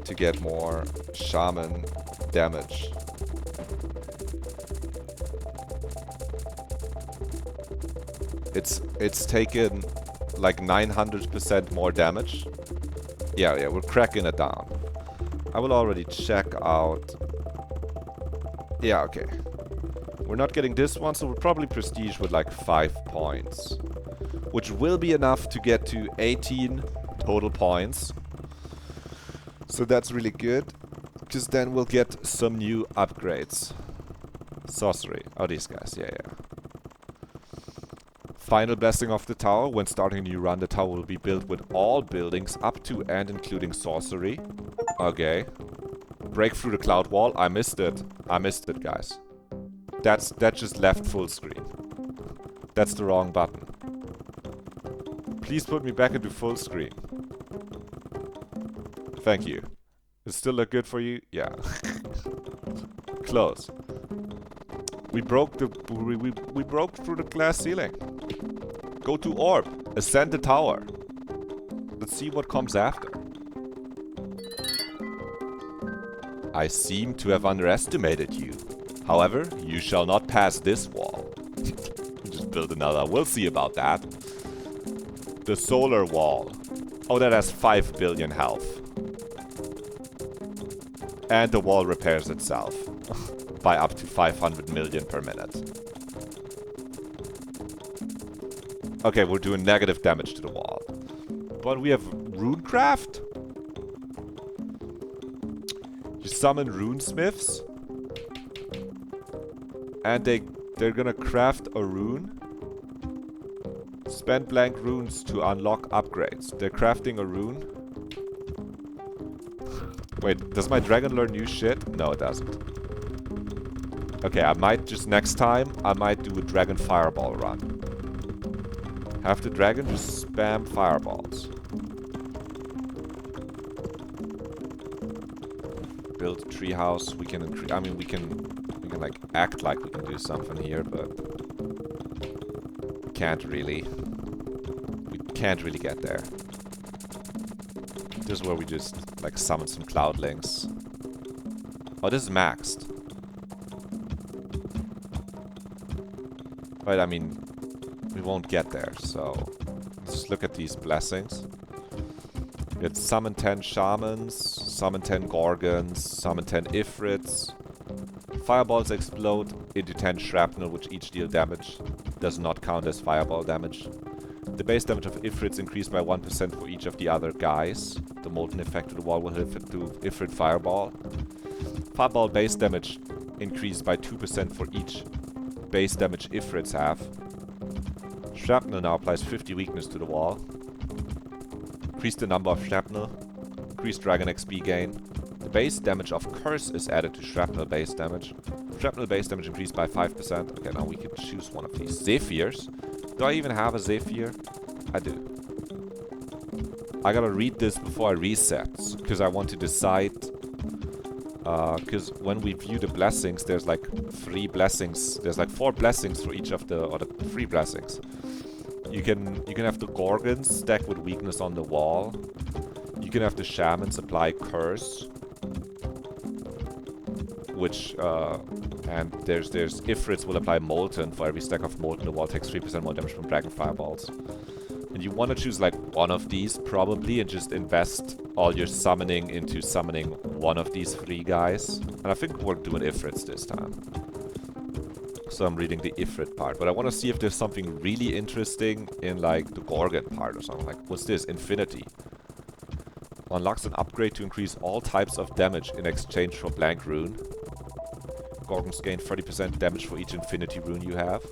to get more shaman damage. It's taken like 900% more damage. Yeah, we're cracking it down. I will already check out. Yeah, okay. We're not getting this one, so we'll probably prestige with like 5 points. Which will be enough to get to 18 total points. So that's really good. Because then we'll get some new upgrades. Sorcery. Oh, these guys. Yeah. Final blessing of the tower. When starting a new run, the tower will be built with all buildings up to and including sorcery. Okay. Break through the cloud wall. I missed it. I missed it, guys. That just left full screen. That's the wrong button. Please put me back into full screen. Thank you. Does it still look good for you? Yeah. Close. We broke through the glass ceiling. Go to orb. Ascend the tower. Let's see what comes after. I seem to have underestimated you. However, you shall not pass this wall. Just build another. We'll see about that. The solar wall. Oh, that has 5 billion health. And the wall repairs itself. By up to 500 million per minute. Okay, we're doing negative damage to the wall. But we have Runecraft. You summon runesmiths. And they're gonna craft a rune. Spend blank runes to unlock upgrades. They're crafting a rune. Wait, does my dragon learn new shit? No, it doesn't. Okay, I might just next time, I might do a dragon fireball run. Have the dragon just spam fireballs. Build a treehouse. We can increase. I mean, we can like act like we can do something here, but can't really. We can't really get there. This is where we just like summon some cloudlings. Oh, this is maxed. Right, I mean, we won't get there, so let's just look at these blessings. We had summon 10 shamans, summon 10 gorgons, summon 10 ifrits. Fireballs explode into 10 shrapnel, which each deal damage. Does not count as fireball damage. The base damage of ifrits increased by 1% for each of the other guys. The molten effect of the wall will hit to ifrit fireball. Fireball base damage increased by 2% for each base damage ifrits have. Shrapnel now applies 50 weakness to the wall. Increase the number of shrapnel. Increase dragon XP gain. The base damage of curse is added to shrapnel base damage. Shrapnel base damage increased by 5%. Okay, now we can choose one of these. Zephyrs. Do I even have a Zephyr? I do. I gotta read this before I reset, because I want to decide. Because when we view the blessings, there's like 3 blessings. There's like 4 blessings for each of the 3 blessings. You can have the Gorgons stack with weakness on the wall. You can have the Shamans apply curse. Which, and there's Ifrits will apply Molten. For every stack of Molten, the wall takes 3% more damage from Dragon Fireballs. And you want to choose like one of these, probably, and just invest all your summoning into summoning one of these 3 guys. And I think we're doing Ifrits this time. So I'm reading the Ifrit part. But I want to see if there's something really interesting in like the Gorgon part or something. Like, what's this? Infinity. Unlocks an upgrade to increase all types of damage in exchange for blank rune. Gorgons gain 30% damage for each infinity rune you have.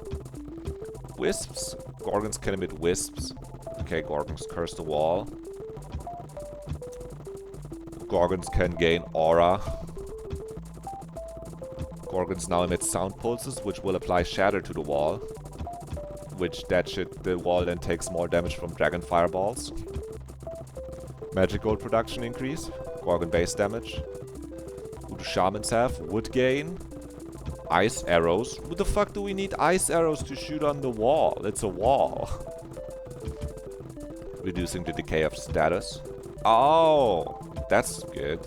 Wisps. Gorgons can emit wisps. Okay, Gorgons curse the wall. Gorgons can gain aura. Gorgons now emit sound pulses, which will apply shatter to the wall. The wall then takes more damage from dragon fireballs. Magic gold production increase. Gorgon base damage. What do shamans have? Wood gain. Ice arrows? Who the fuck do we need ice arrows to shoot on the wall? It's a wall. Reducing the decay of status. Oh, that's good.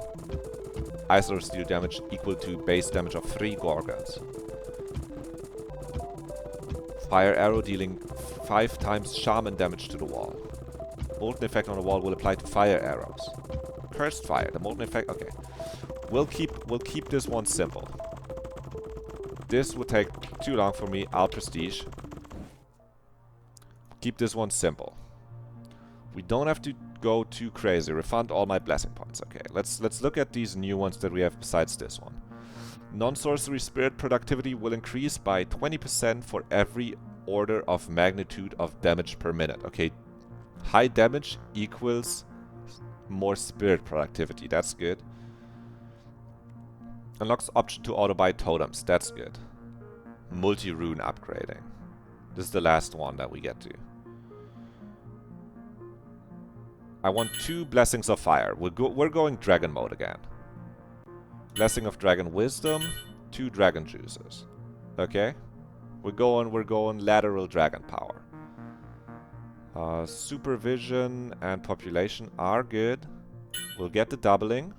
Ice arrows deal damage equal to base damage of 3 Gorgons. Fire arrow dealing 5 times shaman damage to the wall. Molten effect on the wall will apply to fire arrows. Cursed fire. The molten effect. Okay, we'll keep this one simple. This would take too long for me. I'll prestige. Keep this one simple. We don't have to go too crazy. Refund all my blessing points. Okay, let's look at these new ones that we have besides this one. Non-sorcery spirit productivity will increase by 20% for every order of magnitude of damage per minute. Okay, high damage equals more spirit productivity. That's good. Unlocks option to auto-buy totems. That's good. Multi-rune upgrading. This is the last one that we get to. I want 2 Blessings of Fire. We're going Dragon mode again. Blessing of Dragon Wisdom. 2 Dragon Juices. Okay? We're going lateral Dragon Power. Supervision and Population are good. We'll get the doubling.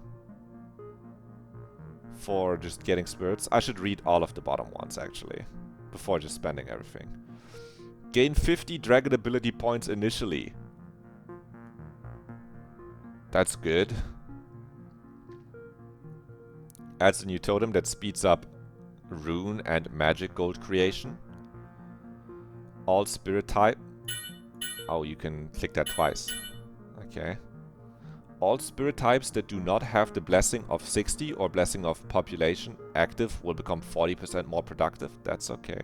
For just getting spirits. I should read all of the bottom ones, actually. Before just spending everything. Gain 50 Dragon ability points initially. That's good. Adds a new totem that speeds up rune and magic gold creation. All spirit type. Oh, you can click that twice. Okay. All spirit types that do not have the Blessing of 60 or Blessing of Population active will become 40% more productive. That's okay.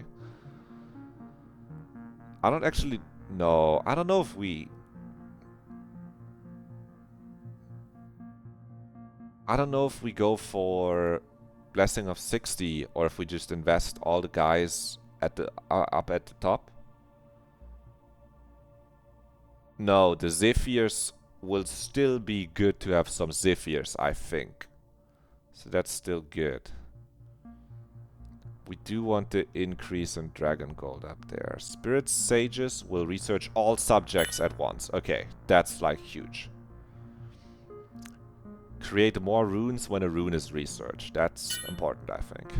I don't actually know. I don't know if we... I don't know if we go for Blessing of 60 or if we just invest all the guys at the up at the top. No, the Zephyrs will still be good to have some Zephyrs, I think. So that's still good. We do want the increase in Dragon Gold up there. Spirit Sages will research all subjects at once. Okay, that's like huge. Create more runes when a rune is researched. That's important, I think.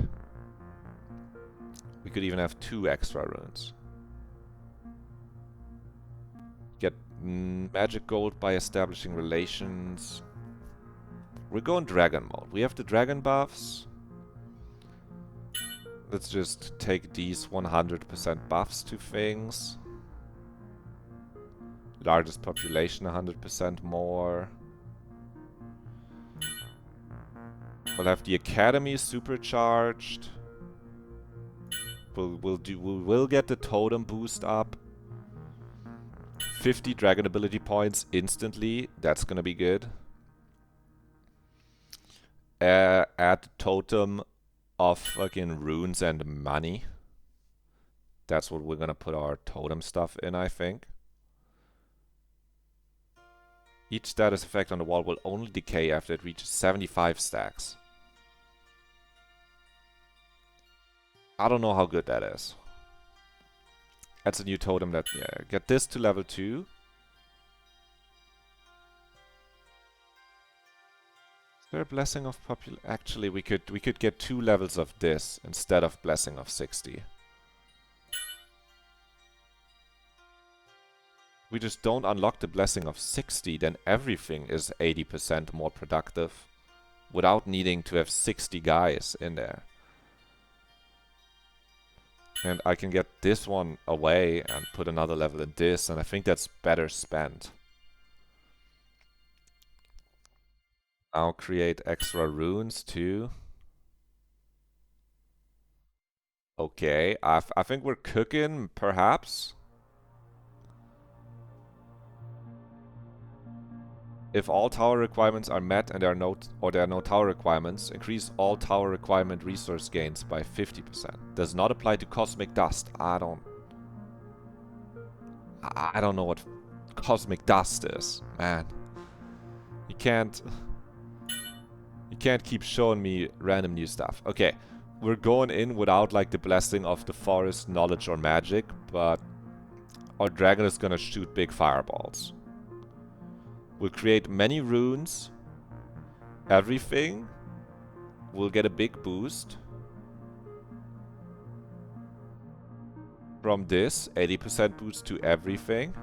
We could even have 2 extra runes. Get magic gold by establishing relations. We're going dragon mode. We have the dragon buffs. Let's just take these 100% buffs to things. Largest population 100% more. We'll have the academy supercharged. We'll get the totem boost up. 50 dragon ability points instantly. That's gonna be good. Add totem of fucking runes and money. That's what we're gonna put our totem stuff in, I think. Each status effect on the wall will only decay after it reaches 75 stacks. I don't know how good that is. That's a new totem that, yeah, get this to level 2. Is there a blessing of actually, we could get 2 levels of this instead of blessing of 60. We just don't unlock the blessing of 60, then everything is 80% more productive without needing to have 60 guys in there. And I can get this one away and put another level in this, and I think that's better spent. I'll create extra runes too. Okay, I think we're cooking, perhaps. If all tower requirements are met and there are no tower requirements, increase all tower requirement resource gains by 50%. Does not apply to cosmic dust. I don't know what cosmic dust is, man. You can't keep showing me random new stuff. Okay, we're going in without like the blessing of the forest, knowledge, or magic, but our dragon is gonna shoot big fireballs. We'll create many runes. Everything will get a big boost from this 80% boost to everything.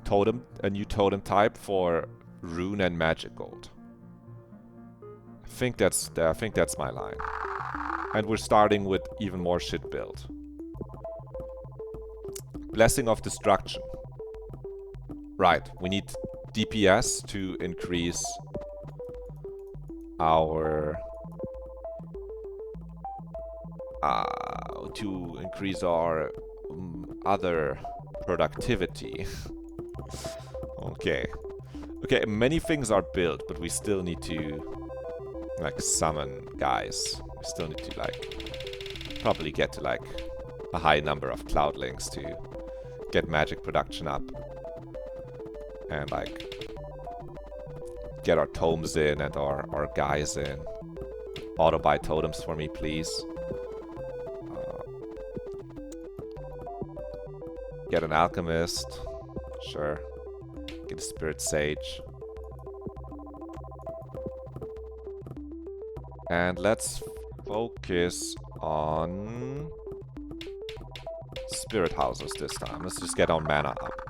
Totem, a new totem type for rune and magic gold. I think that's my line. And we're starting with even more shit build. Blessing of Destruction. Right, we need DPS to increase our other productivity. Okay. Okay, many things are built, but we still need to like summon guys. We still need to like probably get to like a high number of cloudlings to get magic production up. And like get our tomes in and our guys in. Auto buy totems for me, please. Get an alchemist. Sure. Get a spirit sage. And let's focus on spirit houses this time. Let's just get our mana up.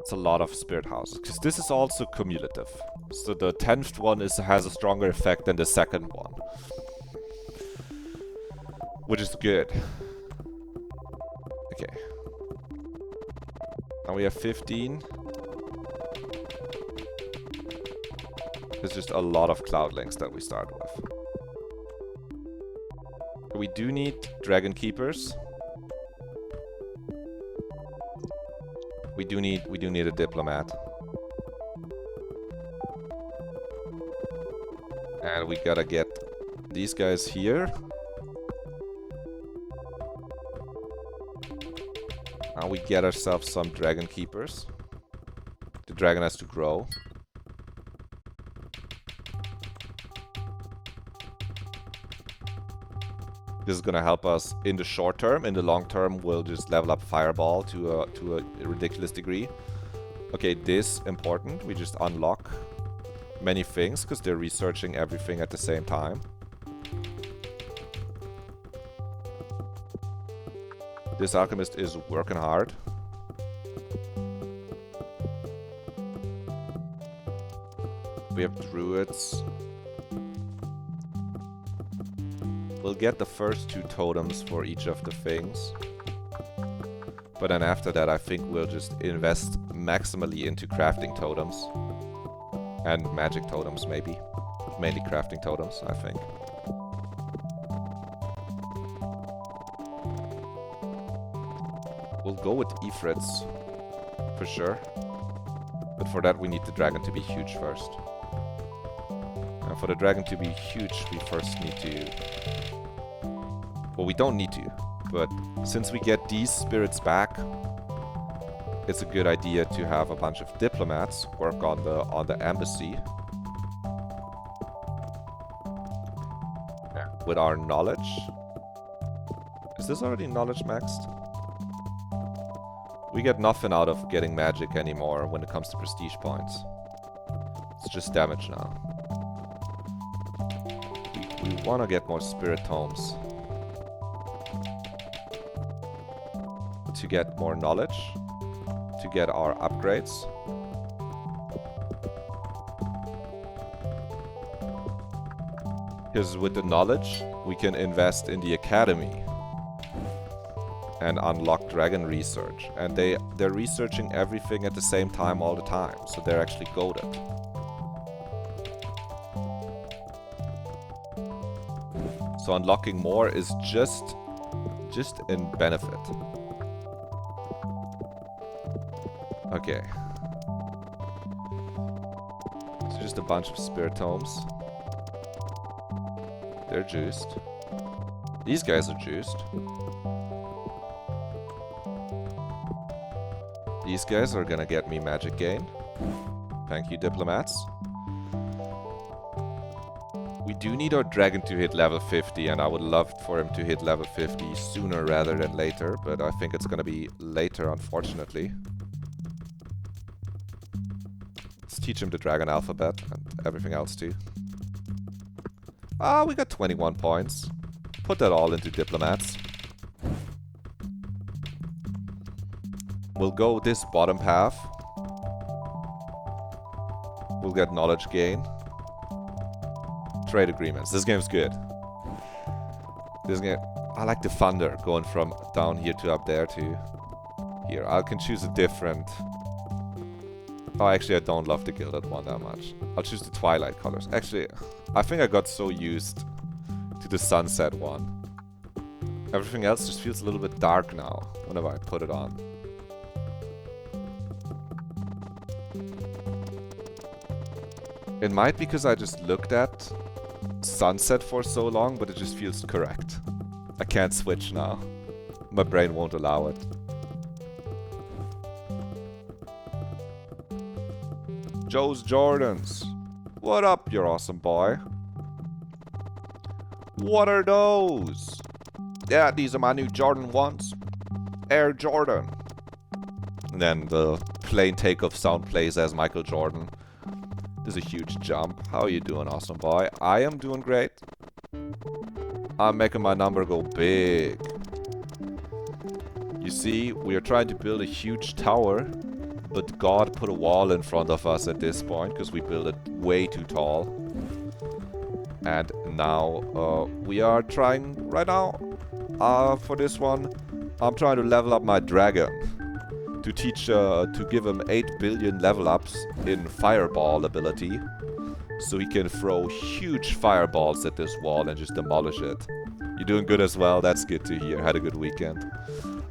It's a lot of spirit houses, because this is also cumulative. So the 10th one has a stronger effect than the second one. Which is good. Okay. Now we have 15. It's just a lot of cloudlings that we start with. We do need dragon keepers. We do need a diplomat. And we gotta get these guys here. Now we get ourselves some dragon keepers. The dragon has to grow. This is gonna help us in the short term. In the long term, we'll just level up Fireball to a ridiculous degree. Okay, this important. We just unlock many things because they're researching everything at the same time. This alchemist is working hard. We have druids. We'll get the first 2 totems for each of the things. But then after that, I think we'll just invest maximally into crafting totems. And magic totems, maybe. Mainly crafting totems, I think. We'll go with Ifrits, for sure. But for that, we need the dragon to be huge first. And for the dragon to be huge, we first need to... Well, we don't need to, but since we get these spirits back, it's a good idea to have a bunch of diplomats work on the embassy. With our knowledge. Is this already knowledge maxed? We get nothing out of getting magic anymore when it comes to prestige points. It's just damage now. We want to get more spirit tomes. To get more knowledge. To get our upgrades. Because with the knowledge, we can invest in the academy. And unlock dragon research. And they're researching everything at the same time all the time. So they're actually goated. So unlocking more is just in benefit. Okay. It's just a bunch of spirit tomes. They're juiced. These guys are juiced. These guys are gonna get me magic gain. Thank you, diplomats. We do need our dragon to hit level 50, and I would love for him to hit level 50 sooner rather than later, but I think it's gonna be later, unfortunately. Let's teach him the dragon alphabet and everything else too. Ah, we got 21 points. Put that all into diplomats. We'll go this bottom path. We'll get knowledge gain. Trade agreements. This game's good. This game, I like the thunder going from down here to up there to here. I can choose a different. Oh, actually, I don't love the gilded one that much. I'll choose the twilight colors. Actually, I think I got so used to the sunset one. Everything else just feels a little bit dark now whenever I put it on. It might be because I just looked at sunset for so long, but it just feels correct. I can't switch now. My brain won't allow it. Joe's Jordans. What up, you awesome boy? What are those? Yeah, these are my new Jordan 1s. Air Jordan. And then the plain takeoff sound plays as Michael Jordan. There's a huge jump. How are you doing, awesome boy? I am doing great. I'm making my number go big. You see, we are trying to build a huge tower, but God put a wall in front of us at this point because we built it way too tall. And now we are trying right now for this one. I'm trying to level up my dragon to teach to give him 8 billion level ups in fireball ability, so he can throw huge fireballs at this wall and just demolish it. You're doing good as well. That's good to hear. Had a good weekend.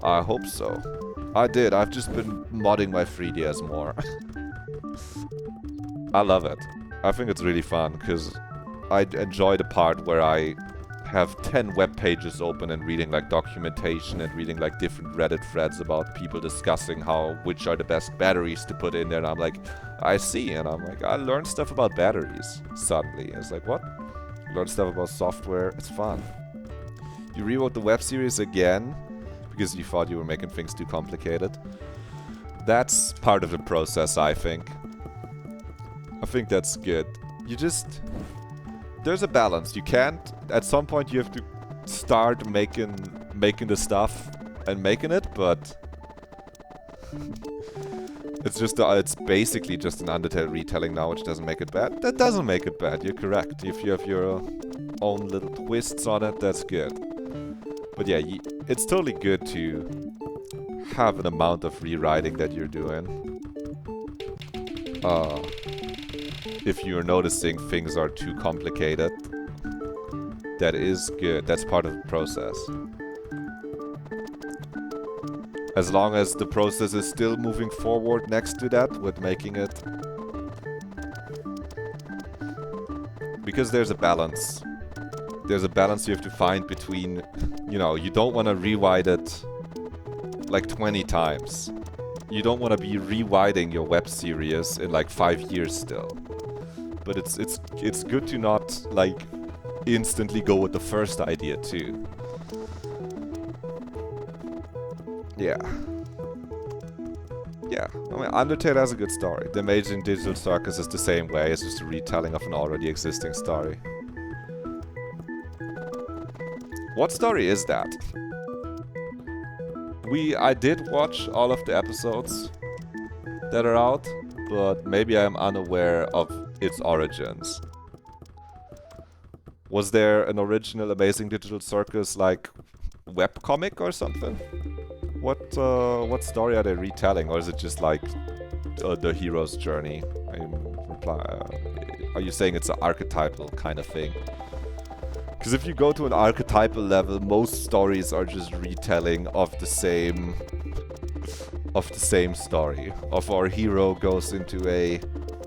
I hope so. I did. I've just been modding my 3DS more. I love it. I think it's really fun because I enjoy the part where I have 10 web pages open and reading like documentation and reading like different Reddit threads about people discussing which are the best batteries to put in there, and I'm like, I see, and I'm like, I learned stuff about batteries suddenly. It's like, what? Learn stuff about software. It's fun. You rewrote the web series again because you thought you were making things too complicated. That's part of the process, I think. I think that's good. There's a balance. You can't, at some point you have to start making the stuff and making it, but it's basically just an Undertale retelling now, which doesn't make it bad. That doesn't make it bad, you're correct. If you have your own little twists on it, that's good. But yeah, it's totally good to have an amount of rewriting that you're doing. If you're noticing things are too complicated, that is good. That's part of the process. As long as the process is still moving forward next to that with making it. Because there's a balance. There's a balance you have to find between, you don't want to rewrite it like 20 times. You don't want to be rewriting your web series in like 5 years still. But it's good to not like instantly go with the first idea too. Yeah. Yeah, I mean, Undertale has a good story. The Amazing Digital Circus is the same way. It's just a retelling of an already existing story. What story is that? I did watch all of the episodes that are out, but maybe I'm unaware of its origins. Was there an original Amazing Digital Circus like webcomic or something? What story are they retelling, or is it just like the hero's journey? Are you saying it's an archetypal kind of thing? Because if you go to an archetypal level, most stories are just retelling of the same story. Of our hero goes into a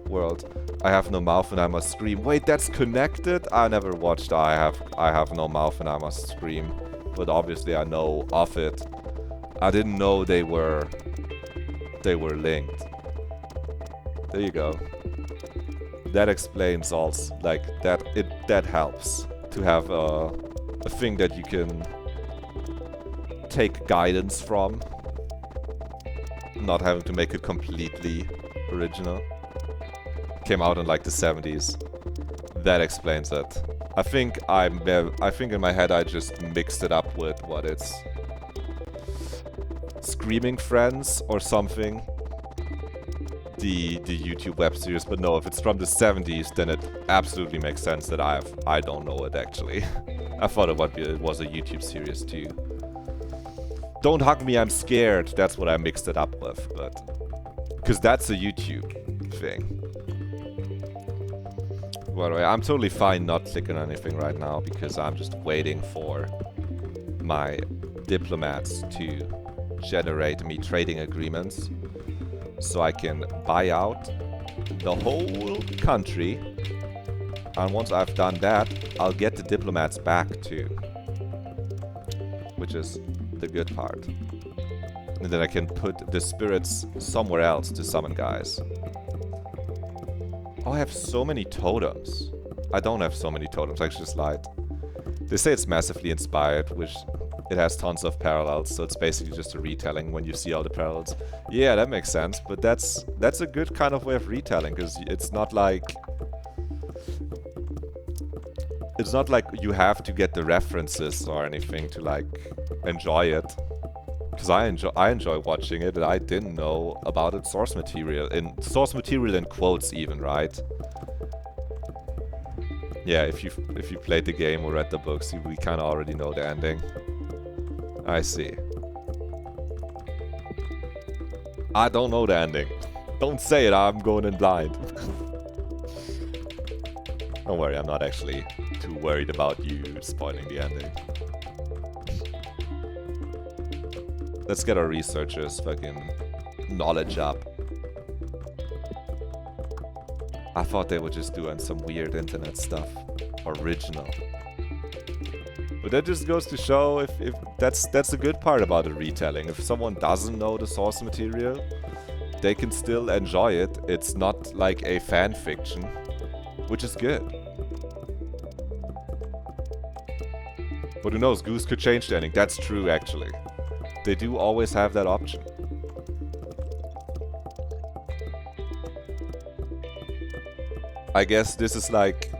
world. I have no mouth and I must scream. Wait, that's connected? I never watched I have no mouth and I must scream. But obviously I know of it. I didn't know they were linked. There you go. that explains also, like, that helps to have a thing that you can take guidance from, not having to make it completely original. Came out in like the 70s. That explains it. I think in my head I just mixed it up with what it's Screaming Friends or something. The YouTube web series, but no, if it's from the 70s, then it absolutely makes sense that I don't know it actually. I thought it was a YouTube series too. Don't hug me, I'm scared. That's what I mixed it up with, but because that's a YouTube thing. By the way, I'm totally fine not clicking anything right now because I'm just waiting for my diplomats to generate me trading agreements so I can buy out the whole country. And once I've done that, I'll get the diplomats back too, which is the good part. And then I can put the spirits somewhere else to summon guys. Oh, I have so many totems. I don't have so many totems, I just lied. They say it's massively inspired, which it has tons of parallels, so it's basically just a retelling when you see all the parallels. Yeah, that makes sense, but that's a good kind of way of retelling, because it's not like you have to get the references or anything to like enjoy it. Because I enjoy watching it, and I didn't know about its source material in quotes even, right? Yeah, if you played the game or read the books, we kind of already know the ending. I see. I don't know the ending. Don't say it, I'm going in blind. Don't worry, I'm not actually too worried about you spoiling the ending. Let's get our researchers' fucking knowledge up. I thought they were just doing some weird internet stuff. Original. But that just goes to show if that's the good part about a retelling. If someone doesn't know the source material, they can still enjoy it. It's not like a fan fiction, which is good. But who knows, Goose could change the ending. That's true, actually. They do always have that option. I guess this is like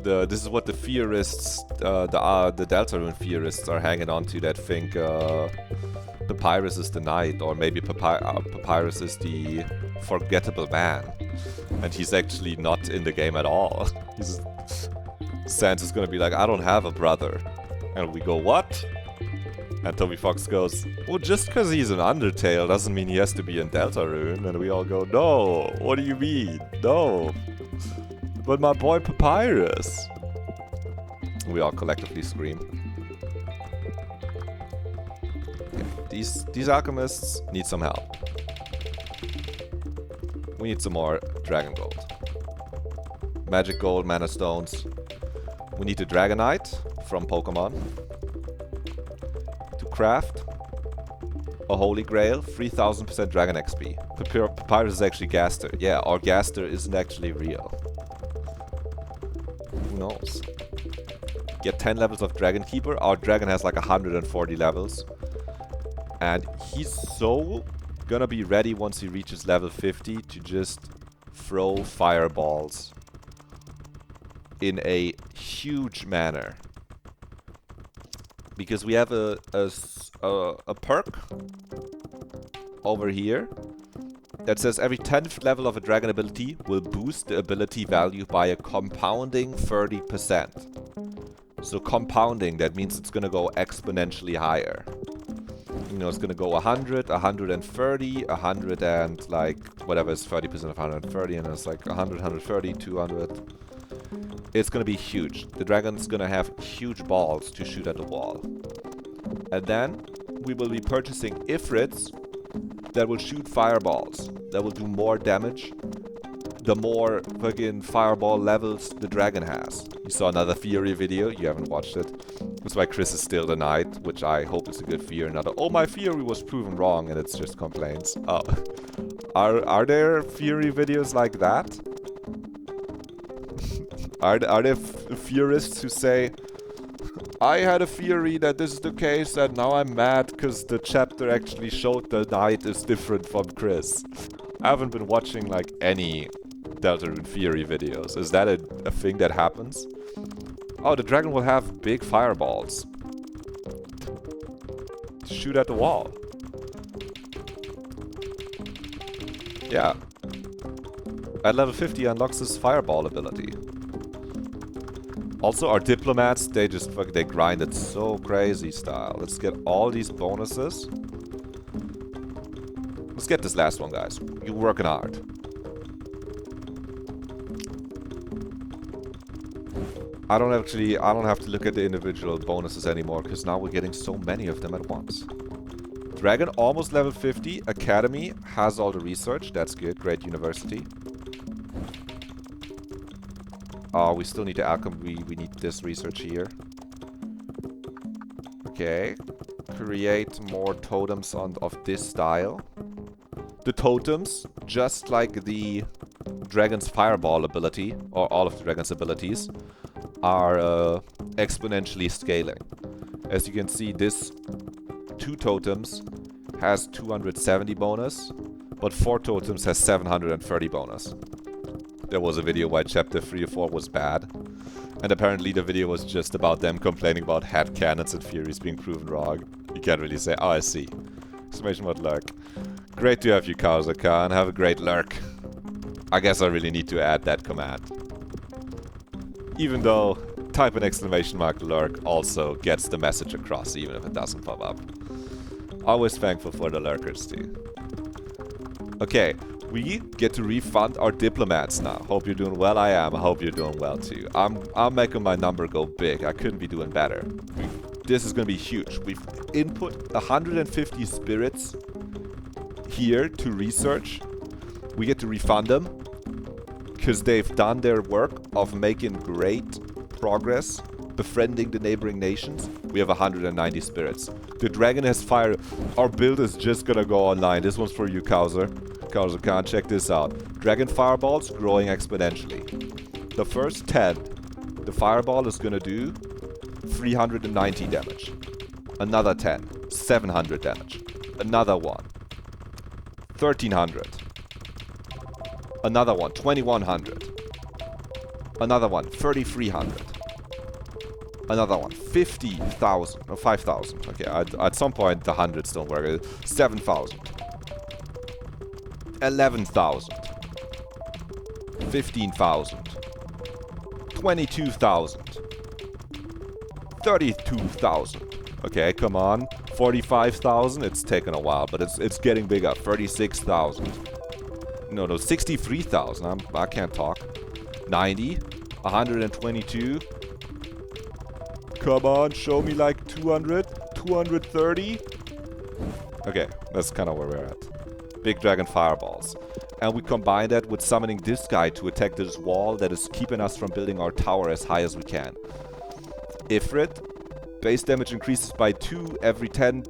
this is what the theorists, the Deltarune theorists are hanging on to, that think Papyrus is the knight, or maybe Papyrus is the forgettable man, and he's actually not in the game at all. Sans is gonna be like, I don't have a brother, and we go, what? And Toby Fox goes, well, just because he's an Undertale doesn't mean he has to be in Deltarune. And we all go, no, what do you mean? No. But my boy Papyrus. We all collectively scream. Okay, these alchemists need some help. We need some more Dragon Gold. Magic Gold, Mana Stones. We need the Dragonite from Pokemon. Craft a Holy Grail, 3000% Dragon XP. Papyrus is actually Gaster. Yeah, our Gaster isn't actually real. Who knows? Get 10 levels of Dragon Keeper. Our dragon has like 140 levels. And he's so gonna be ready once he reaches level 50 to just throw fireballs in a huge manner. Because we have a perk over here that says every 10th level of a dragon ability will boost the ability value by a compounding 30%. So compounding, that means it's gonna go exponentially higher. You know, it's gonna go 100, 130, 100 and like whatever is 30% of 130, and it's like 100, 130, 200. It's gonna be huge. The dragon's gonna have huge balls to shoot at the wall. And then we will be purchasing Ifrits that will shoot fireballs, that will do more damage the more fucking fireball levels the dragon has. You saw another theory video, you haven't watched it. That's why Chris is still the knight, which I hope is a good theory. Another, oh, my theory was proven wrong, and it's just complaints. Oh. Are there theory videos like that? Are there theorists who say, I had a theory that this is the case and now I'm mad because the chapter actually showed the knight is different from Chris? I haven't been watching like any Deltarune theory videos. Is that a thing that happens? Oh, the dragon will have big fireballs. Shoot at the wall. Yeah. At level 50 unlocks this fireball ability. Also, our diplomats, they grind it so crazy style. Let's get all these bonuses. Let's get this last one, guys. You're working hard. I don't have to look at the individual bonuses anymore, because now we're getting so many of them at once. Dragon, almost level 50. Academy has all the research. That's good. Great university. Oh, we still need the alchemy. We need this research here. Okay. Create more totems of this style. The totems, just like the dragon's fireball ability, or all of the dragon's abilities, are exponentially scaling. As you can see, this 2 totems has 270 bonus, but 4 totems has 730 bonus. There was a video why chapter 3 or 4 was bad, and apparently the video was just about them complaining about head cannons and Furies being proven wrong. You can't really say, oh, I see. Exclamation mark lurk. Great to have you, Khan. Have a great lurk. I guess I really need to add that command. Even though type an exclamation mark lurk also gets the message across, even if it doesn't pop up. Always thankful for the lurkers too. Okay, we get to refund our diplomats now. Hope you're doing well. I am. I hope you're doing well too. I'm making my number go big. I couldn't be doing better. This is going to be huge. We've input 150 spirits here to research. We get to refund them because they've done their work of making great progress, befriending the neighboring nations. We have 190 spirits. The dragon has fire. Our build is just gonna go online. This one's for you, Kowser. Kowser Khan, check this out. Dragon fireballs growing exponentially. The first 10, the fireball is gonna do 390 damage. Another 10, 700 damage. Another one, 1300. Another one, 2100. Another one, 3300. Another one, 50,000. No, 5,000. Okay, at some point the hundreds don't work. 7,000. 11,000. 15,000. 22,000. 32,000. Okay, come on. 45,000. It's taken a while, but it's getting bigger. 36,000. No, 63,000. I can't talk. 90. 122. Come on, show me like 200. 230. Okay, that's kind of where we're at. Big dragon fireballs. And we combine that with summoning this guy to attack this wall that is keeping us from building our tower as high as we can. Ifrit. Base damage increases by 2 every 10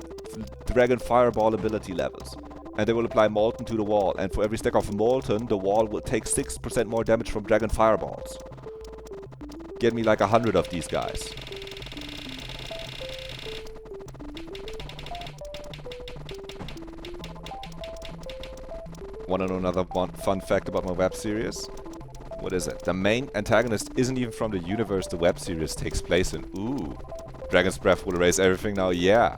dragon fireball ability levels. And they will apply Molten to the wall. And for every stack of Molten, the wall will take 6% more damage from dragon fireballs. Get me like 100 of these guys. Want to know another fun fact about my web series? What is it? The main antagonist isn't even from the universe the web series takes place in. Ooh. Dragon's Breath will erase everything now? Yeah.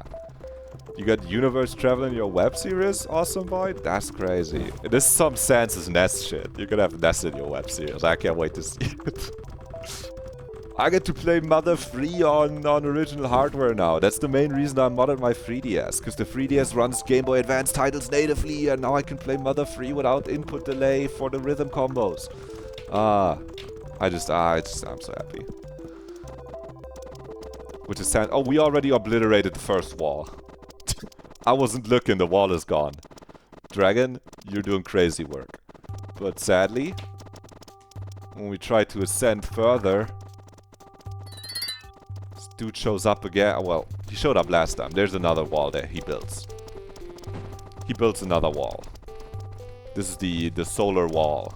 You got universe travel in your web series? Awesome boy? That's crazy. This is some Sans' Nest shit. You're gonna have Nest in your web series. I can't wait to see it. I get to play Mother 3 on original hardware now. That's the main reason I modded my 3DS. Because the 3DS runs Game Boy Advance titles natively. And now I can play Mother 3 without input delay for the rhythm combos. I'm so happy. Which is sad. Oh, we already obliterated the first wall. I wasn't looking, the wall is gone. Dragon, you're doing crazy work. But sadly, when we try to ascend further, this dude shows up again. Well, he showed up last time. There's another wall that he builds. He builds another wall. This is the solar wall.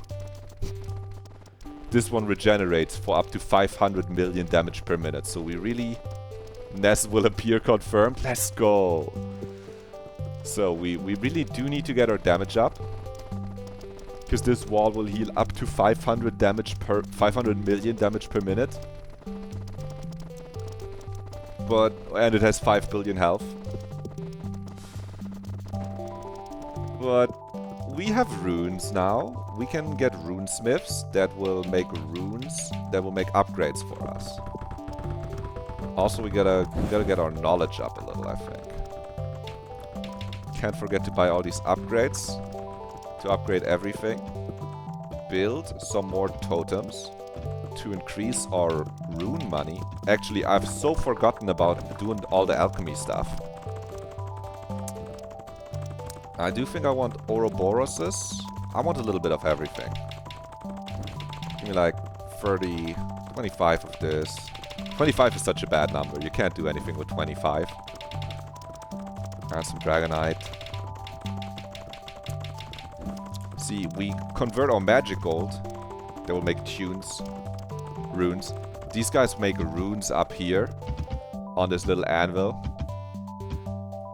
this one regenerates for up to 500 million damage per minute. So we really... Ness will appear confirmed. Let's go! So we really do need to get our damage up. Because this wall will heal up to 500 million damage per minute. And it has 5 billion health. But we have runes now. We can get runesmiths that will make runes, that will make upgrades for us. Also, we gotta get our knowledge up a little, I think. Can't forget to buy all these upgrades to upgrade everything. Build some more totems to increase our rune money. Actually, I've so forgotten about doing all the alchemy stuff. I do think I want Ouroboroses. I want a little bit of everything. Give me like 30, 25 of this. 25 is such a bad number. You can't do anything with 25. And some Dragonite. See, we convert our magic gold. They will make runes. These guys make runes up here on this little anvil.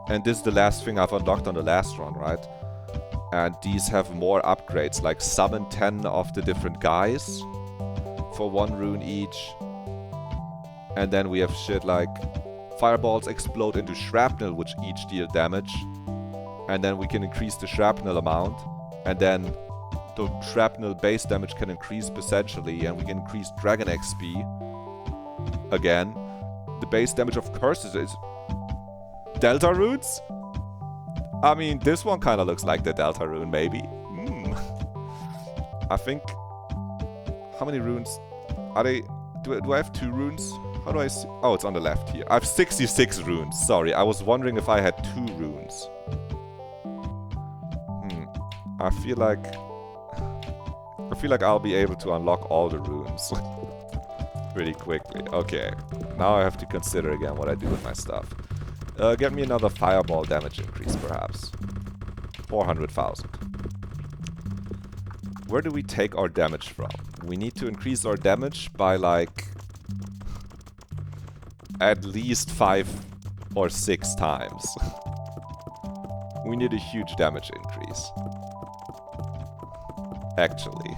And this is the last thing I've unlocked on the last run, right? And these have more upgrades, like summon 10 of the different guys for 1 rune each. And then we have shit like fireballs explode into shrapnel, which each deal damage. And then we can increase the shrapnel amount. And then the shrapnel base damage can increase potentially, and we can increase dragon XP. Again, the base damage of curses is Delta runes? I mean, this one kind of looks like the Delta rune, maybe. I think... How many runes are they? Do I have 2 runes? How do I see? Oh, it's on the left here. I have 66 runes. Sorry, I was wondering if I had 2 runes. I feel like I'll be able to unlock all the runes pretty quickly. Okay, now I have to consider again what I do with my stuff. Get me another fireball damage increase, perhaps. 400,000. Where do we take our damage from? We need to increase our damage by like at least 5 or 6 times. We need a huge damage increase. Actually.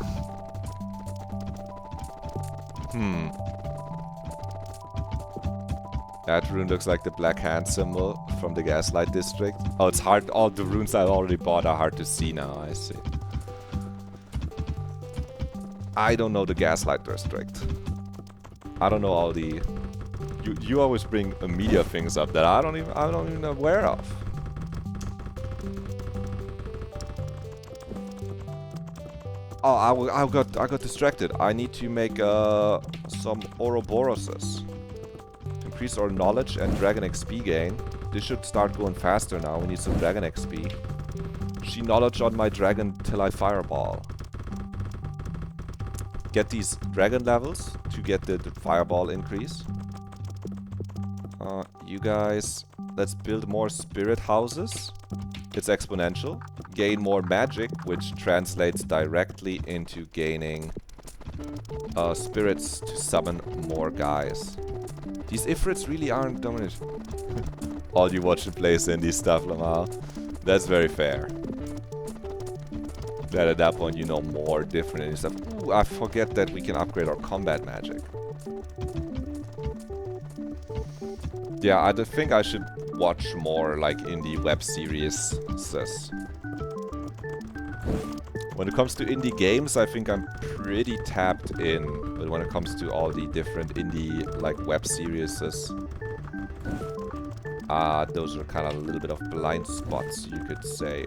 That rune looks like the black hand symbol from the Gaslight District. Oh, it's hard. All the runes I already bought are hard to see now, I see. I don't know the Gaslight District. I don't know all the... You always bring media things up that I don't even aware of. Oh, I got distracted. I need to make some Ouroboroses. Increase our knowledge and dragon XP gain. This should start going faster now. We need some dragon XP. She knowledge on my dragon till I fireball. Get these dragon levels to get the fireball increase. You guys, let's build more spirit houses. It's exponential. Gain more magic, which translates directly into gaining spirits to summon more guys. These Ifrits really aren't dominant. All you watch and play is indie stuff, Lamal. That's very fair. That at that point you know more different indie stuff. Ooh, I forget that we can upgrade our combat magic. Yeah, I think I should watch more like indie web series. When it comes to indie games, I think I'm pretty tapped in. But when it comes to all the different indie like web series, those are kind of a little bit of blind spots, you could say.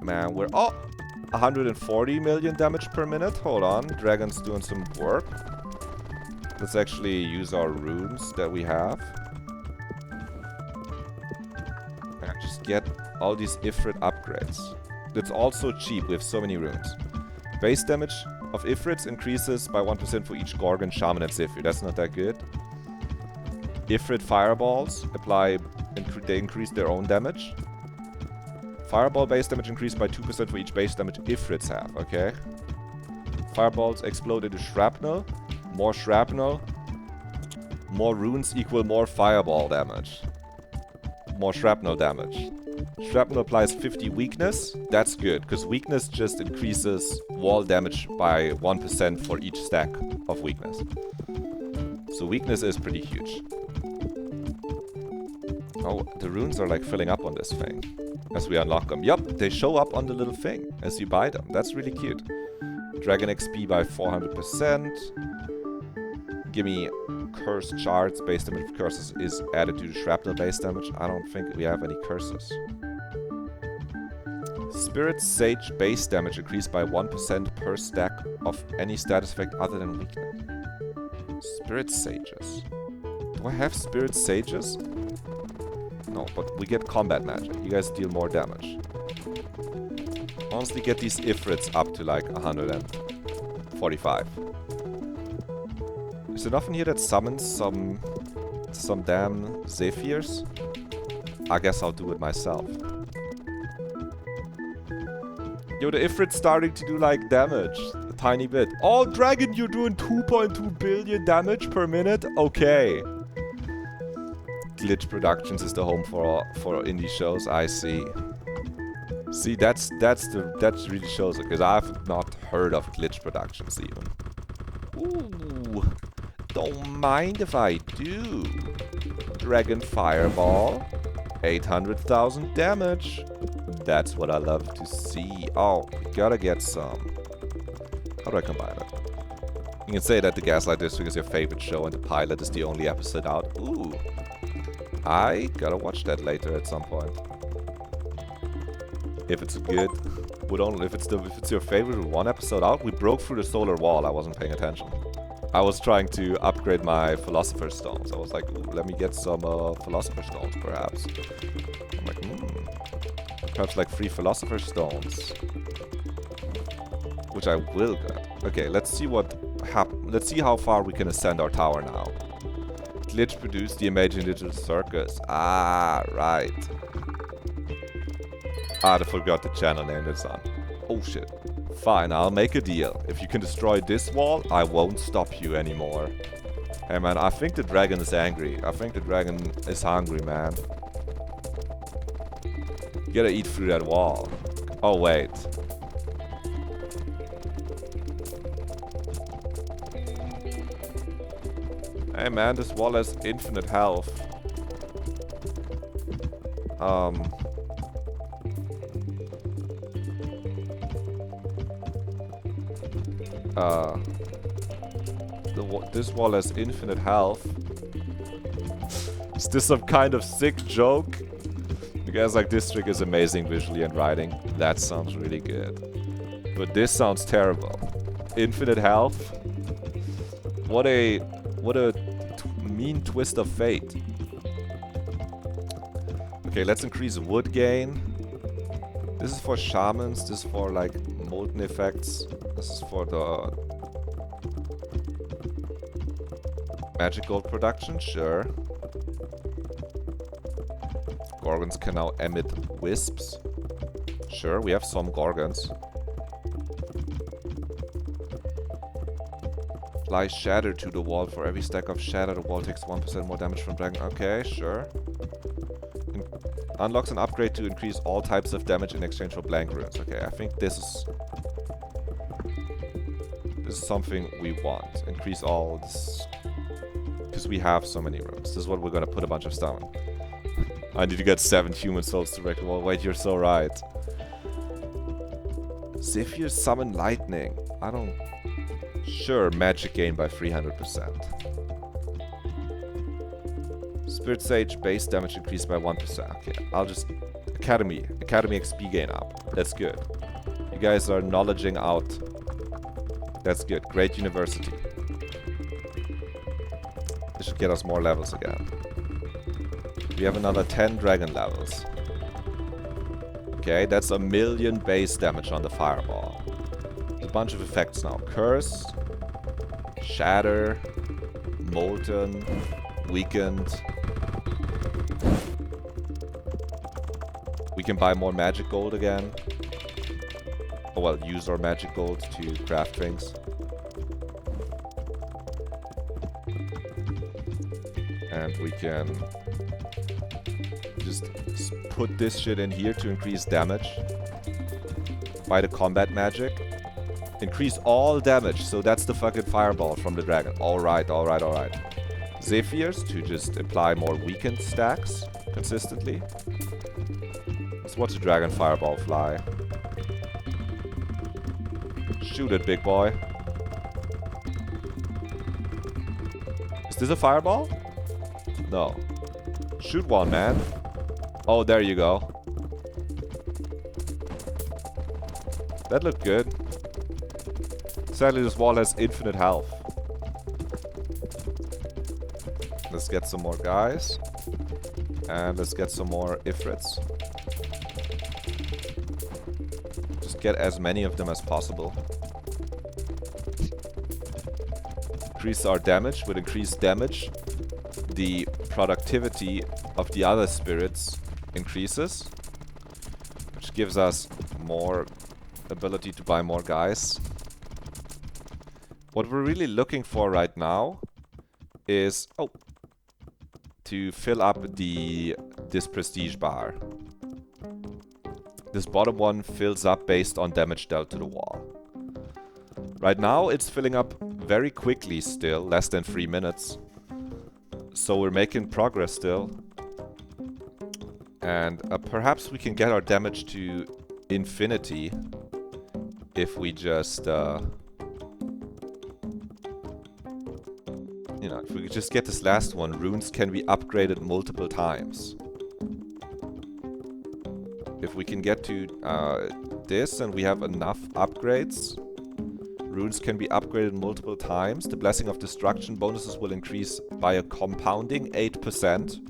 Man, we're 140 million damage per minute. Hold on, Dragon's doing some work. Let's actually use our runes that we have. And just get all these Ifrit upgrades. It's also cheap, we have so many runes. Base damage of Ifrits increases by 1% for each Gorgon, Shaman, and Zephyr. That's not that good. Ifrit fireballs they increase their own damage. Fireball base damage increased by 2% for each base damage Ifrits have, okay? Fireballs explode into shrapnel. More shrapnel. More runes equal more fireball damage. More shrapnel damage. Shrapnel applies 50 weakness. That's good, because weakness just increases wall damage by 1% for each stack of weakness. So weakness is pretty huge. Oh, the runes are like filling up on this thing as we unlock them. Yup, they show up on the little thing as you buy them. That's really cute. Dragon XP by 400%. Give me curse shards. Base damage of curses is added to the shrapnel base damage. I don't think we have any curses. Spirit Sage base damage increased by 1% per stack of any status effect other than weakness. Spirit Sages. Do I have Spirit Sages? No, but we get combat magic. You guys deal more damage. Honestly, get these Ifrits up to like 145. Is there nothing here that summons some damn Zephyrs? I guess I'll do it myself. Yo, the Ifrit's starting to do like damage. A tiny bit. Oh, Dragon, you're doing 2.2 billion damage per minute? Okay. Glitch Productions is the home for indie shows. I see. See, that really shows it, because I've not heard of Glitch Productions even. Ooh, don't mind if I do. Dragon Fireball, 800,000 damage. That's what I love to see. Oh, we gotta get some. How do I combine it? You can say that the Gaslight District is your favorite show and the pilot is the only episode out. Ooh. I gotta watch that later at some point. If it's good, if it's your favorite with one episode out. We broke through the solar wall. I wasn't paying attention. I was trying to upgrade my Philosopher's Stones. I was like, ooh, let me get some Philosopher's Stones, perhaps. I'm like, perhaps like 3 Philosopher's Stones, which I will get. Okay, let's see what happens. Let's see how far we can ascend our tower now. Glitch produced the Amazing Digital Circus. Ah, right. I forgot the channel name it's on. Oh shit. Fine, I'll make a deal. If you can destroy this wall, I won't stop you anymore. Hey man, I think the dragon is angry. I think the dragon is hungry, man. You gotta eat through that wall. Oh wait. Hey man, this wall has infinite health. This wall has infinite health. Is this some kind of sick joke? The Gaslight District is amazing visually and writing. That sounds really good. But this sounds terrible. Infinite health? What a mean twist of fate. Okay, let's increase wood gain. This is for shamans, this is for like molten effects. This is for the magic gold production, sure. Gorgons can now emit wisps. Sure, we have some Gorgons. Apply shatter to the wall. For every stack of shatter, the wall takes 1% more damage from dragon. Okay, sure. Unlocks an upgrade to increase all types of damage in exchange for blank runes. Okay, I think this is something we want. Increase all this, because we have so many rooms. This is what we're gonna put a bunch of stuff in. I need to get 7 human souls to wreck the wall. Wait, you're so right. Zephyr summon lightning. I don't... Sure, magic gain by 300%. Spirit Sage base damage increased by 1%. Okay, I'll just... Academy XP gain up. That's good. You guys are knowledging out. That's good. Great university. This should get us more levels again. We have another 10 dragon levels. Okay, that's 1,000,000 base damage on the fireball. There's a bunch of effects now. Curse, shatter, molten, weakened. We can buy more magic gold again. well, use our magic gold to craft things. And we can just put this shit in here to increase damage. Buy the combat magic. Increase all damage, so that's the fucking fireball from the dragon. Alright, alright, alright. Zephyrs to just apply more weakened stacks consistently. Let's watch the dragon fireball fly. Shoot it, big boy. Is this a fireball? No. Shoot one, man. Oh, there you go. That looked good. Sadly, this wall has infinite health. Let's get some more guys. And let's get some more Ifrits. Just get as many of them as possible. Increase our damage. With increased damage, the productivity of the other spirits increases, which gives us more ability to buy more guys. What we're really looking for right now is to fill up this prestige bar. This bottom one fills up based on damage dealt to the wall. Right now it's filling up very quickly still, less than 3 minutes. So we're making progress still. And perhaps we can get our damage to infinity if we just, you know, if we could just get this last one. Runes can be upgraded multiple times. If we can get to this and we have enough upgrades, runes can be upgraded multiple times. The Blessing of Destruction bonuses will increase by a compounding 8%.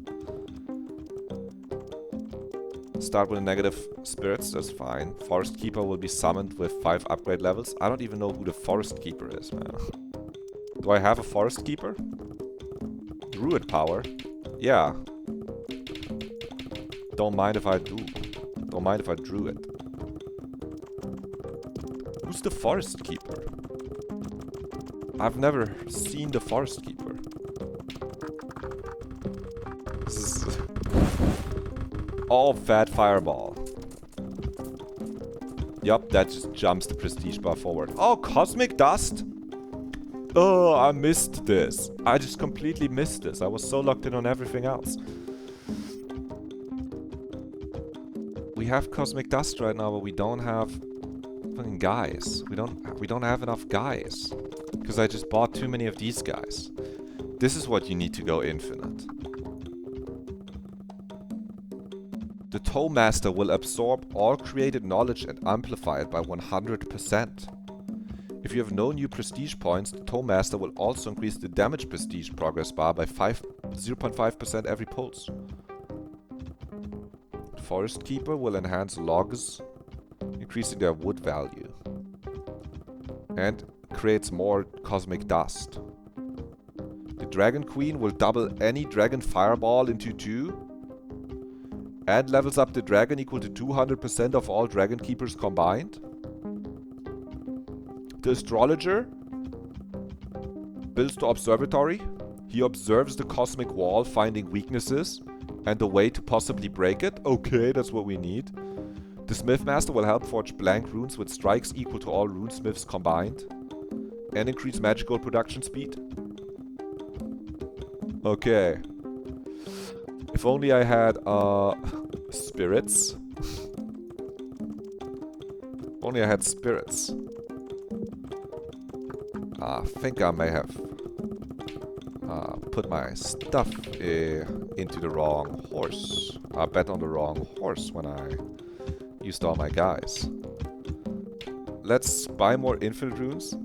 Start with a negative spirits, that's fine. Forest Keeper will be summoned with 5 upgrade levels. I don't even know who the Forest Keeper is, man. Do I have a Forest Keeper? Druid power? Yeah. Don't mind if I do. Don't mind if I drew it. Who's the Forest Keeper? I've never seen the Forest Keeper. This is all fat fireball. Yup, that just jumps the prestige bar forward. Oh, Cosmic Dust? Oh, I missed this. I just completely missed this. I was so locked in on everything else. We have Cosmic Dust right now, but we don't have fucking guys. We don't have enough guys. Because I just bought too many of these guys. This is what you need to go infinite. The Tollmaster will absorb all created knowledge and amplify it by 100%. If you have no new prestige points, the Tollmaster will also increase the damage prestige progress bar by 0.5% every pulse. The Forest Keeper will enhance logs, increasing their wood value. And creates more Cosmic Dust. The Dragon Queen will double any Dragon Fireball into 2. And levels up the dragon equal to 200% of all Dragon Keepers combined. The Astrologer builds the Observatory. He observes the cosmic wall, finding weaknesses and the way to possibly break it. Okay, that's what we need. The Smithmaster will help forge blank runes with strikes equal to all runesmiths combined. And increase magical production speed. Okay. If only I had, spirits. If only I had spirits. I think I may have put my stuff into the wrong horse. I bet on the wrong horse when I used all my guys. Let's buy more infinite runes.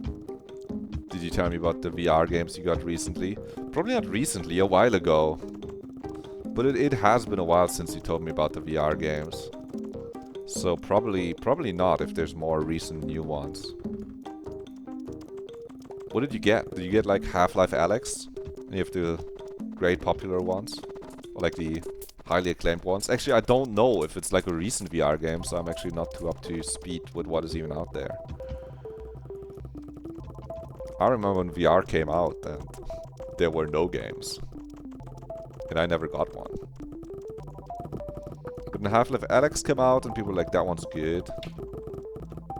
Did you tell me about the VR games you got recently? Probably not recently, a while ago. But it has been a while since you told me about the VR games. So probably not if there's more recent new ones. What did you get? Did you get like Half-Life Alyx? Any of the great popular ones? Or like the highly acclaimed ones. Actually, I don't know if it's like a recent VR game, so I'm actually not too up to speed with what is even out there. I remember when VR came out and there were no games. And I never got one. But then Half-Life Alyx came out and people were like, that one's good.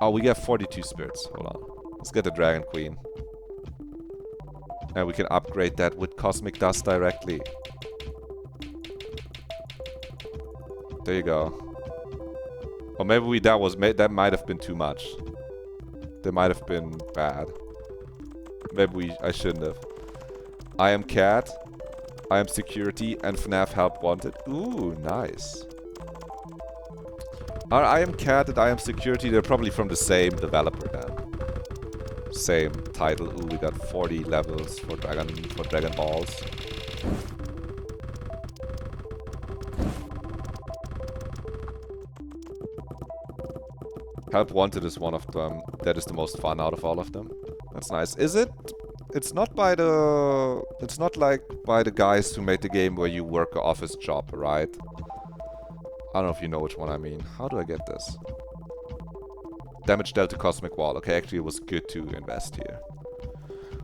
Oh, we get 42 spirits. Hold on. Let's get the Dragon Queen. And we can upgrade that with Cosmic Dust directly. There you go. Or maybe that might have been too much. That might have been bad. Maybe I shouldn't have. I am Cat, I am Security, and FNAF Help Wanted. Ooh, nice. I am Cat and I am Security, they're probably from the same developer then. Same title. Ooh, we got 40 levels for Dragon Balls. Help Wanted is one of them. That is the most fun out of all of them. That's nice. Is it? It's not by the... It's not like by the guys who made the game where you work an office job, right? I don't know if you know which one I mean. How do I get this? Damage dealt to Cosmic Wall. Okay, actually it was good to invest here.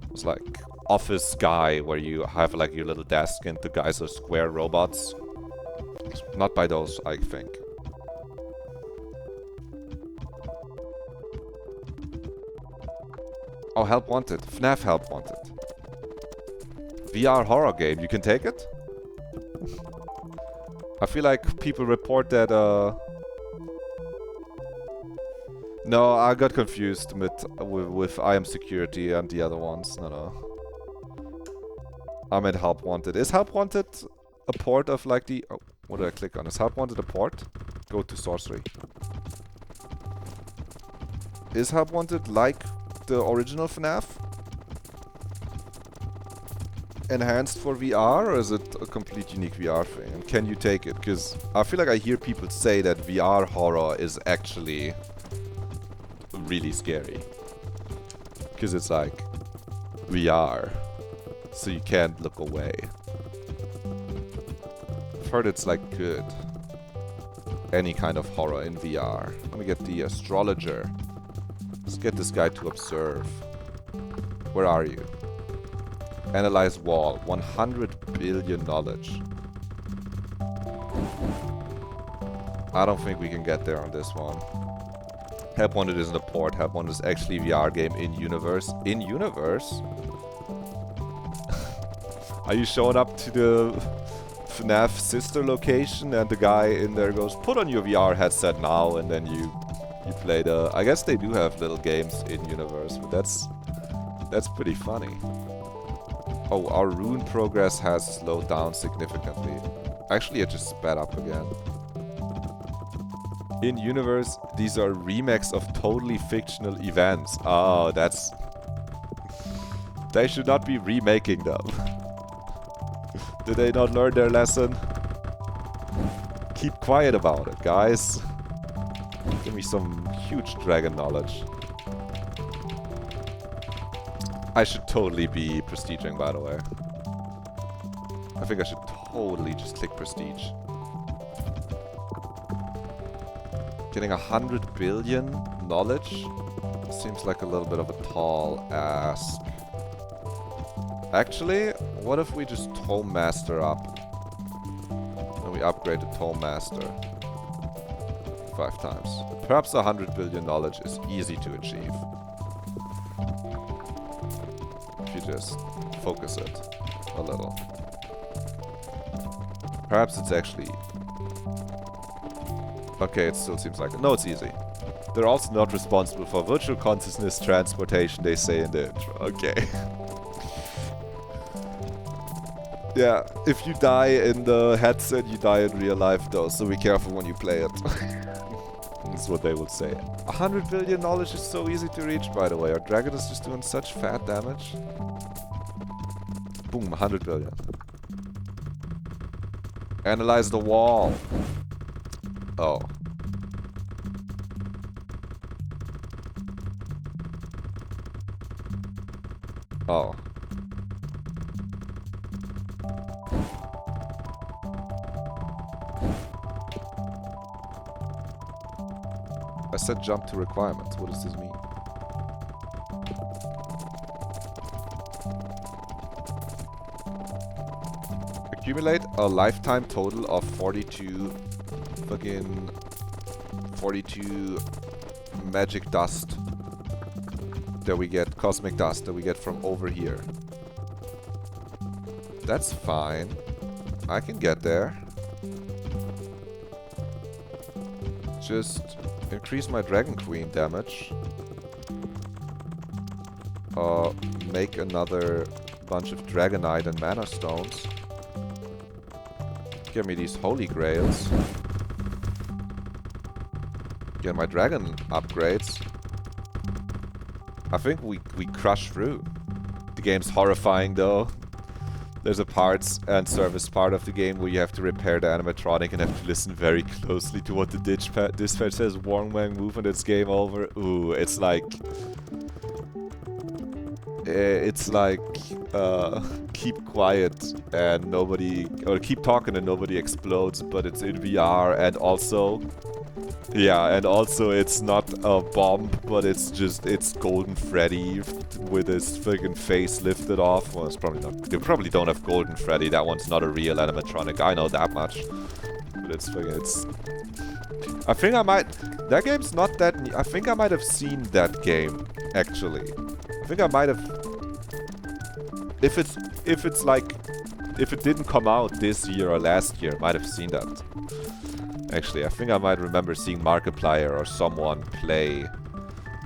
It was like office guy where you have like your little desk and the guys are square robots. Not by those, I think. Oh, Help Wanted. FNAF Help Wanted. VR horror game. You can take it? I feel like people report that, No, I got confused with I Am Security and the other ones. No. I meant Help Wanted. Is Help Wanted a port of like the... Oh, what did I click on? Is Help Wanted a port? Go to Sorcery. Is Help Wanted like the original FNAF? Enhanced for VR, or is it a complete unique VR thing? And can you take it? Because I feel like I hear people say that VR horror is actually really scary. Because it's like VR, so you can't look away. I've heard it's like good. Any kind of horror in VR. Let me get the Astrologer. Let's get this guy to observe. Where are you? Analyze wall. 100 billion knowledge. I don't think we can get there on this one. Help Wanted isn't a port. Help Wanted is actually a VR game in universe. In universe? Are you showing up to the FNAF sister location and the guy in there goes, put on your VR headset now, and then you play the... I guess they do have little games in universe, but that's pretty funny. Oh, our rune progress has slowed down significantly. Actually, it just sped up again. In universe, these are remakes of totally fictional events. Oh, that's... They should not be remaking them. Did they not learn their lesson? Keep quiet about it, guys. Give me some huge dragon knowledge. I should totally be prestiging, by the way. I think I should totally just click prestige. Getting 100 billion knowledge seems like a little bit of a tall ask. Actually, what if we just Tome Master up? And we upgrade the Tome Master 5 times. Perhaps 100 billion knowledge is easy to achieve. If you just focus it a little. Perhaps it's actually... Okay, it still seems like it. No, it's easy. They're also not responsible for virtual consciousness transportation, they say in the intro. Okay. Yeah, if you die in the headset, you die in real life though, so be careful when you play it. That's what they would say. 100 billion knowledge is so easy to reach, by the way. Our dragon is just doing such fat damage. Boom, 100 billion. Analyze the wall. Oh. Oh. I said jump to requirements. What does this mean? Accumulate a lifetime total of 42 magic dust that we get, cosmic dust that we get from over here. That's fine. I can get there. Just increase my Dragon Queen damage. Make another bunch of Dragonite and Mana Stones. Give me these Holy Grails. Get my Dragon upgrades. I think we crush through. The game's horrifying though. There's a parts and service part of the game where you have to repair the animatronic and have to listen very closely to what the dispatch says. Wrong man move and it's game over. Ooh, it's like... keep quiet and nobody... Or keep talking and nobody explodes, but it's in VR and also... Yeah, and also it's not a bomb, but it's just, it's Golden Freddy with his friggin' face lifted off. Well, it's probably not, they probably don't have Golden Freddy, that one's not a real animatronic, I know that much. But it's friggin', it's... I think I might, that game's not that new, I think I might have seen that game, actually. I think I might have, if it's like, if it didn't come out this year or last year, I might have seen that. Actually, I think I might remember seeing Markiplier or someone play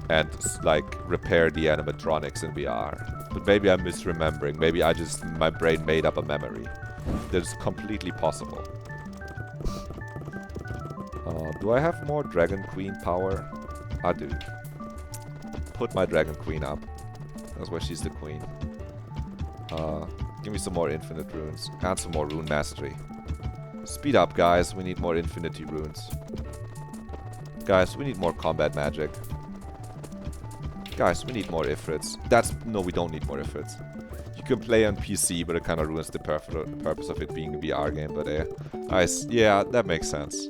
and, like, repair the animatronics in VR. But maybe I'm misremembering. Maybe my brain made up a memory. That's completely possible. Do I have more Dragon Queen power? I do. Put my Dragon Queen up. That's why she's the queen. Give me some more infinite runes. And some more rune mastery. Speed up, guys. We need more infinity runes. Guys, we need more combat magic. Guys, we need more Ifrits. No, we don't need more Ifrits. You can play on PC, but it kind of ruins the purpose of it being a VR game, but yeah, that makes sense.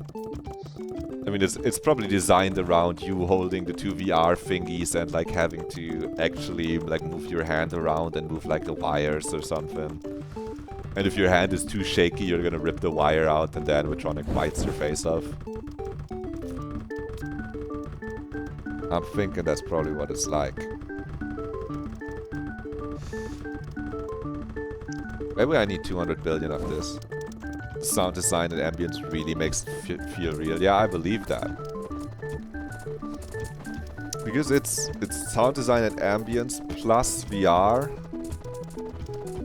I mean, it's probably designed around you holding the two VR thingies and, like, having to actually, like, move your hand around and move, like, the wires or something. And if your hand is too shaky, you're gonna rip the wire out and the animatronic bites your face off. I'm thinking that's probably what it's like. Maybe I need 200 billion of this. Sound design and ambience really makes it feel real. Yeah, I believe that. Because it's sound design and ambience plus VR.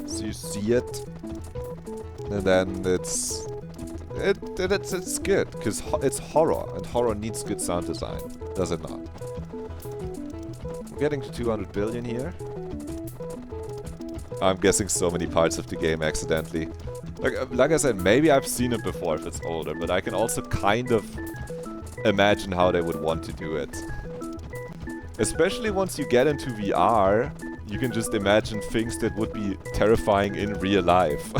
So you see it. And then it's good, because it's horror, and horror needs good sound design, does it not? We're getting to 200 billion here. I'm guessing so many parts of the game accidentally. Like I said, maybe I've seen it before if it's older, but I can also kind of imagine how they would want to do it. Especially once you get into VR, you can just imagine things that would be terrifying in real life.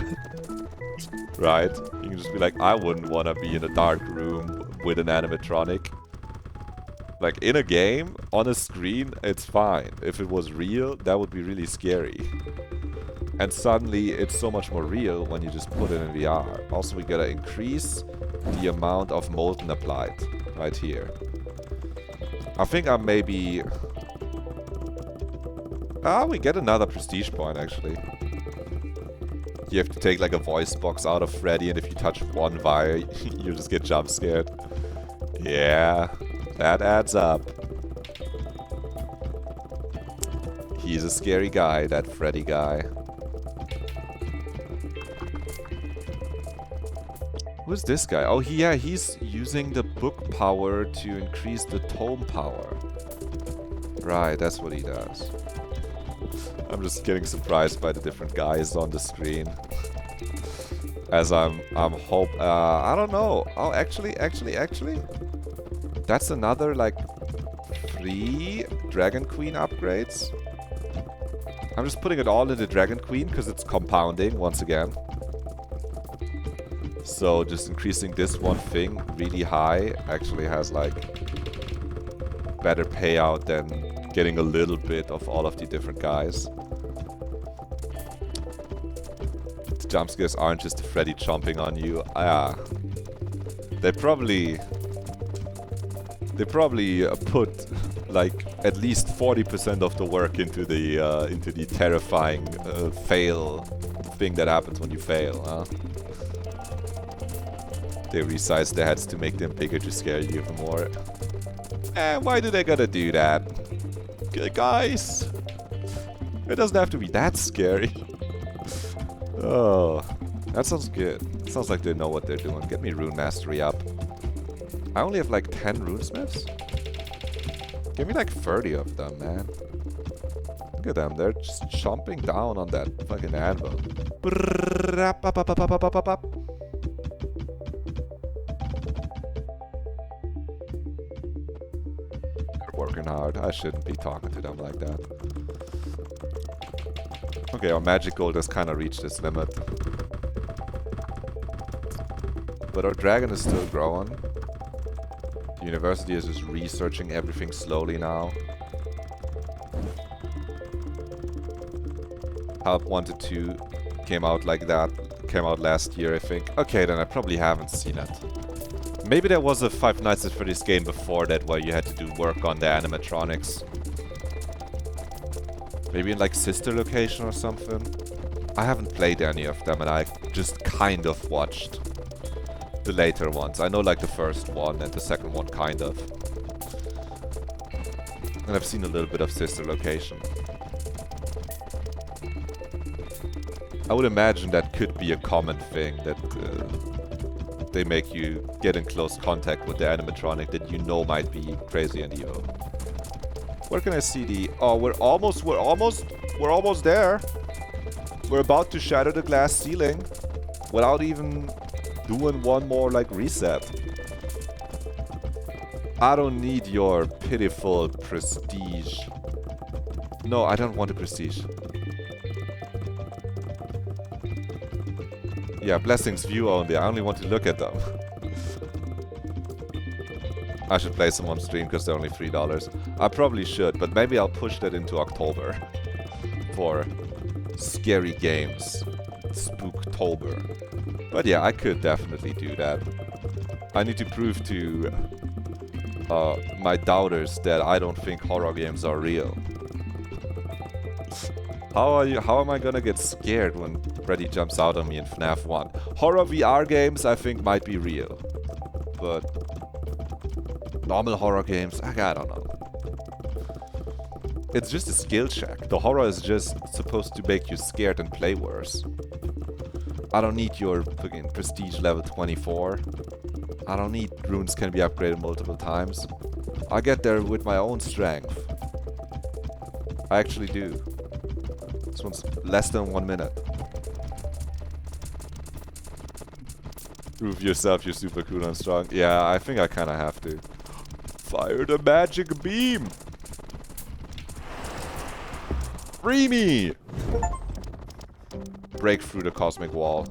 Right? You can just be like, I wouldn't want to be in a dark room with an animatronic. Like, in a game, on a screen, it's fine. If it was real, that would be really scary. And suddenly, it's so much more real when you just put it in VR. Also, we gotta increase the amount of molten applied right here. I think I'm maybe... we get another prestige point, actually. You have to take like a voice box out of Freddy, and if you touch one wire, you just get jump scared. Yeah, that adds up. He's a scary guy, that Freddy guy. Who's this guy? Oh, he's using the book power to increase the tome power. Right, that's what he does. I'm just getting surprised by the different guys on the screen. As I don't know. Oh, actually. That's another, like, 3 Dragon Queen upgrades. I'm just putting it all in the Dragon Queen because it's compounding once again. So just increasing this one thing really high actually has, like, better payout than getting a little bit of all of the different guys. The jump scares aren't just Freddy chomping on you. They probably put like at least 40% of the work into the terrifying fail thing that happens when you fail, huh? They resize the heads to make them bigger to scare you even more. Why do they gotta do that? Guys! It doesn't have to be that scary. Oh, that sounds good. Sounds like they know what they're doing. Get me Rune Mastery up. I only have like 10 runesmiths? Give me like 30 of them, man. Look at them, they're just chomping down on that fucking anvil. They're working hard. I shouldn't be talking to them like that. Okay, our magic gold has kind of reached its limit. But our dragon is still growing. The university is just researching everything slowly now. Help 1 to 2 came out like that. Came out last year, I think. Okay, then I probably haven't seen it. Maybe there was a Five Nights at Freddy's game before that where you had to do work on the animatronics. Maybe in like Sister Location or something. I haven't played any of them and I just kind of watched the later ones. I know like the first one and the second one kind of. And I've seen a little bit of Sister Location. I would imagine that could be a common thing, that they make you get in close contact with the animatronic that you know might be crazy and evil. Where can I see the... Oh, we're almost there. We're about to shatter the glass ceiling without even doing one more like reset. I don't need your pitiful prestige. No, I don't want a prestige. Yeah, blessings view only. I only want to look at them. I should play some on stream because they're only $3. I probably should, but maybe I'll push that into October for scary games. Spooktober. But yeah, I could definitely do that. I need to prove to my doubters that I don't think horror games are real. How am I gonna get scared when Freddy jumps out on me in FNAF 1? Horror VR games I think might be real. But normal horror games, I don't know. It's just a skill check. The horror is just supposed to make you scared and play worse. I don't need your fucking prestige level 24. I don't need runes can be upgraded multiple times. I get there with my own strength. I actually do. This one's less than 1 minute. Prove yourself, you're super cool and strong. Yeah, I think I kind of have to. Fire the magic beam! Free me! Break through the cosmic wall.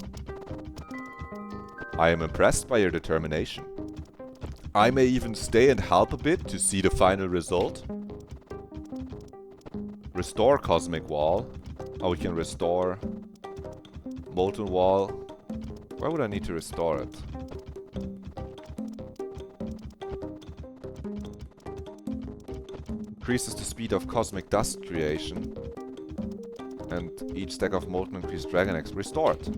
I am impressed by your determination. I may even stay and help a bit to see the final result. Restore cosmic wall. Oh, we can restore molten wall. Why would I need to restore it? Increases the speed of cosmic dust creation. And each stack of molten increased dragon eggs. Restore it.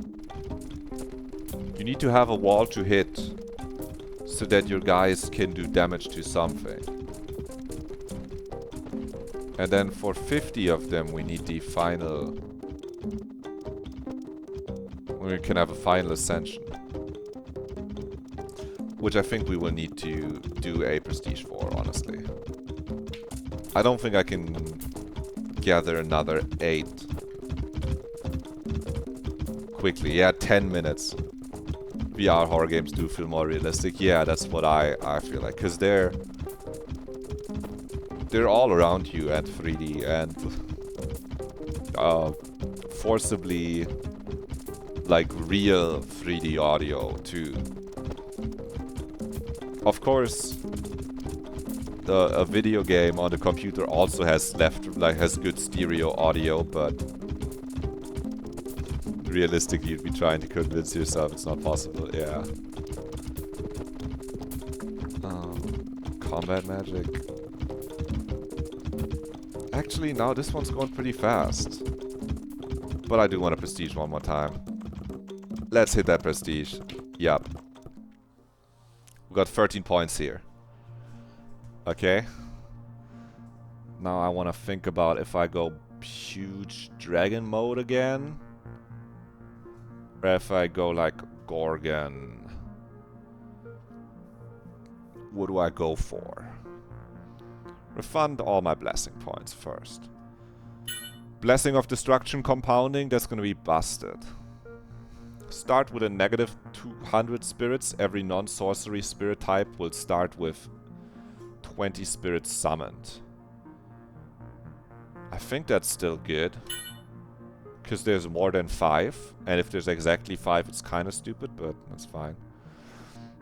You need to have a wall to hit so that your guys can do damage to something. And then for 50 of them we need the final... We can have a final ascension. Which I think we will need to do a prestige for, honestly. I don't think I can gather another 8 quickly. Yeah, 10 minutes. VR horror games do feel more realistic. Yeah, that's what I feel like. Because they're all around you at 3D and forcibly like real 3D audio too. Of course, a video game on the computer also has has good stereo audio, but realistically you'd be trying to convince yourself it's not possible. Yeah. Combat magic. Actually, no, this one's going pretty fast. But I do want a prestige one more time. Let's hit that prestige. Yup. We got 13 points here. Okay. Now I want to think about if I go huge dragon mode again. Or if I go like Gorgon. What do I go for? Refund all my blessing points first. Blessing of Destruction compounding, that's gonna be busted. Start with a negative 200 spirits. Every non-sorcery spirit type will start with 20 spirits summoned. I think that's still good. Because there's more than 5. And if there's exactly 5, it's kind of stupid, but that's fine.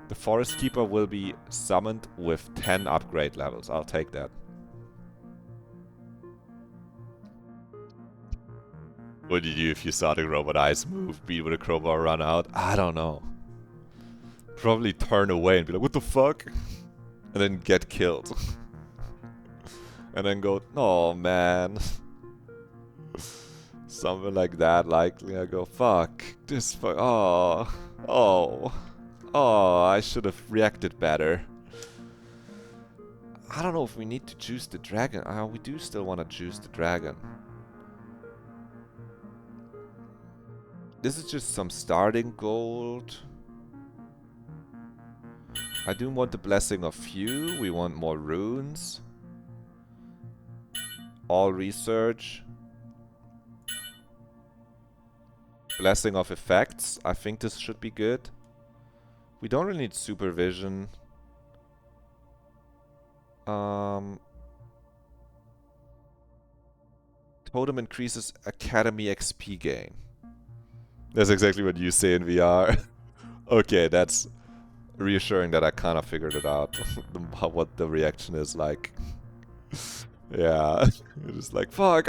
The Forest Keeper will be summoned with 10 upgrade levels. I'll take that. What do you do if you saw the robot eyes move, beat with a crowbar, run out? I don't know. Probably turn away and be like, what the fuck? And then get killed. And then go, oh man. Something like that, likely. I go, fuck. This fuck. Oh. Oh. Oh, I should have reacted better. I don't know if we need to choose the dragon. We do still want to choose the dragon. This is just some starting gold. I do want the Blessing of Few. We want more runes. All research. Blessing of Effects. I think this should be good. We don't really need supervision. Totem increases Academy XP gain. That's exactly what you say in VR. Okay, that's reassuring that I kind of figured it out. What the reaction is like. Yeah. You're just like, fuck,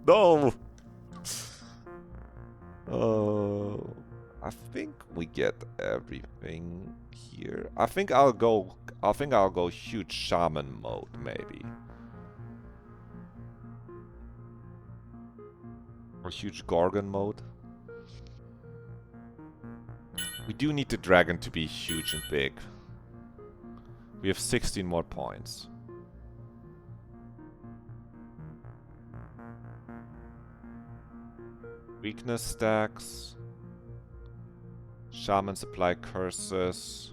no! Oh... I think we get everything here. I think I'll go huge shaman mode maybe. Or huge Gorgon mode. We do need the dragon to be huge and big. We have 16 more points. Weakness stacks. Shaman supply curses.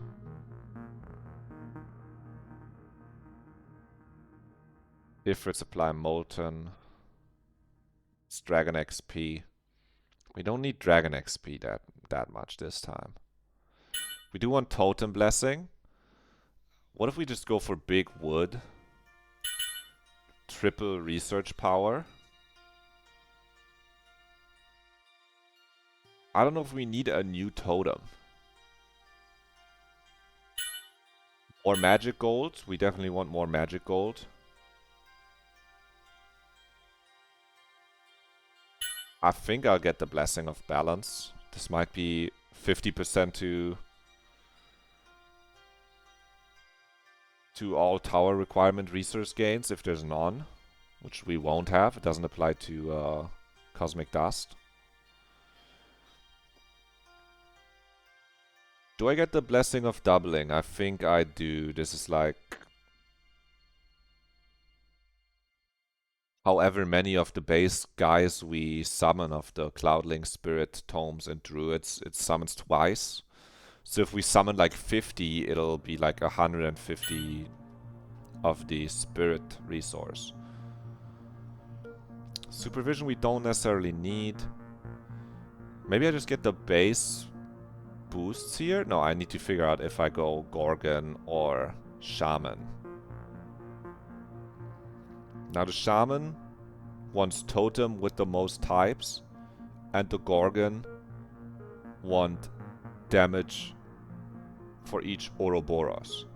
Ifrit supply molten. It's dragon XP. We don't need dragon XP that much this time. We do want totem blessing. What if we just go for big wood? Triple research power. I don't know if we need a new totem. More magic gold. We definitely want more magic gold. I think I'll get the Blessing of Balance. This might be 50% to all tower requirement resource gains if there's none. Which we won't have. It doesn't apply to Cosmic Dust. Do I get the Blessing of Doubling? I think I do. This is like... however many of the base guys we summon of the Cloudling, Spirit, Tomes, and Druids, it summons twice. So if we summon like 50, it'll be like 150 of the Spirit resource. Supervision we don't necessarily need. Maybe I just get the base boosts here? No, I need to figure out if I go Gorgon or Shaman. Now the Shaman wants Totem with the most types, and the Gorgon want damage for each Ouroboros.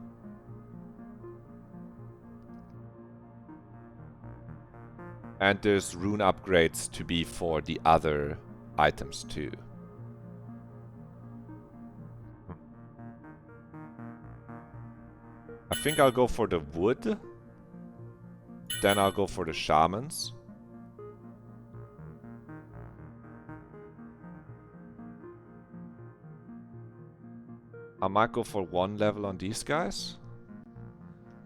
And there's rune upgrades to be for the other items too. I think I'll go for the wood. Then I'll go for the shamans. I might go for 1 level on these guys.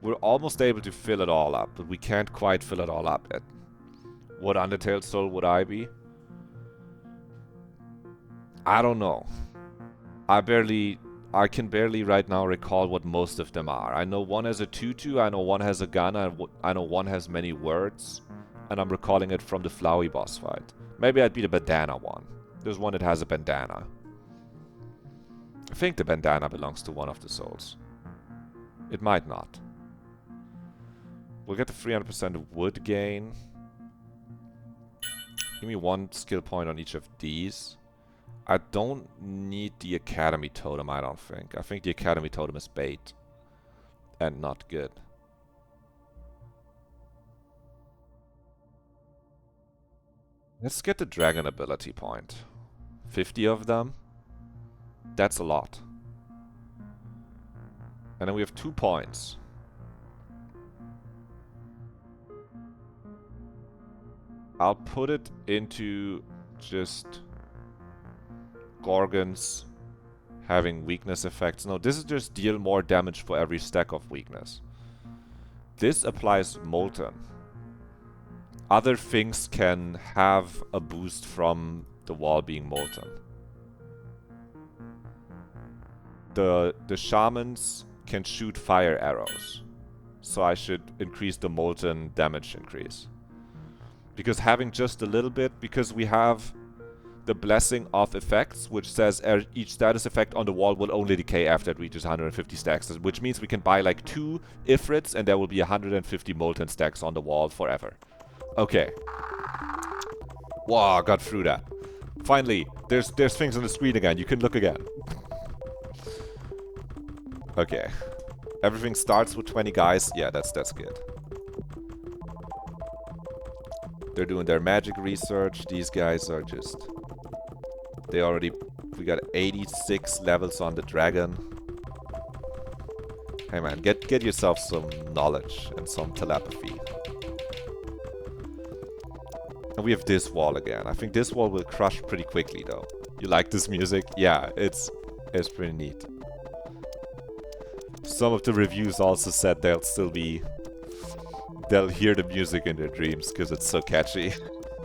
We're almost able to fill it all up, but we can't quite fill it all up yet. What Undertale soul would I be? I don't know. I can barely right now recall what most of them are. I know one has a tutu, I know one has a gun, I know one has many words. And I'm recalling it from the Flowey boss fight. Maybe I'd be the bandana one. There's one that has a bandana. I think the bandana belongs to one of the souls. It might not. We'll get the 300% wood gain. Give me 1 skill point on each of these. I don't need the Academy Totem, I don't think. I think the Academy Totem is bait. And not good. Let's get the Dragon ability point. 50 of them. That's a lot. And then we have 2 points. I'll put it into just Gorgons having weakness effects. No, this is just deal more damage for every stack of weakness. This applies Molten. Other things can have a boost from the wall being Molten. The shamans can shoot fire arrows. So I should increase the Molten damage increase. Because having just a little bit, because we have the Blessing of Effects, which says each status effect on the wall will only decay after it reaches 150 stacks, which means we can buy like 2 Ifrits and there will be 150 Molten stacks on the wall forever. Okay. Wow, got through that. Finally, there's things on the screen again. You can look again. Okay. Everything starts with 20 guys. Yeah, that's good. They're doing their magic research. These guys are just... We got 86 levels on the dragon. Hey man, get yourself some knowledge and some telepathy. And we have this wall again. I think this wall will crush pretty quickly though. You like this music? Yeah, it's pretty neat. Some of the reviews also said they'll hear the music in their dreams because it's so catchy.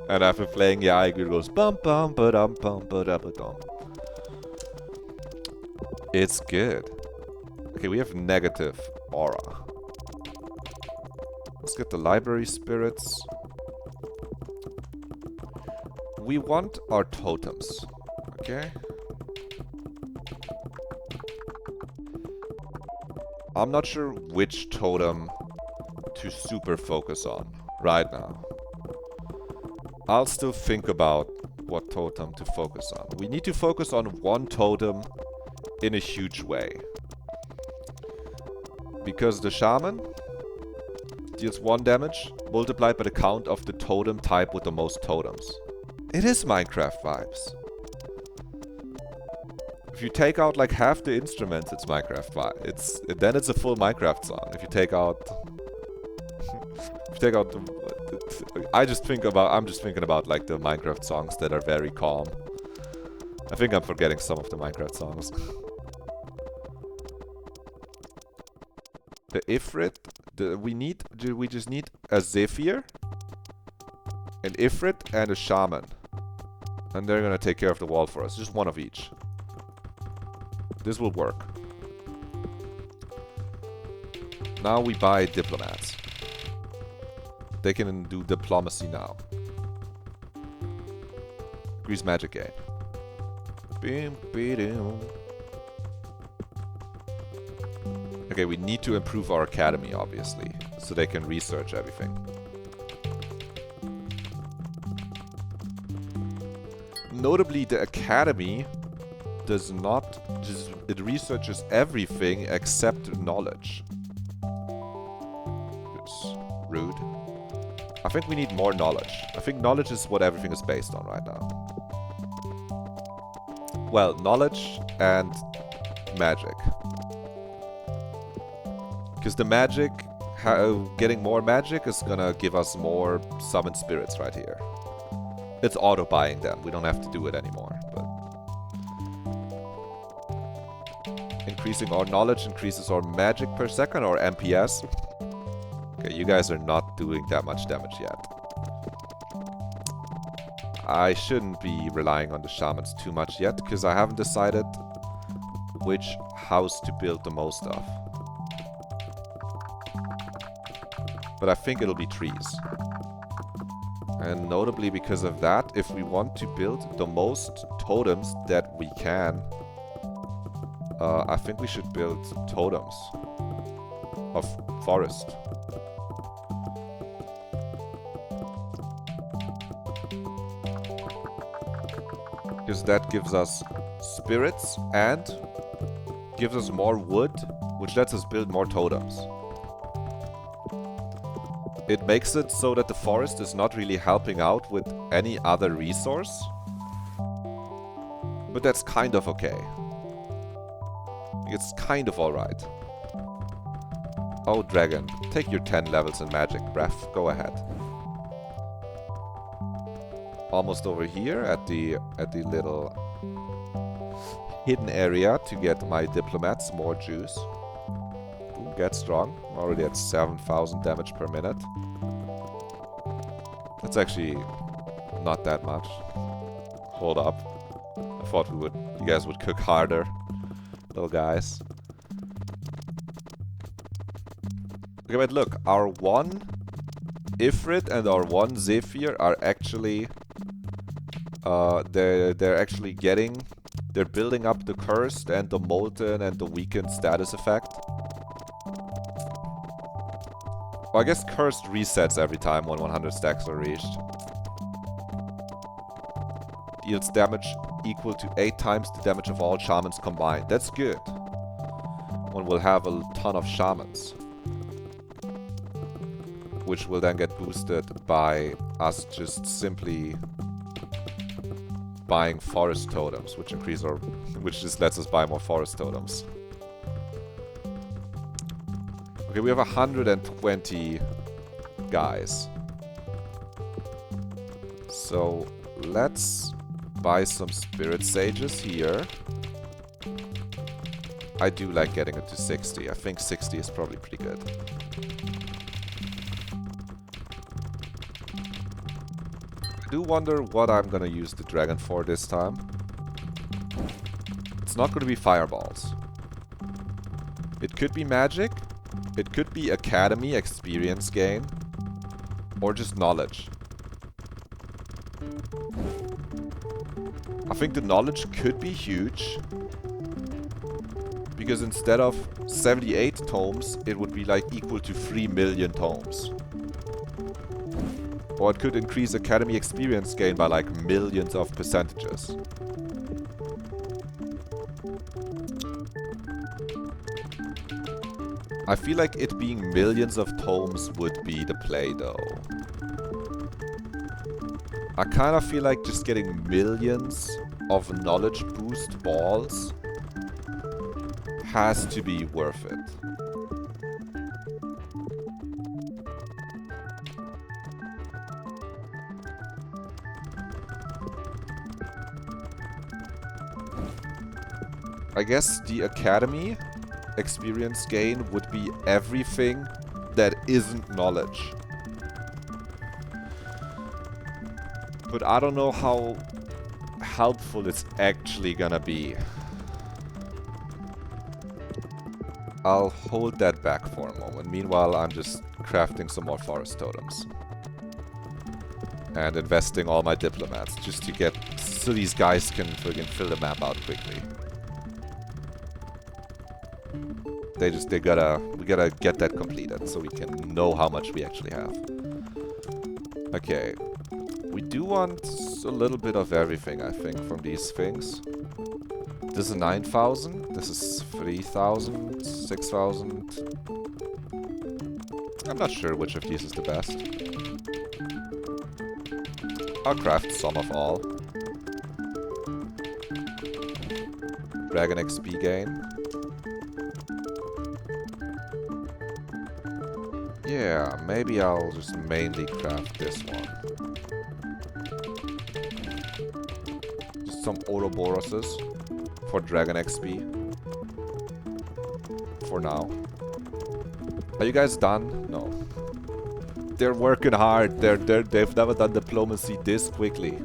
And after playing, yeah, I agree, it goes bum bum ba dum bum ba da ba dum. It's good. Okay, we have negative aura. Let's get the library spirits. We want our totems. Okay. I'm not sure which totem to super focus on right now. I'll still think about what totem to focus on. We need to focus on one totem in a huge way. Because the shaman deals 1 damage multiplied by the count of the totem type with the most totems. It is Minecraft vibes. If you take out like half the instruments, it's Minecraft vibe. Then it's a full Minecraft song. If you take out I'm just thinking about like the Minecraft songs that are very calm. I think I'm forgetting some of the Minecraft songs. The Ifrit, we just need a Zephyr, an Ifrit, and a Shaman. And they're gonna take care of the wall for us. Just one of each. This will work. Now we buy diplomats. They can do diplomacy now. Grease magic game. Okay, we need to improve our academy, obviously, so they can research everything. Notably, the academy does not just... It researches everything except knowledge. Oops. Rude. I think we need more knowledge. I think knowledge is what everything is based on right now. Well, knowledge and magic. Because the magic, getting more magic is gonna give us more summoned spirits right here. It's auto-buying them. We don't have to do it anymore. But increasing our knowledge increases our magic per second, or MPS. Okay, you guys are not doing that much damage yet. I shouldn't be relying on the shamans too much yet, because I haven't decided which house to build the most of. But I think it'll be trees. And notably because of that, if we want to build the most totems that we can, I think we should build totems of forest. Because that gives us spirits and gives us more wood, which lets us build more totems. It makes it so that the forest is not really helping out with any other resource. But that's kind of okay. It's kind of alright. Oh, dragon, take your 10 levels in magic breath. Go ahead. Almost over here at the little hidden area to get my diplomats more juice. Ooh, get strong. I'm already at 7,000 damage per minute. That's actually not that much. Hold up. I thought you guys would cook harder, little guys. Okay, but look, our one Ifrit and our one Zephyr are actually they're building up the cursed and the molten and the weakened status effect. Well, I guess cursed resets every time when 100 stacks are reached. Deals damage equal to 8 times the damage of all shamans combined. That's good. One will have a ton of shamans, which will then get boosted by us just simply buying forest totems, which just lets us buy more forest totems. Okay, we have 120 guys. So let's buy some spirit sages here. I do like getting it to 60. I think 60 is probably pretty good. I do wonder what I'm gonna use the dragon for this time. It's not gonna be fireballs. It could be magic. It could be academy experience gain. Or just knowledge. I think the knowledge could be huge. Because instead of 78 tomes, it would be like equal to 3 million tomes. Or it could increase academy experience gain by like millions of percentages. I feel like it being millions of tomes would be the play though. I kind of feel like just getting millions of knowledge boost balls has to be worth it. I guess the academy experience gain would be everything that isn't knowledge. But I don't know how helpful it's actually gonna be. I'll hold that back for a moment. Meanwhile, I'm just crafting some more forest totems. And investing all my diplomats just to get... so these guys can friggin' fill the map out quickly. We gotta get that completed so we can know how much we actually have. Okay. We do want a little bit of everything, I think, from these things. This is 9,000. This is 3,000, 6,000. I'm not sure which of these is the best. I'll craft some of all. Dragon XP gain. Yeah, maybe I'll just mainly craft this one. Just some Ouroboroses for Dragon XP. For now. Are you guys done? No. They're working hard. They've never done diplomacy this quickly.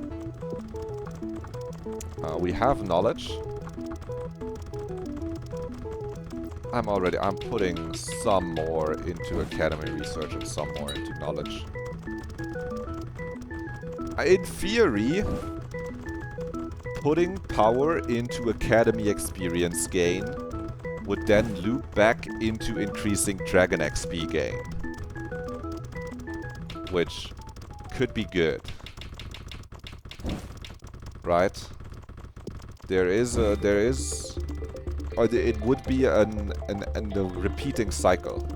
We have knowledge. I'm putting some more into academy research and some more into knowledge. In theory, putting power into academy experience gain would then loop back into increasing Dragon XP gain. Which could be good. Right? It would be a repeating cycle.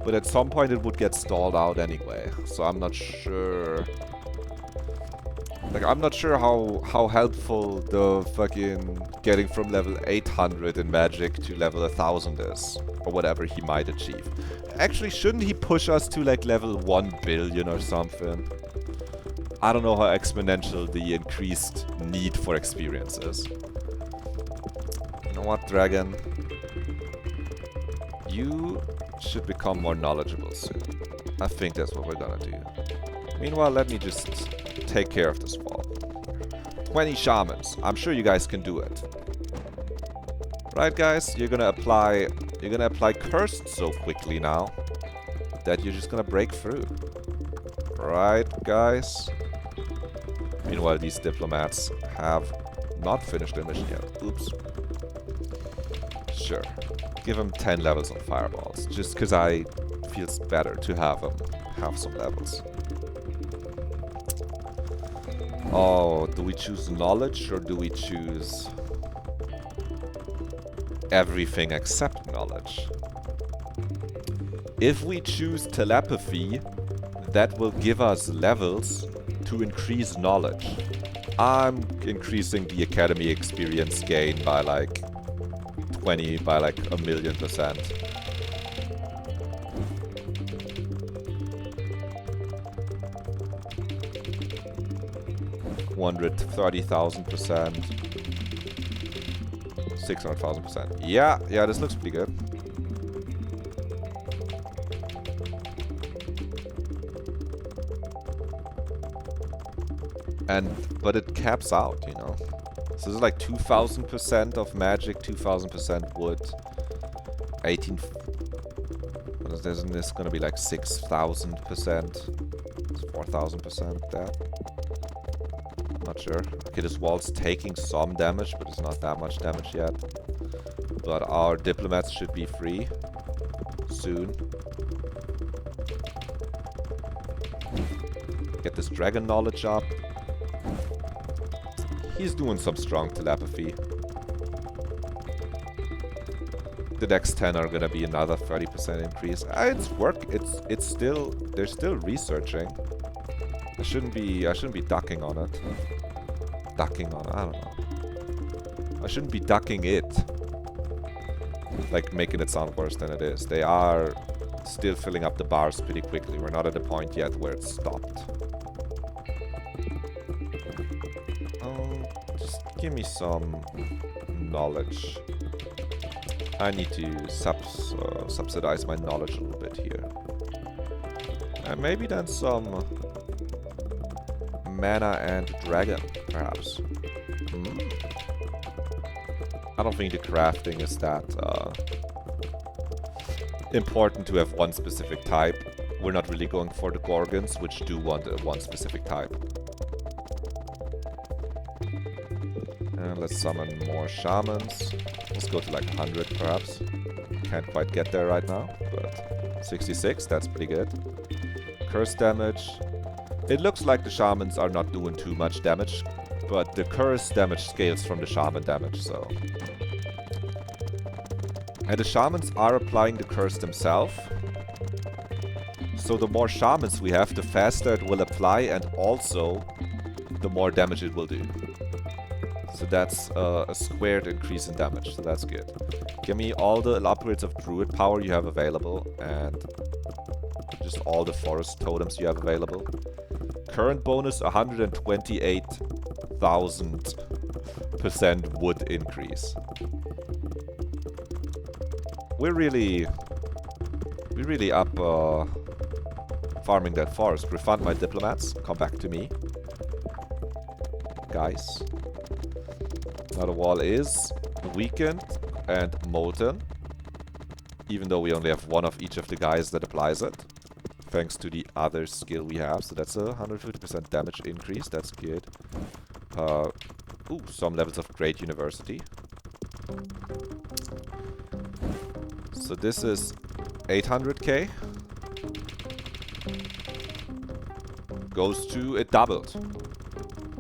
But at some point it would get stalled out anyway. So I'm not sure. Like, I'm not sure how helpful the fucking getting from level 800 in Magic to level 1000 is. Or whatever he might achieve. Actually, shouldn't he push us to like level 1 billion or something? I don't know how exponential the increased need for experience is. You know what, Dragon? You should become more knowledgeable soon. I think that's what we're gonna do. Meanwhile, let me just take care of this wall. 20 shamans. I'm sure you guys can do it. Right, guys? You're gonna apply cursed so quickly now that you're just gonna break through. Right, guys? Meanwhile, these diplomats have not finished their mission yet. Oops. Sure. Give them 10 levels on fireballs. Just because I feels better to have them have some levels. Oh, do we choose knowledge or do we choose everything except knowledge? If we choose telepathy, that will give us levels to increase knowledge. I'm increasing the academy experience gain by like 1,000,000%. 130,000%. 600,000%. Yeah, this looks pretty good. But it caps out, you know. So this is like 2,000% of magic, 2,000% wood, 18. Isn't this gonna be like 6,000%? 4,000% that? Not sure. Okay, this wall's taking some damage, but it's not that much damage yet. But our diplomats should be free soon. Get this dragon knowledge up. He's doing some strong telepathy. The next 10 are gonna be another 30% increase. It's it's still, they're still researching. I shouldn't be ducking on it. I don't know. I shouldn't be ducking it. Like making it sound worse than it is. They are still filling up the bars pretty quickly. We're not at the point yet where it's stopped. Just give me some knowledge. I need to subsidize my knowledge a little bit here. And maybe then some mana and dragon, perhaps. I don't think the crafting is that important to have one specific type. We're not really going for the Gorgons, which do want one specific type. And let's summon more shamans. Let's go to like 100 perhaps. Can't quite get there right now, but 66, that's pretty good. Curse damage. It looks like the shamans are not doing too much damage, but the curse damage scales from the shaman damage, so. And the shamans are applying the curse themselves. So the more shamans we have, the faster it will apply, and also the more damage it will do. So that's a squared increase in damage, so that's good. Give me all the upgrades of druid power you have available, and just all the forest totems you have available. Current bonus 128,000% wood increase. We're really up farming that forest. Refund my diplomats. Come back to me, guys. Now the wall is weakened and molten, even though we only have one of each of the guys that applies it, thanks to the other skill we have. So that's a 150% damage increase. That's good. Ooh, some levels of Great University. So this is 800k. Goes to... it doubled.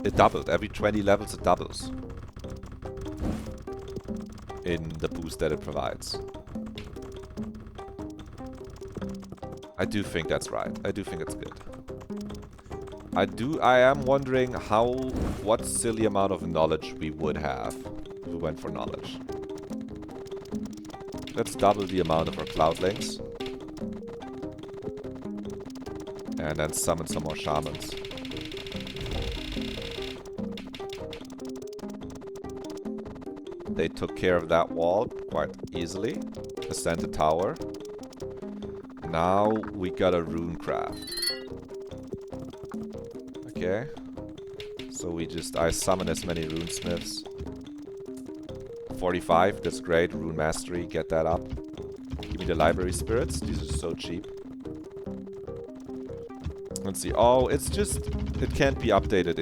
It doubled. Every 20 levels it doubles. In the boost that it provides. I do think that's right. I do think it's good. I am wondering what silly amount of knowledge we would have if we went for knowledge. Let's double the amount of our cloudlings. And then summon some more shamans. They took care of that wall quite easily. Ascend the tower. Now we got a rune craft. Okay. So I summon as many runesmiths. 45, that's great. Rune mastery, get that up. Give me the library spirits. These are so cheap. Let's see. Oh, it can't be updated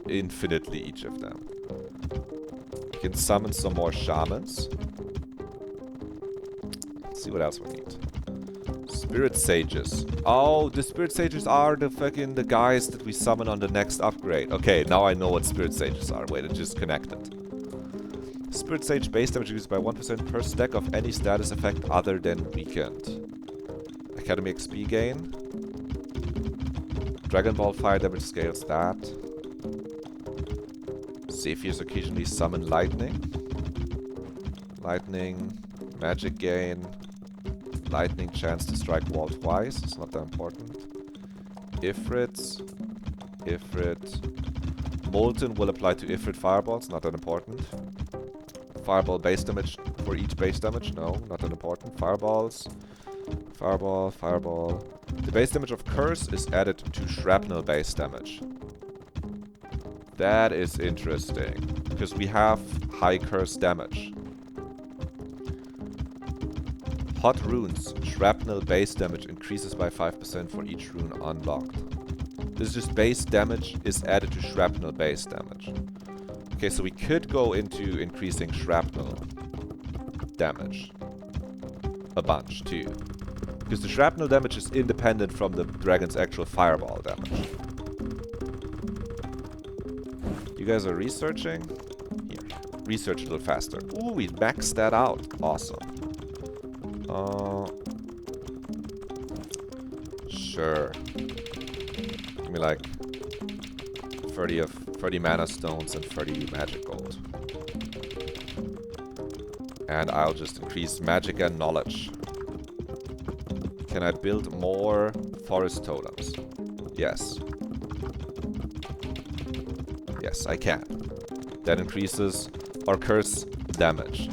infinitely, each of them. We can summon some more shamans. Let's see what else we need. Spirit sages. Oh, the spirit sages are the guys that we summon on the next upgrade. Okay, now I know what spirit sages are. Wait, it just connected. Spirit sage base damage increased by 1% per stack of any status effect other than weakened. Academy XP gain. Dragon Ball fire damage scales that. Zephyrs occasionally summon lightning. Lightning, magic gain. Lightning chance to strike wall twice. It's not that important. Ifrits. Ifrit. Molten will apply to Ifrit fireballs. Not that important. Fireball base damage for each base damage. No, not that important. Fireballs. Fireball. Fireball. The base damage of Curse is added to Shrapnel base damage. That is interesting. Because we have high Curse damage. Hot runes. Shrapnel base damage increases by 5% for each rune unlocked. This is just base damage is added to shrapnel base damage. Okay, so we could go into increasing shrapnel damage a bunch too. Because the shrapnel damage is independent from the dragon's actual fireball damage. You guys are researching? Here. Research a little faster. Ooh, we maxed that out. Awesome. Sure. Give me like 30 mana stones and 30 magic gold. And I'll just increase magic and knowledge. Can I build more forest totems? Yes. Yes, I can. That increases our curse damage.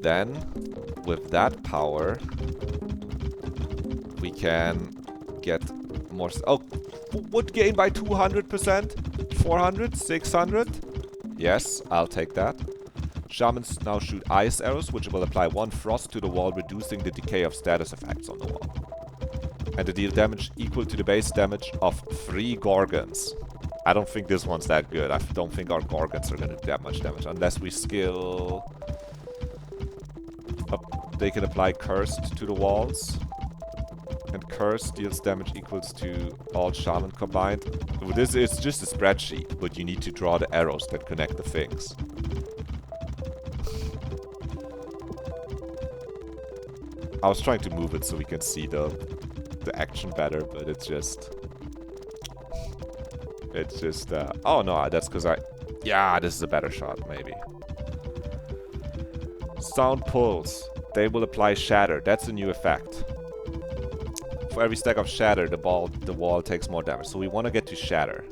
Then, with that power, we can get more... Oh, wood gain by 200%? 400? 600? Yes, I'll take that. Shamans now shoot ice arrows, which will apply 1 frost to the wall, reducing the decay of status effects on the wall. And they deal damage equal to the base damage of 3 Gorgons. I don't think this one's that good. I don't think our Gorgons are going to do that much damage, unless we skill... They can apply Cursed to the walls. And Cursed deals damage equals to all Shaman combined. This is just a spreadsheet, but you need to draw the arrows that connect the things. I was trying to move it so we can see the action better, but it's just... oh no, that's because yeah, this is a better shot, maybe. Sound pulls. They will apply shatter. That's a new effect. For every stack of shatter, the wall takes more damage. So we want to get to shatter.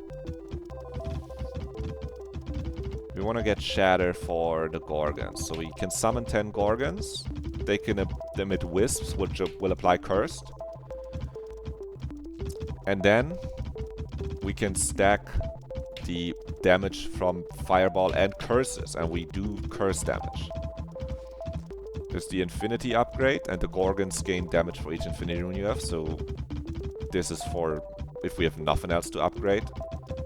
We want to get shatter for the Gorgons. So we can summon 10 Gorgons. They can emit wisps, which will apply cursed. And then we can stack the damage from fireball and curses, and we do curse damage. There's the infinity upgrade, and the Gorgons gain damage for each infinity rune you have, so this is for if we have nothing else to upgrade.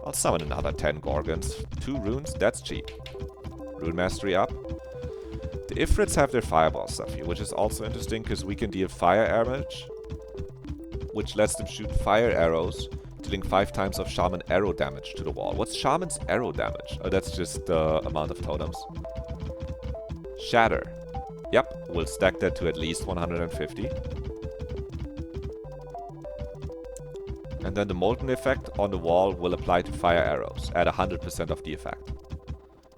I'll summon another 10 Gorgons. 2 runes, that's cheap. Rune mastery up. The Ifrits have their fireball stuff here, which is also interesting because we can deal fire damage, which lets them shoot fire arrows, dealing 5 times of shaman arrow damage to the wall. What's shaman's arrow damage? Oh, that's just the amount of totems. Shatter. Yep, we'll stack that to at least 150. And then the molten effect on the wall will apply to fire arrows at 100% of the effect.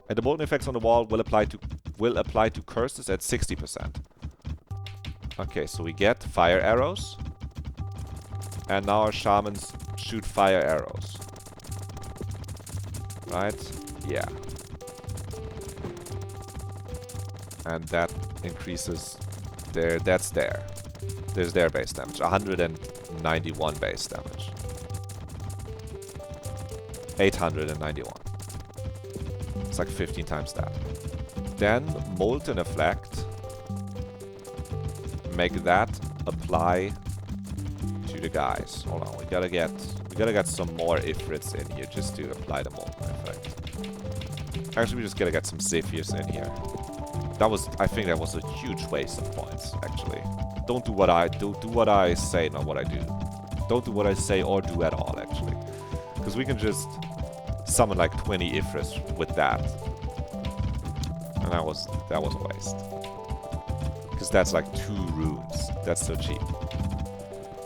And the molten effects on the wall will apply to curses at 60%. Okay, so we get fire arrows. And now our shamans shoot fire arrows. Right? Yeah. And that increases there's their base damage. 191 base damage. 891. It's like 15 times that. Then molten effect. Make that apply to the guys. Hold on, we gotta get some more Ifrits in here just to apply the molten effect. Actually, we just gotta get some Zephyrs in here. I think that was a huge waste of points, actually. Don't do what I say, not what I do. Don't do what I say or do at all, actually. Because we can just summon like 20 Ifrits with that. And that was a waste. Because that's like 2 runes. That's so cheap.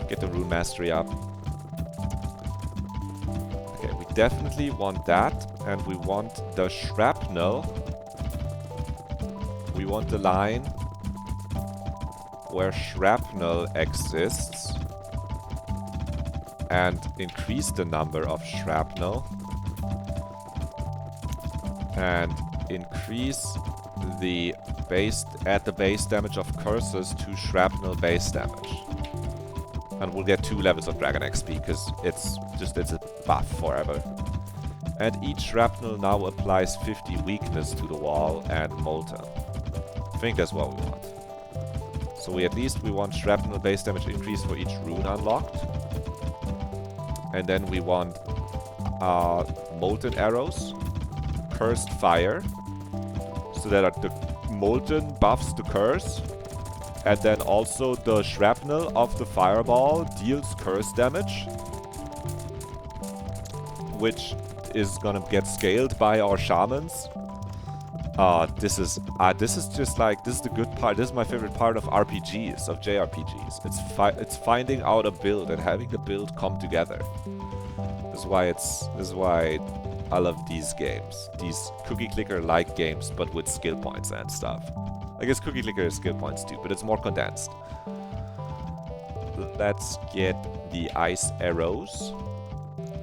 Get the rune mastery up. Okay, we definitely want that. And we want the shrapnel. We want the line where shrapnel exists and increase the number of shrapnel and increase the add the base damage of curses to shrapnel base damage. And we'll get 2 levels of Dragon XP because it's a buff forever. And each shrapnel now applies 50 weakness to the wall and molten. I think that's what we want. So we want shrapnel base damage increase for each rune unlocked. And then we want molten arrows, cursed fire, so that the molten buffs the curse. And then also the shrapnel of the fireball deals curse damage, which is gonna get scaled by our shamans. This is the good part. This is my favorite part of RPGs, of JRPGs. It's finding out a build and having the build come together. This is why I love these games. These cookie clicker-like games, but with skill points and stuff. I guess cookie clicker is skill points too, but it's more condensed. Let's get the ice arrows.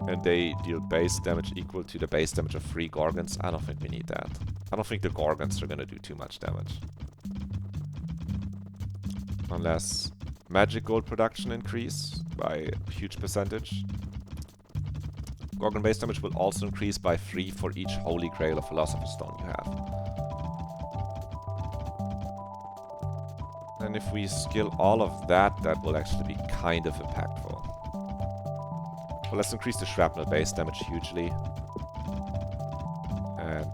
And they deal base damage equal to the base damage of 3 Gorgons. I don't think we need that. I don't think the Gorgons are gonna do too much damage. Unless magic gold production increase by a huge percentage. Gorgon base damage will also increase by 3 for each Holy Grail of Philosopher's Stone you have. And if we skill all of that, that will actually be kind of impactful. Well, let's increase the shrapnel base damage hugely. And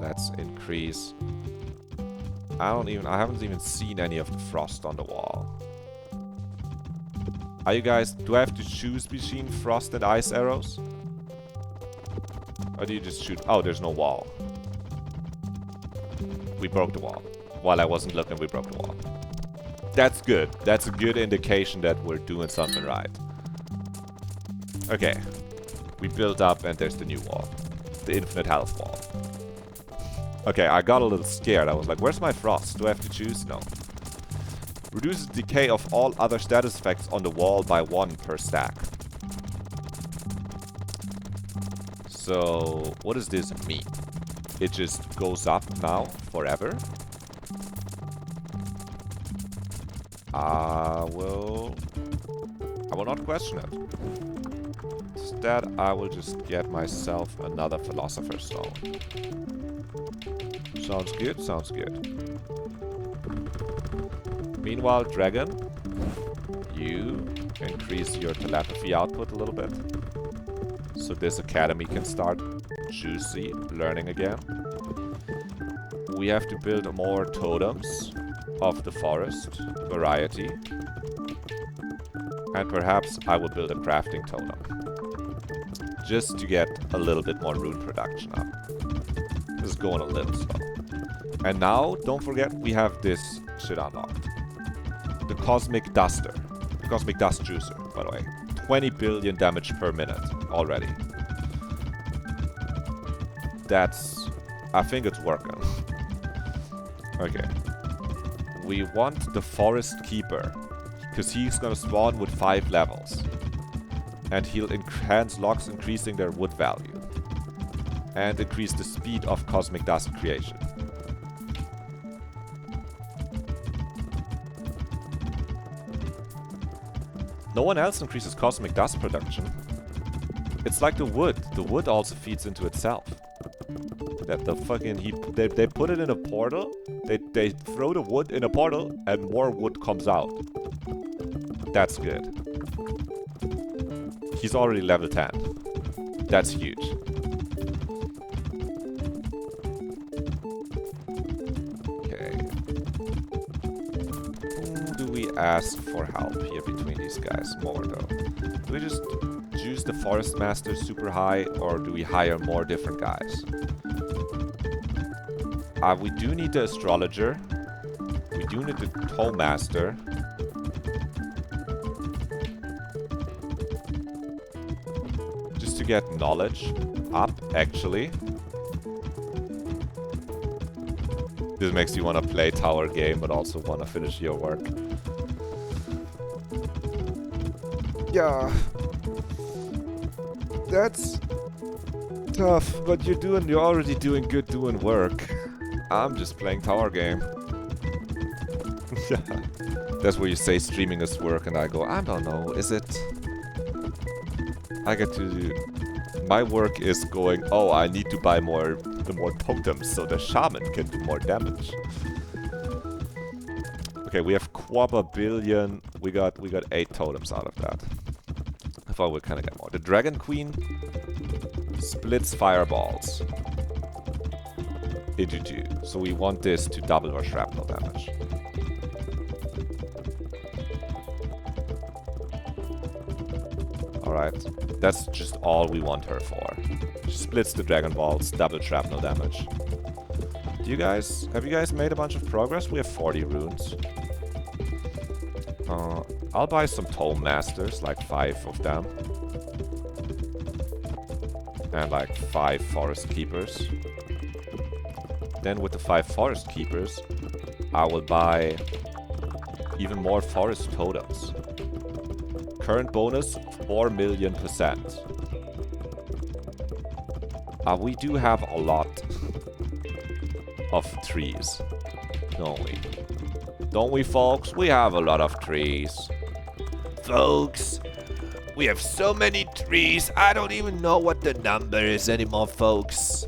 let's increase... I haven't even seen any of the frost on the wall. Are you guys... Do I have to choose between frost and ice arrows? Or do you just shoot... Oh, there's no wall. We broke the wall. While I wasn't looking, we broke the wall. That's good. That's a good indication that we're doing something right. Okay. We built up and there's the new wall. The infinite health wall. Okay, I got a little scared. I was like, where's my frost? Do I have to choose? No. Reduces decay of all other status effects on the wall by 1 per stack. So, what does this mean? It just goes up now forever? I will not question it. Instead, I will just get myself another Philosopher's Stone. Sounds good, sounds good. Meanwhile, Dragon, you increase your telepathy output a little bit. So this academy can start juicy learning again. We have to build more totems of the forest variety. And perhaps I will build a crafting totem. Just to get a little bit more rune production up. This is going a little slow. And now, don't forget, we have this shit unlocked. The Cosmic Duster. The Cosmic Dust Juicer, by the way. 20 billion damage per minute already. That's... I think it's working. Okay. We want the Forest Keeper. Because he's gonna spawn with 5 levels. And he'll enhance logs, increasing their wood value. And increase the speed of Cosmic Dust creation. No one else increases Cosmic Dust production. It's like the wood. The wood also feeds into itself. That the fucking... They put it in a portal. They throw the wood in a portal and more wood comes out. That's good. He's already level 10. That's huge. Okay. Who do we ask for help here between these guys more though? Do we just juice the Forest Master super high or do we hire more different guys? We do need the Astrologer. We do need the Toll Master. Just to get knowledge up, actually. This makes you want to play tower game, but also want to finish your work. Yeah. That's tough, but you're already doing good doing work. I'm just playing tower game. Yeah. That's where you say streaming is work and I go, I don't know, is it? I get to do... My work is going, oh, I need to buy more totems so the shaman can do more damage. Okay, we have quarter billion. We got 8 totems out of that. I thought we'd kind of get more. The Dragon Queen splits fireballs into 2. So we want this to double our shrapnel damage. Alright, that's just all we want her for. She splits the Dragon Balls, double shrapnel damage. Have you guys made a bunch of progress? We have 40 runes. I'll buy some Tome Masters, like 5 of them. And like 5 Forest Keepers. Then with the 5 Forest Keepers, I will buy even more Forest Totems. Current bonus, 4 million %. We do have a lot of trees, don't we? Don't we, folks? We have a lot of trees. Folks, we have so many trees, I don't even know what the number is anymore, folks.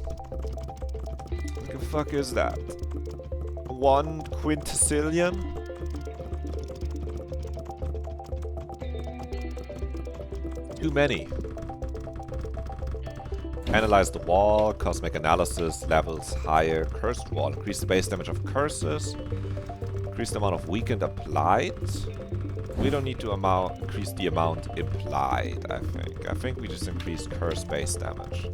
What the fuck is that? 1 quintillion? Too many. Analyze the wall, cosmic analysis, levels higher, cursed wall, increase the base damage of curses, increase the amount of weakened applied. We don't need to increase the amount implied, I think. I think we just increase curse base damage.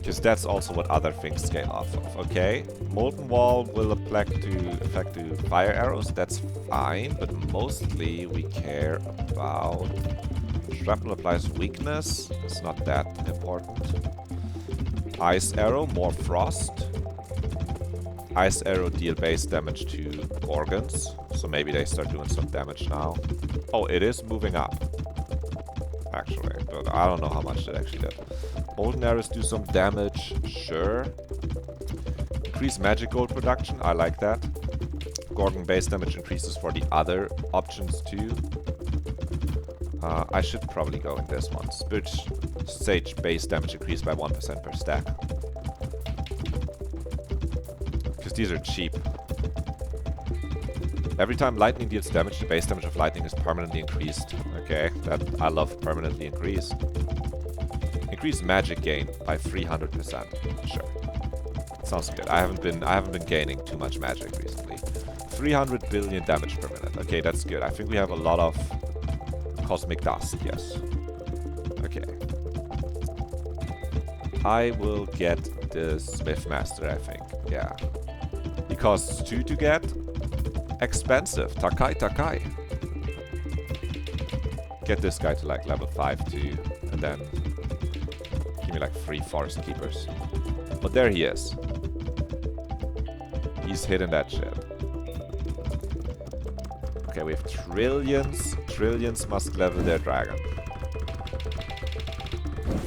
Because that's also what other things scale off of. Okay, Molten Wall will affect to fire arrows. That's fine, but mostly we care about Shrapnel applies weakness. It's not that important. Ice Arrow, more frost. Ice Arrow deal base damage to Gorgons, so maybe they start doing some damage now. Oh, it is moving up, actually, but I don't know how much that actually did. Molten Arrows do some damage, sure. Increase magic gold production, I like that. Gorgon base damage increases for the other options too. I should probably go in this one. Spirit Sage base damage increased by 1% per stack. Because these are cheap. Every time lightning deals damage, the base damage of lightning is permanently increased. Okay, that I love permanently increased. Increase magic gain by 300%. Sure. Sounds good. I haven't been gaining too much magic recently. 300 billion damage per minute. Okay, that's good. I think we have a lot of cosmic dust, yes. Okay. I will get the Smith Master, I think. Yeah. It costs 2 to get. Expensive. Takai. Get this guy to like level 5 too. And then give me like 3 Forest Keepers. But there he is. He's hitting that shit. Okay, we have trillions. Trillions must level their dragon.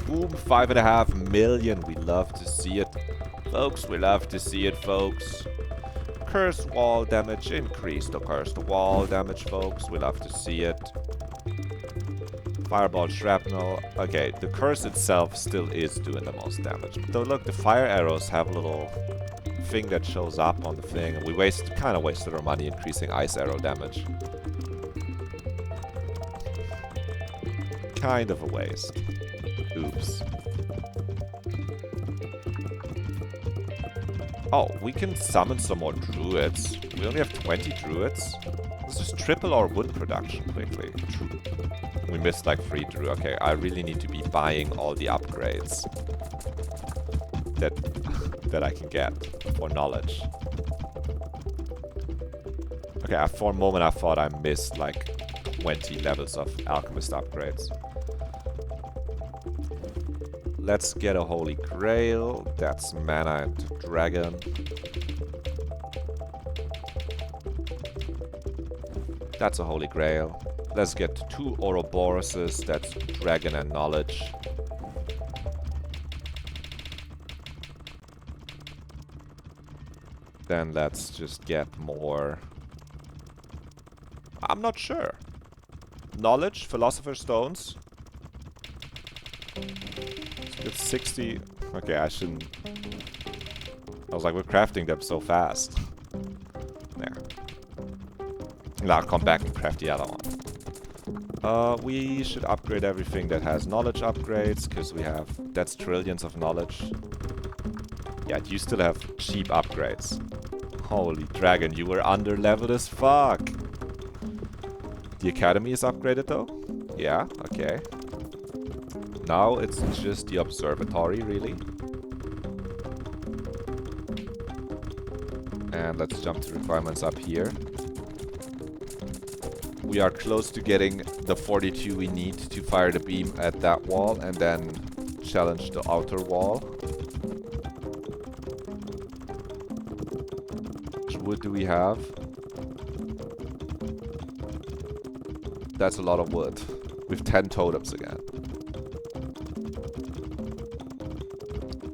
Boom, 5.5 million. We love to see it. Folks, we love to see it, folks. Cursed wall damage. Increase the cursed wall damage, folks. We love to see it. Fireball shrapnel. Okay, the curse itself still is doing the most damage. Though look, the fire arrows have a little thing that shows up on the thing, and we kind of wasted our money increasing ice arrow damage. Kind of a waste. Oops. Oh, we can summon some more druids. We only have 20 druids. Let's just triple our wood production quickly. We missed like 3 druid. Okay, I really need to be buying all the upgrades that I can get for knowledge. Okay, for a moment I thought I missed like 20 levels of alchemist upgrades. Let's get a Holy Grail. That's mana and dragon. That's a Holy Grail. Let's get 2 Ouroboroses. That's dragon and knowledge. Then let's just get more. I'm not sure. Knowledge, Philosopher's Stones. It's 60. Okay, I shouldn't. I was like, we're crafting them so fast. There. Now I'll come back and craft the other one. We should upgrade everything that has knowledge upgrades, because we have. That's trillions of knowledge. Yeah, you still have cheap upgrades. Holy dragon, you were under leveled as fuck. The academy is upgraded though? Yeah, okay. Now it's just the observatory, really. And let's jump to requirements up here. We are close to getting the 42 we need to fire the beam at that wall and then challenge the outer wall. Which wood do we have? That's a lot of wood. With 10 totems again.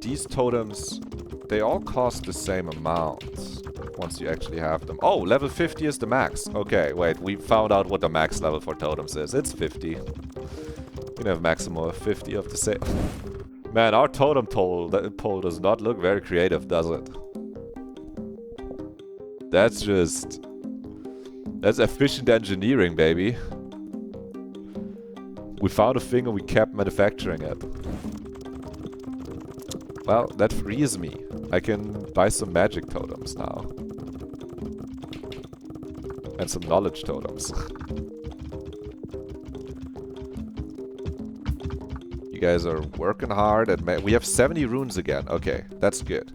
These totems, they all cost the same amount once you actually have them. Oh, level 50 is the max. Okay, wait, we found out what the max level for totems is. It's 50. You can have maximum of 50 of the same. Man, our totem poll does not look very creative, does it? That's efficient engineering, baby. We found a thing and we kept manufacturing it. Well, that frees me. I can buy some magic totems now. And some knowledge totems. You guys are working hard. And we have 70 runes again. Okay, that's good.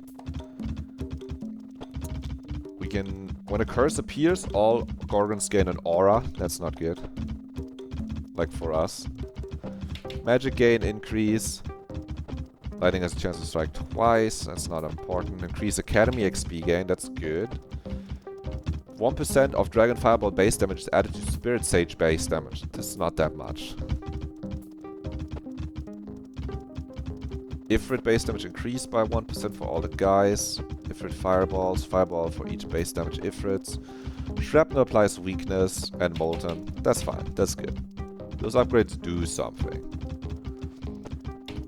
We can... When a curse appears, all Gorgons gain an aura. That's not good. Like for us. Magic gain increase. Lightning has a chance to strike twice. That's not important. Increase Academy XP gain. That's good. 1% of Dragon Fireball base damage is added to Spirit Sage base damage. That's not that much. Ifrit base damage increased by 1% for all the guys. Ifrit fireballs. Fireball for each base damage Ifrits. Shrapnel applies weakness. And Molten. That's fine. That's good. Those upgrades do something.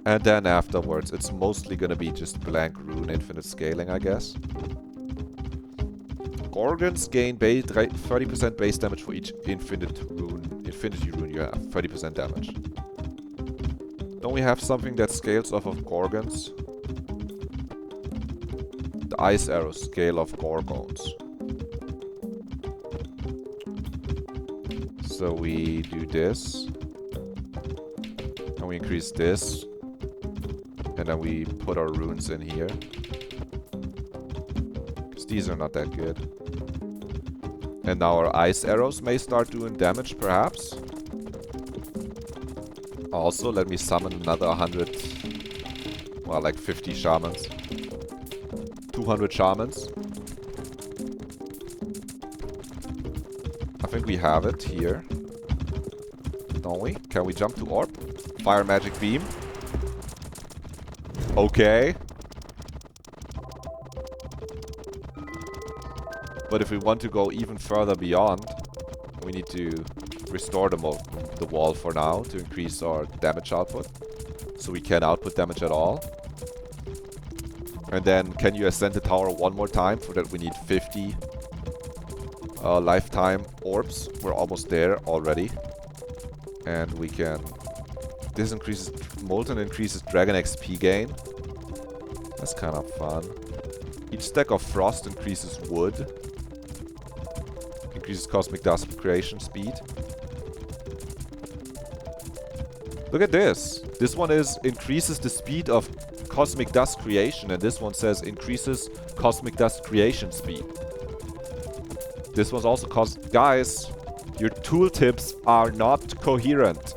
And then afterwards, it's mostly gonna be just blank rune infinite scaling, I guess. Gorgons gain 30% base damage for each infinity rune you have. 30% damage. Don't we have something that scales off of Gorgons? The Ice Arrows scale of Gorgons. So we do this. And we increase this. And then we put our runes in here. Because these are not that good. And now our ice arrows may start doing damage, perhaps. Also, let me summon another 100... Well, like 50 shamans. 200 shamans. I think we have it here. Don't we? Can we jump to orb? Fire magic beam. Okay. But if we want to go even further beyond, we need to restore the wall for now to increase our damage output. So we can output damage at all. And then, can you ascend the tower one more time? For that we need 50 lifetime orbs. We're almost there already. And we can... This increases... Molten increases Dragon XP gain. That's kind of fun. Each stack of Frost increases wood. Increases Cosmic Dust creation speed. Look at this. This one increases the speed of Cosmic Dust creation, and this one says increases Cosmic Dust creation speed. This one's also guys, your tooltips are not coherent.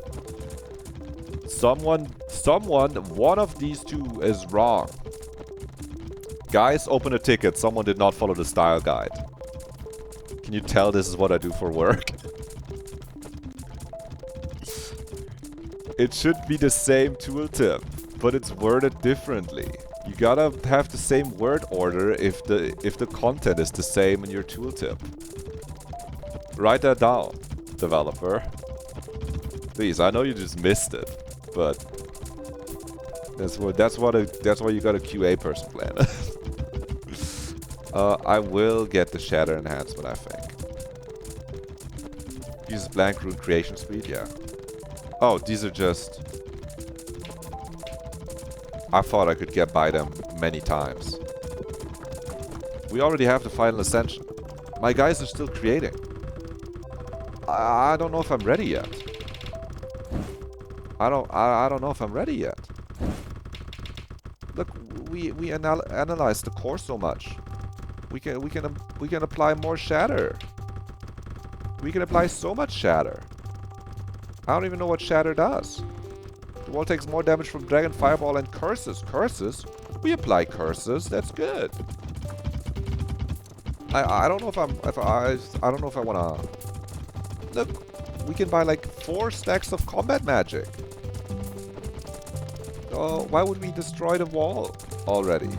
One of these two is wrong. Guys, open a ticket. Someone did not follow the style guide. Can you tell this is what I do for work? It should be the same tooltip, but it's worded differently. You gotta have the same word order if the content is the same in your tooltip. Write that down, developer. Please, I know you just missed it, but that's why you got a QA person plan. I will get the shatter enhancement, I think. Uses blank rune creation speed, yeah. Oh, these are just... I thought I could get by them many times. We already have the final ascension. My guys are still creating. I don't know if I'm ready yet. I don't know if I'm ready yet. Look, we analyzed the core so much. We can apply more shatter. We can apply so much shatter. I don't even know what shatter does. The wall takes more damage from Dragon Fireball and curses. Curses? We apply curses. That's good. I don't know if I don't know if I wanna. Look, we can buy like 4 stacks of combat magic. Oh, why would we destroy the wall already?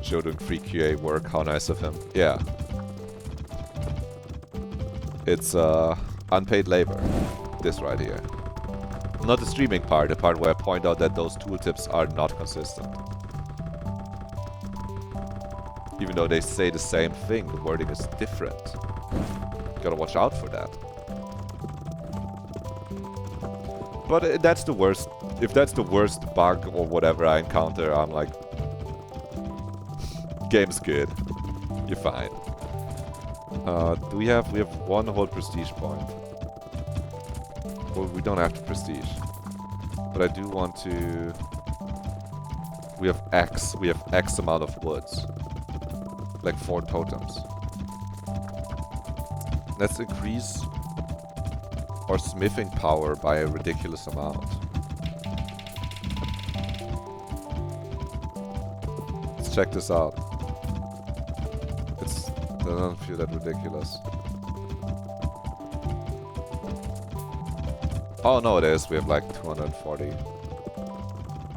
Joe doing free QA work. How nice of him. Yeah. It's unpaid labor. This right here. Not the streaming part, the part where I point out that those tooltips are not consistent. Even though they say the same thing, the wording is different. Gotta watch out for that. But that's the worst. If that's the worst bug or whatever I encounter, I'm like... Game's good. You're fine. We have one whole prestige point. Well, we don't have to prestige. But I do want to... We have X amount of woods. Like 4 totems. Let's increase our smithing power by a ridiculous amount. Let's check this out. It doesn't feel that ridiculous. Oh no, it is. We have like 240.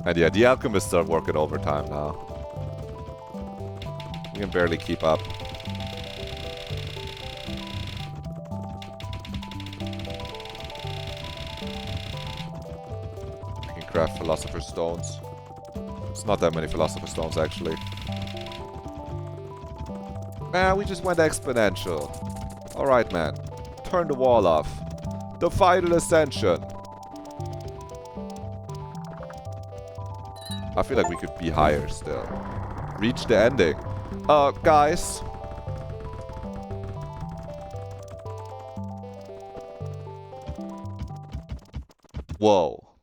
And yeah, the alchemists are working overtime now. We can barely keep up. We can craft philosopher's stones. It's not that many philosopher's stones actually. Man, we just went exponential. Alright, man. Turn the wall off. The final ascension. I feel like we could be higher still. Reach the ending. Guys. Whoa.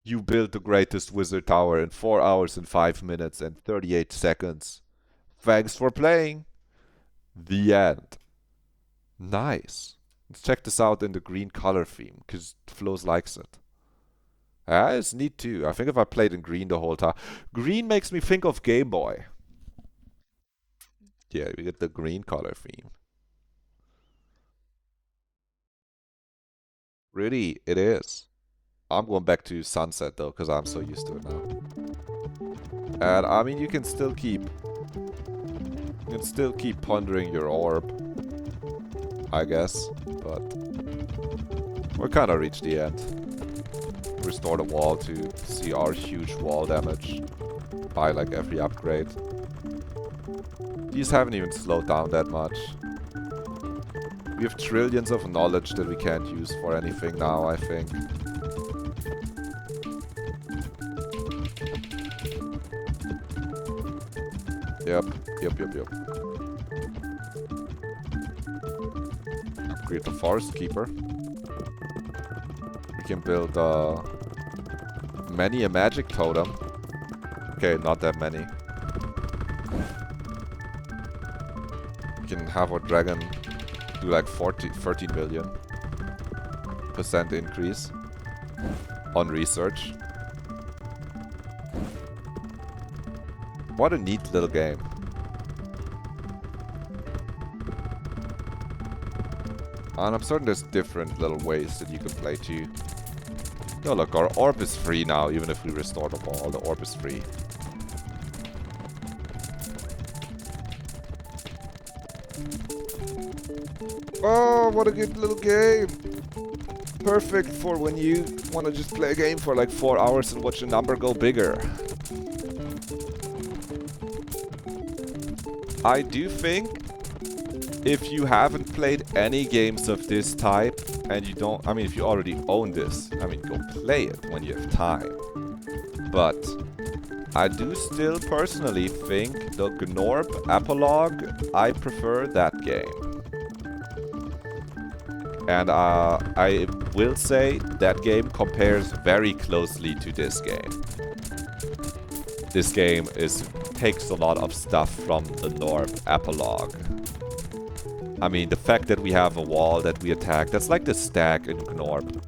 You built the greatest wizard tower in 4 hours and 5 minutes and 38 seconds. Thanks for playing. The end. Nice. Let's check this out in the green color theme, because Flows likes it. Ah, it's neat too. I think if I played in green the whole time. Green makes me think of Game Boy. Yeah, we get the green color theme. Really, it is. I'm going back to sunset though, because I'm so used to it now. And I mean, you can still keep pondering your orb, I guess, but we're kind of reached the end. Restore the wall to see our huge wall damage by like every upgrade. These haven't even slowed down that much. We have trillions of knowledge that we can't use for anything now, I think. Yep. Upgrade the Forest Keeper. We can build many a magic totem. Okay, not that many. We can have our dragon do like 13 million % increase on research. What a neat little game. And I'm certain there's different little ways that you can play too. Oh look, our orb is free now, even if we restore the wall, the orb is free. Oh, what a good little game! Perfect for when you want to just play a game for like 4 hours and watch the number go bigger. I do think if you haven't played any games of this type and you don't, I mean, if you already own this, I mean, go play it when you have time. But I do still personally think the Gnorb Epilogue, I prefer that game. And I will say that game compares very closely to this game. This game takes a lot of stuff from the Gnorb Epilogue. I mean, the fact that we have a wall that we attack, that's like the stack in Gnorb.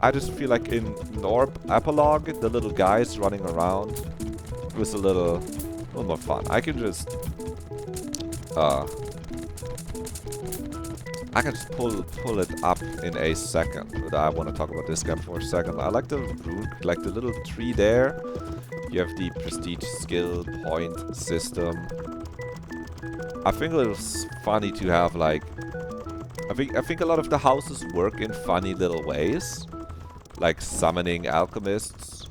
I just feel like in Gnorb Epilogue, the little guys running around, it was a little more fun. I can just pull it up in a second, but I want to talk about this game for a second. I like the little tree there. You have the prestige skill point system. I think it was funny to have like, I think a lot of the houses work in funny little ways, like summoning alchemists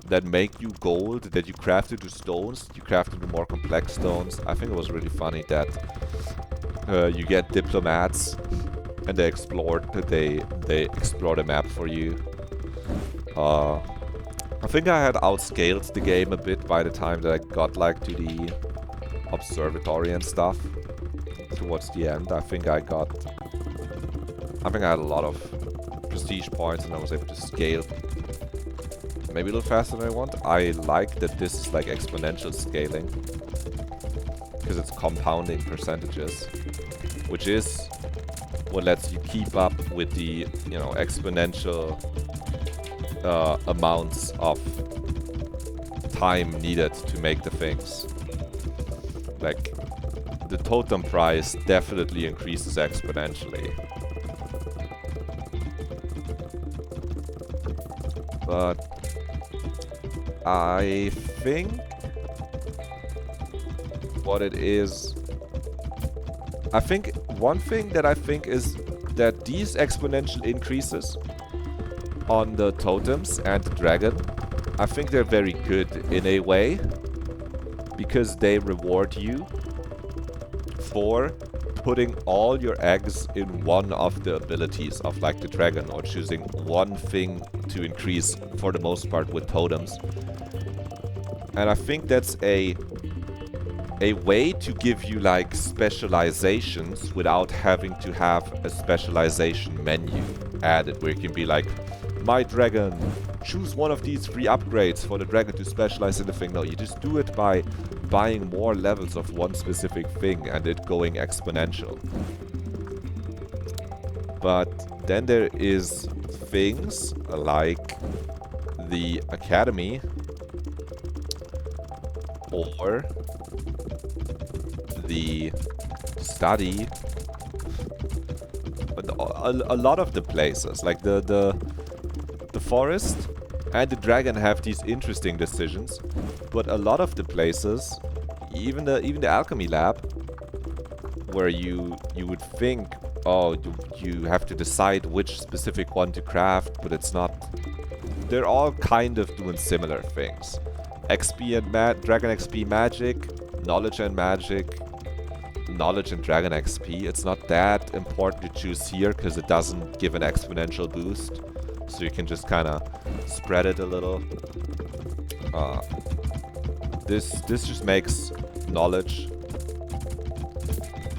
that make you gold that you craft into stones. You craft into more complex stones. I think it was really funny that you get diplomats and they explore the map for you. I think I had outscaled the game a bit by the time that I got like to the observatory and stuff. Towards the end, I think I got I think I had a lot of prestige points and I was able to scale maybe a little faster than I want. I like that this is like exponential scaling because it's compounding percentages, which is what lets you keep up with the, you know, exponential amounts of time needed to make the things. Like, the totem price definitely increases exponentially. But I think what it is, I think one thing that I think is that these exponential increases on the totems and the dragon, I think they're very good in a way because they reward you for putting all your eggs in one of the abilities of like the dragon, or choosing one thing to increase for the most part with totems. And I think that's a way to give you like specializations without having to have a specialization menu added, where you can be like, my dragon, choose one of these 3 upgrades for the dragon to specialize in the thing. No, you just do it by buying more levels of one specific thing and it going exponential. But then there is things like the academy or the study. But a lot of the places, like the forest and the dragon, have these interesting decisions. But a lot of the places, even the alchemy lab, where you would think, oh, you have to decide which specific one to craft, but it's not. They're all kind of doing similar things. XP and Dragon XP magic, knowledge and magic, knowledge and Dragon XP. It's not that important to choose here because it doesn't give an exponential boost. So you can just kind of spread it a little. This just makes knowledge.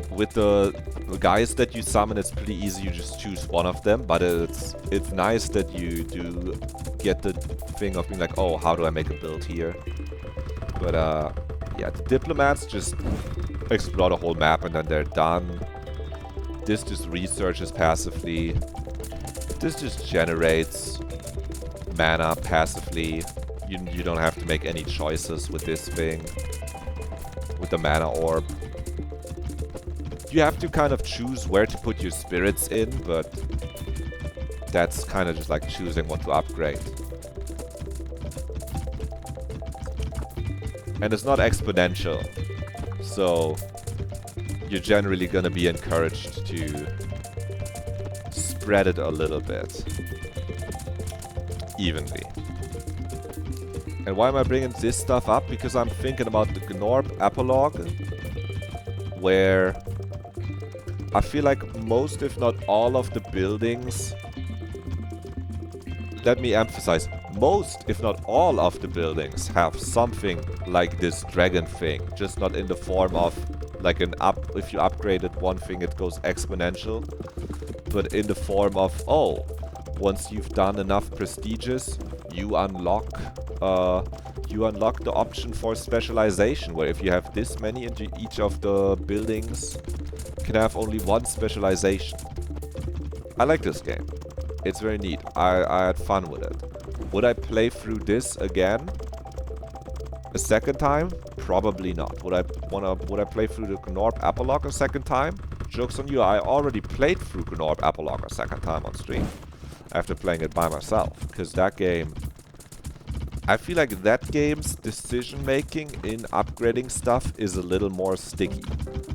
With the guys that you summon, it's pretty easy. You just choose one of them, but it's nice that you do get the thing of being like, oh, how do I make a build here? But yeah, the diplomats just explore the whole map and then they're done. This just researches passively. This just generates mana passively. You don't have to make any choices with this thing. With the mana orb. You have to kind of choose where to put your spirits in, but that's kind of just like choosing what to upgrade. And it's not exponential, so you're generally going to be encouraged to spread it a little bit evenly. And why am I bringing this stuff up? Because I'm thinking about the Gnorp epilogue, where I feel like most, if not all, of the buildings... Let me emphasize, most, if not all, of the buildings have something like this dragon thing, just not in the form of like an up. If you upgraded one thing, it goes exponential, but in the form of, oh, once you've done enough prestiges, you unlock the option for specialization, where if you have this many into each of the buildings, you can have only one specialization. I like this game. It's very neat. I had fun with it. Would I play through this again a second time? Probably not. Would I play through the Gnorp epilogue a second time? Joke's on you, I already played through Gnorp epilogue a second time on stream after playing it by myself, because that game, I feel like that game's decision making in upgrading stuff is a little more sticky.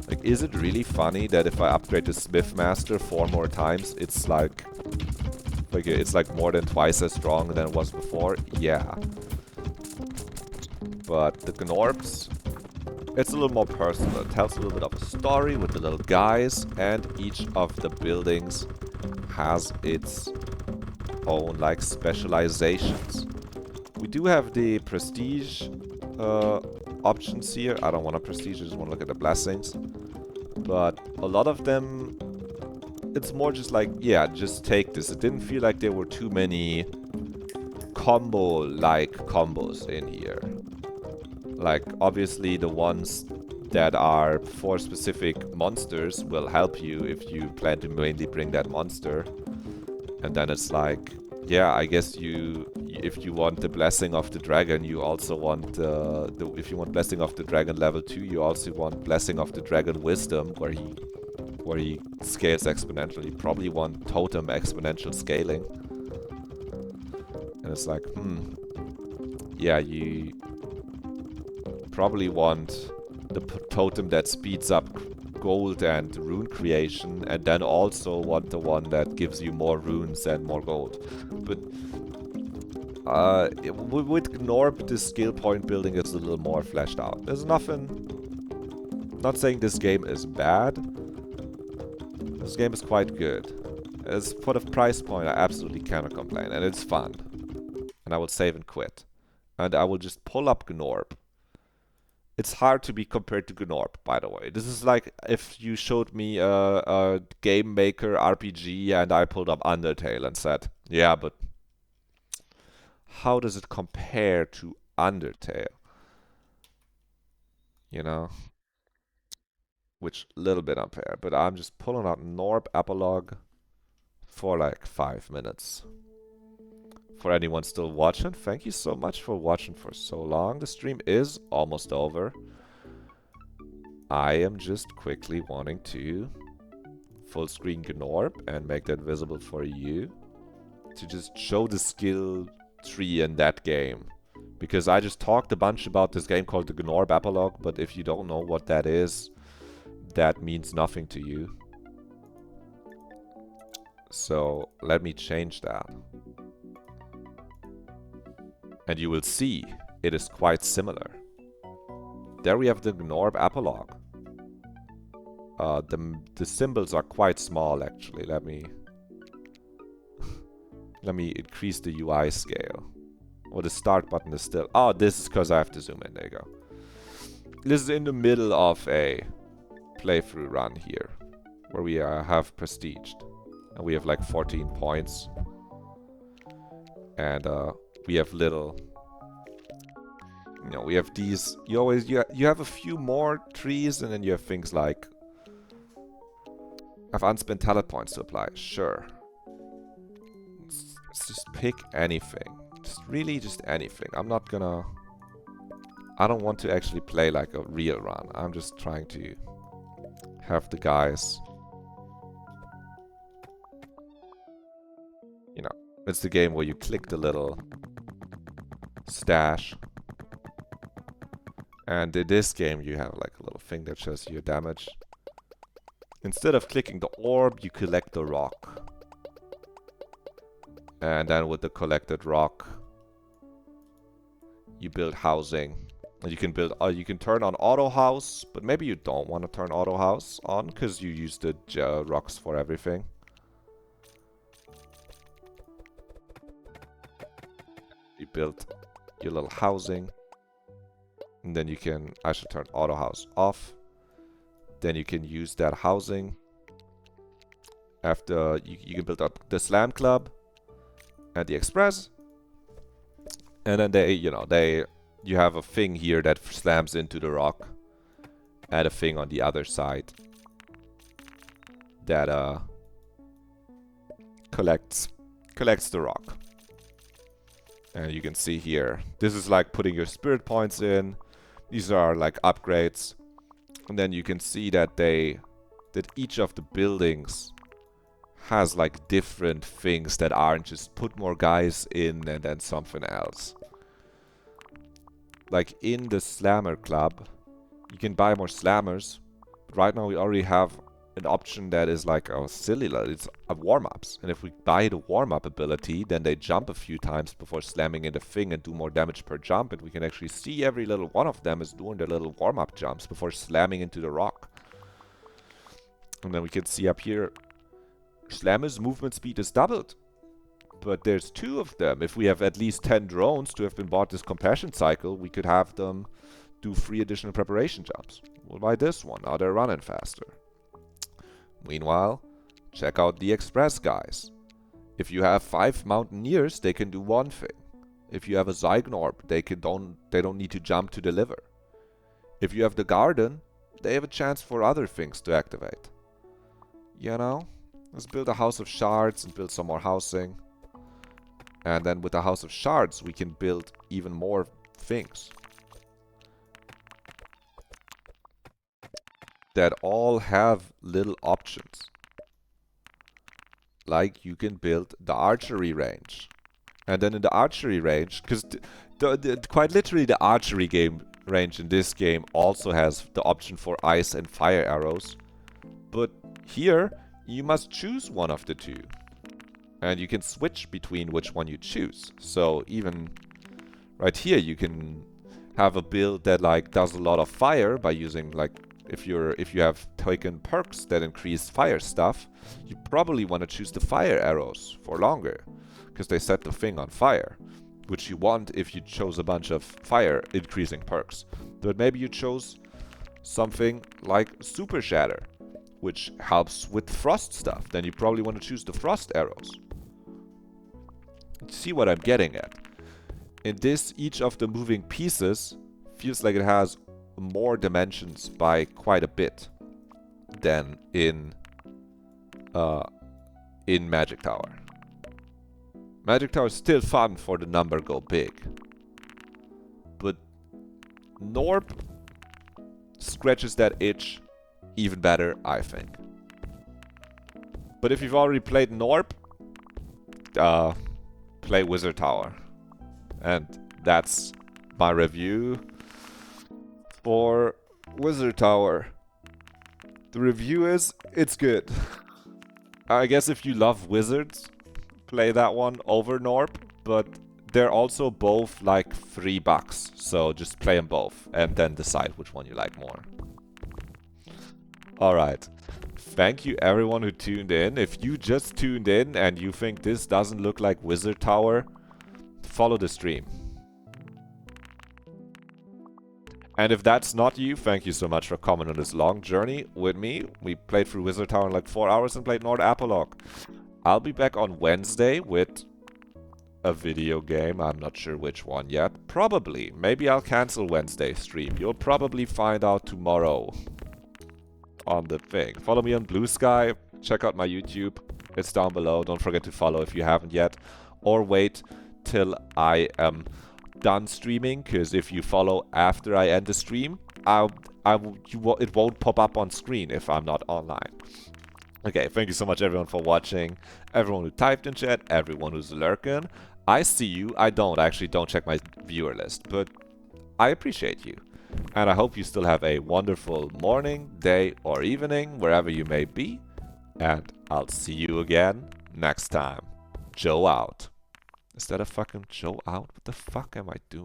Like, is it really funny that if I upgrade the Smithmaster 4 more times, it's like it's like more than twice as strong than it was before? Yeah. But the Gnorps, it's a little more personal. It tells a little bit of a story with the little guys, and each of the buildings has its own like specializations. We do have the prestige options here. I don't want a prestige, I just want to look at the blessings. But a lot of them, it's more just like, yeah, just take this. It didn't feel like there were too many combo-like combos in here. Like, obviously the ones that are for specific monsters will help you if you plan to mainly bring that monster. And then it's like, yeah, I guess if you want the Blessing of the Dragon, you also want, if you want Blessing of the Dragon level 2, you also want Blessing of the Dragon Wisdom, where he scales exponentially. You probably want Totem exponential scaling. And it's like, yeah, you probably want the totem that speeds up gold and rune creation, and then also want the one that gives you more runes and more gold. But with Gnorb, the skill point building is a little more fleshed out. There's nothing... Not saying this game is bad. This game is quite good. As for the price point, I absolutely cannot complain, and it's fun. And I will save and quit. And I will just pull up Gnorb. It's hard to be compared to Gnorb, by the way. This is like if you showed me a Game Maker RPG and I pulled up Undertale and said, yeah, but how does it compare to Undertale? You know? Which, a little bit unfair, but I'm just pulling out Gnorb Epilogue for like 5 minutes. For anyone still watching, thank you so much for watching for so long. The stream is almost over. I am just quickly wanting to full screen Gnorb and make that visible for you. To just show the skill tree in that game. Because I just talked a bunch about this game called the Gnorb Epilogue, but if you don't know what that is, that means nothing to you. So let me change that. And you will see it is quite similar. There we have the Gnorb Epilogue. The symbols are quite small actually. Let me increase the UI scale. Or the start button is still... Oh, this is because I have to zoom in. There you go. This is in the middle of a playthrough run here. Where we have prestiged. And we have like 14 points. And we have little... You know, we have these... You have a few more trees and then you have things like... Have unspent talent points to apply. Sure. Let's just pick anything. Really just anything. I'm not gonna... I don't want to actually play like a real run. I'm just trying to have the guys... You know, it's the game where you click the little stash. And in this game you have like a little thing that shows you your damage. Instead of clicking the orb, you collect the rock. And then with the collected rock, you build housing. And you can build, you can turn on auto house, but maybe you don't want to turn auto house on because you use the rocks for everything. You build your little housing. And then you can, I should turn auto house off. Then you can use that housing. After you can build up the Slam Club and the Express. And then you have a thing here that slams into the rock. And a thing on the other side that collects the rock. And you can see here, this is like putting your spirit points in. These are like upgrades. And then you can see that each of the buildings has like different things that aren't just put more guys in and then something else. Like in the Slammer Club, you can buy more Slammers. But right now we already have an option that is like a silly, it's warm-ups. And if we buy the warm-up ability, then they jump a few times before slamming in the thing and do more damage per jump. And we can actually see every little one of them is doing their little warm-up jumps before slamming into the rock. And then we can see up here, Slammer's movement speed is doubled. But there's 2 of them. If we have at least 10 drones to have been bought this compassion cycle, we could have them do 3 additional preparation jumps. We'll buy this one. Now they're running faster. Meanwhile, check out the express guys. If you have 5 mountaineers, they can do one thing. If you have a Zygonorb, they don't need to jump to deliver. If you have the garden, they have a chance for other things to activate. You know? Let's build a house of shards and build some more housing. And then with the house of shards, we can build even more things that all have little options. Like you can build the archery range. And then in the archery range, because quite literally the archery game range in this game also has the option for ice and fire arrows. But here, you must choose one of the two. And you can switch between which one you choose. So even right here, you can have a build that like does a lot of fire by using like if you have taken perks that increase fire stuff, you probably want to choose the fire arrows for longer, because they set the thing on fire, which you want if you chose a bunch of fire increasing perks. But maybe you chose something like Super Shatter, which helps with frost stuff. Then you probably want to choose the frost arrows. See what I'm getting at? In this, each of the moving pieces feels like it has more dimensions by quite a bit than in Magic Tower. Magic Tower is still fun for the number go big. But Norb scratches that itch even better, I think. But if you've already played Norb, play Wizard Tower. And that's my review for Wizard Tower. The review is, it's good. I guess if you love wizards, play that one over Norb, but they're also both like $3, so just play them both and then decide which one you like more. Alright, thank you everyone who tuned in. If you just tuned in and you think this doesn't look like Wizard Tower, follow the stream. And if that's not you, thank you so much for coming on this long journey with me. We played through Wizard Tower in like 4 hours and played Nord Apolog. I'll be back on Wednesday with a video game. I'm not sure which one yet. Probably. Maybe I'll cancel Wednesday's stream. You'll probably find out tomorrow on the thing. Follow me on Blue Sky. Check out my YouTube. It's down below. Don't forget to follow if you haven't yet. Or wait till I am done streaming, because if you follow after I end the stream, it won't pop up on screen if I'm not online. Okay, thank you so much everyone for watching, everyone who typed in chat, everyone who's lurking. I see you. I actually don't check my viewer list, but I appreciate you. And I hope you still have a wonderful morning, day, or evening, wherever you may be. And I'll see you again next time. Joe out. Is that a fucking Joe out? What the fuck am I doing?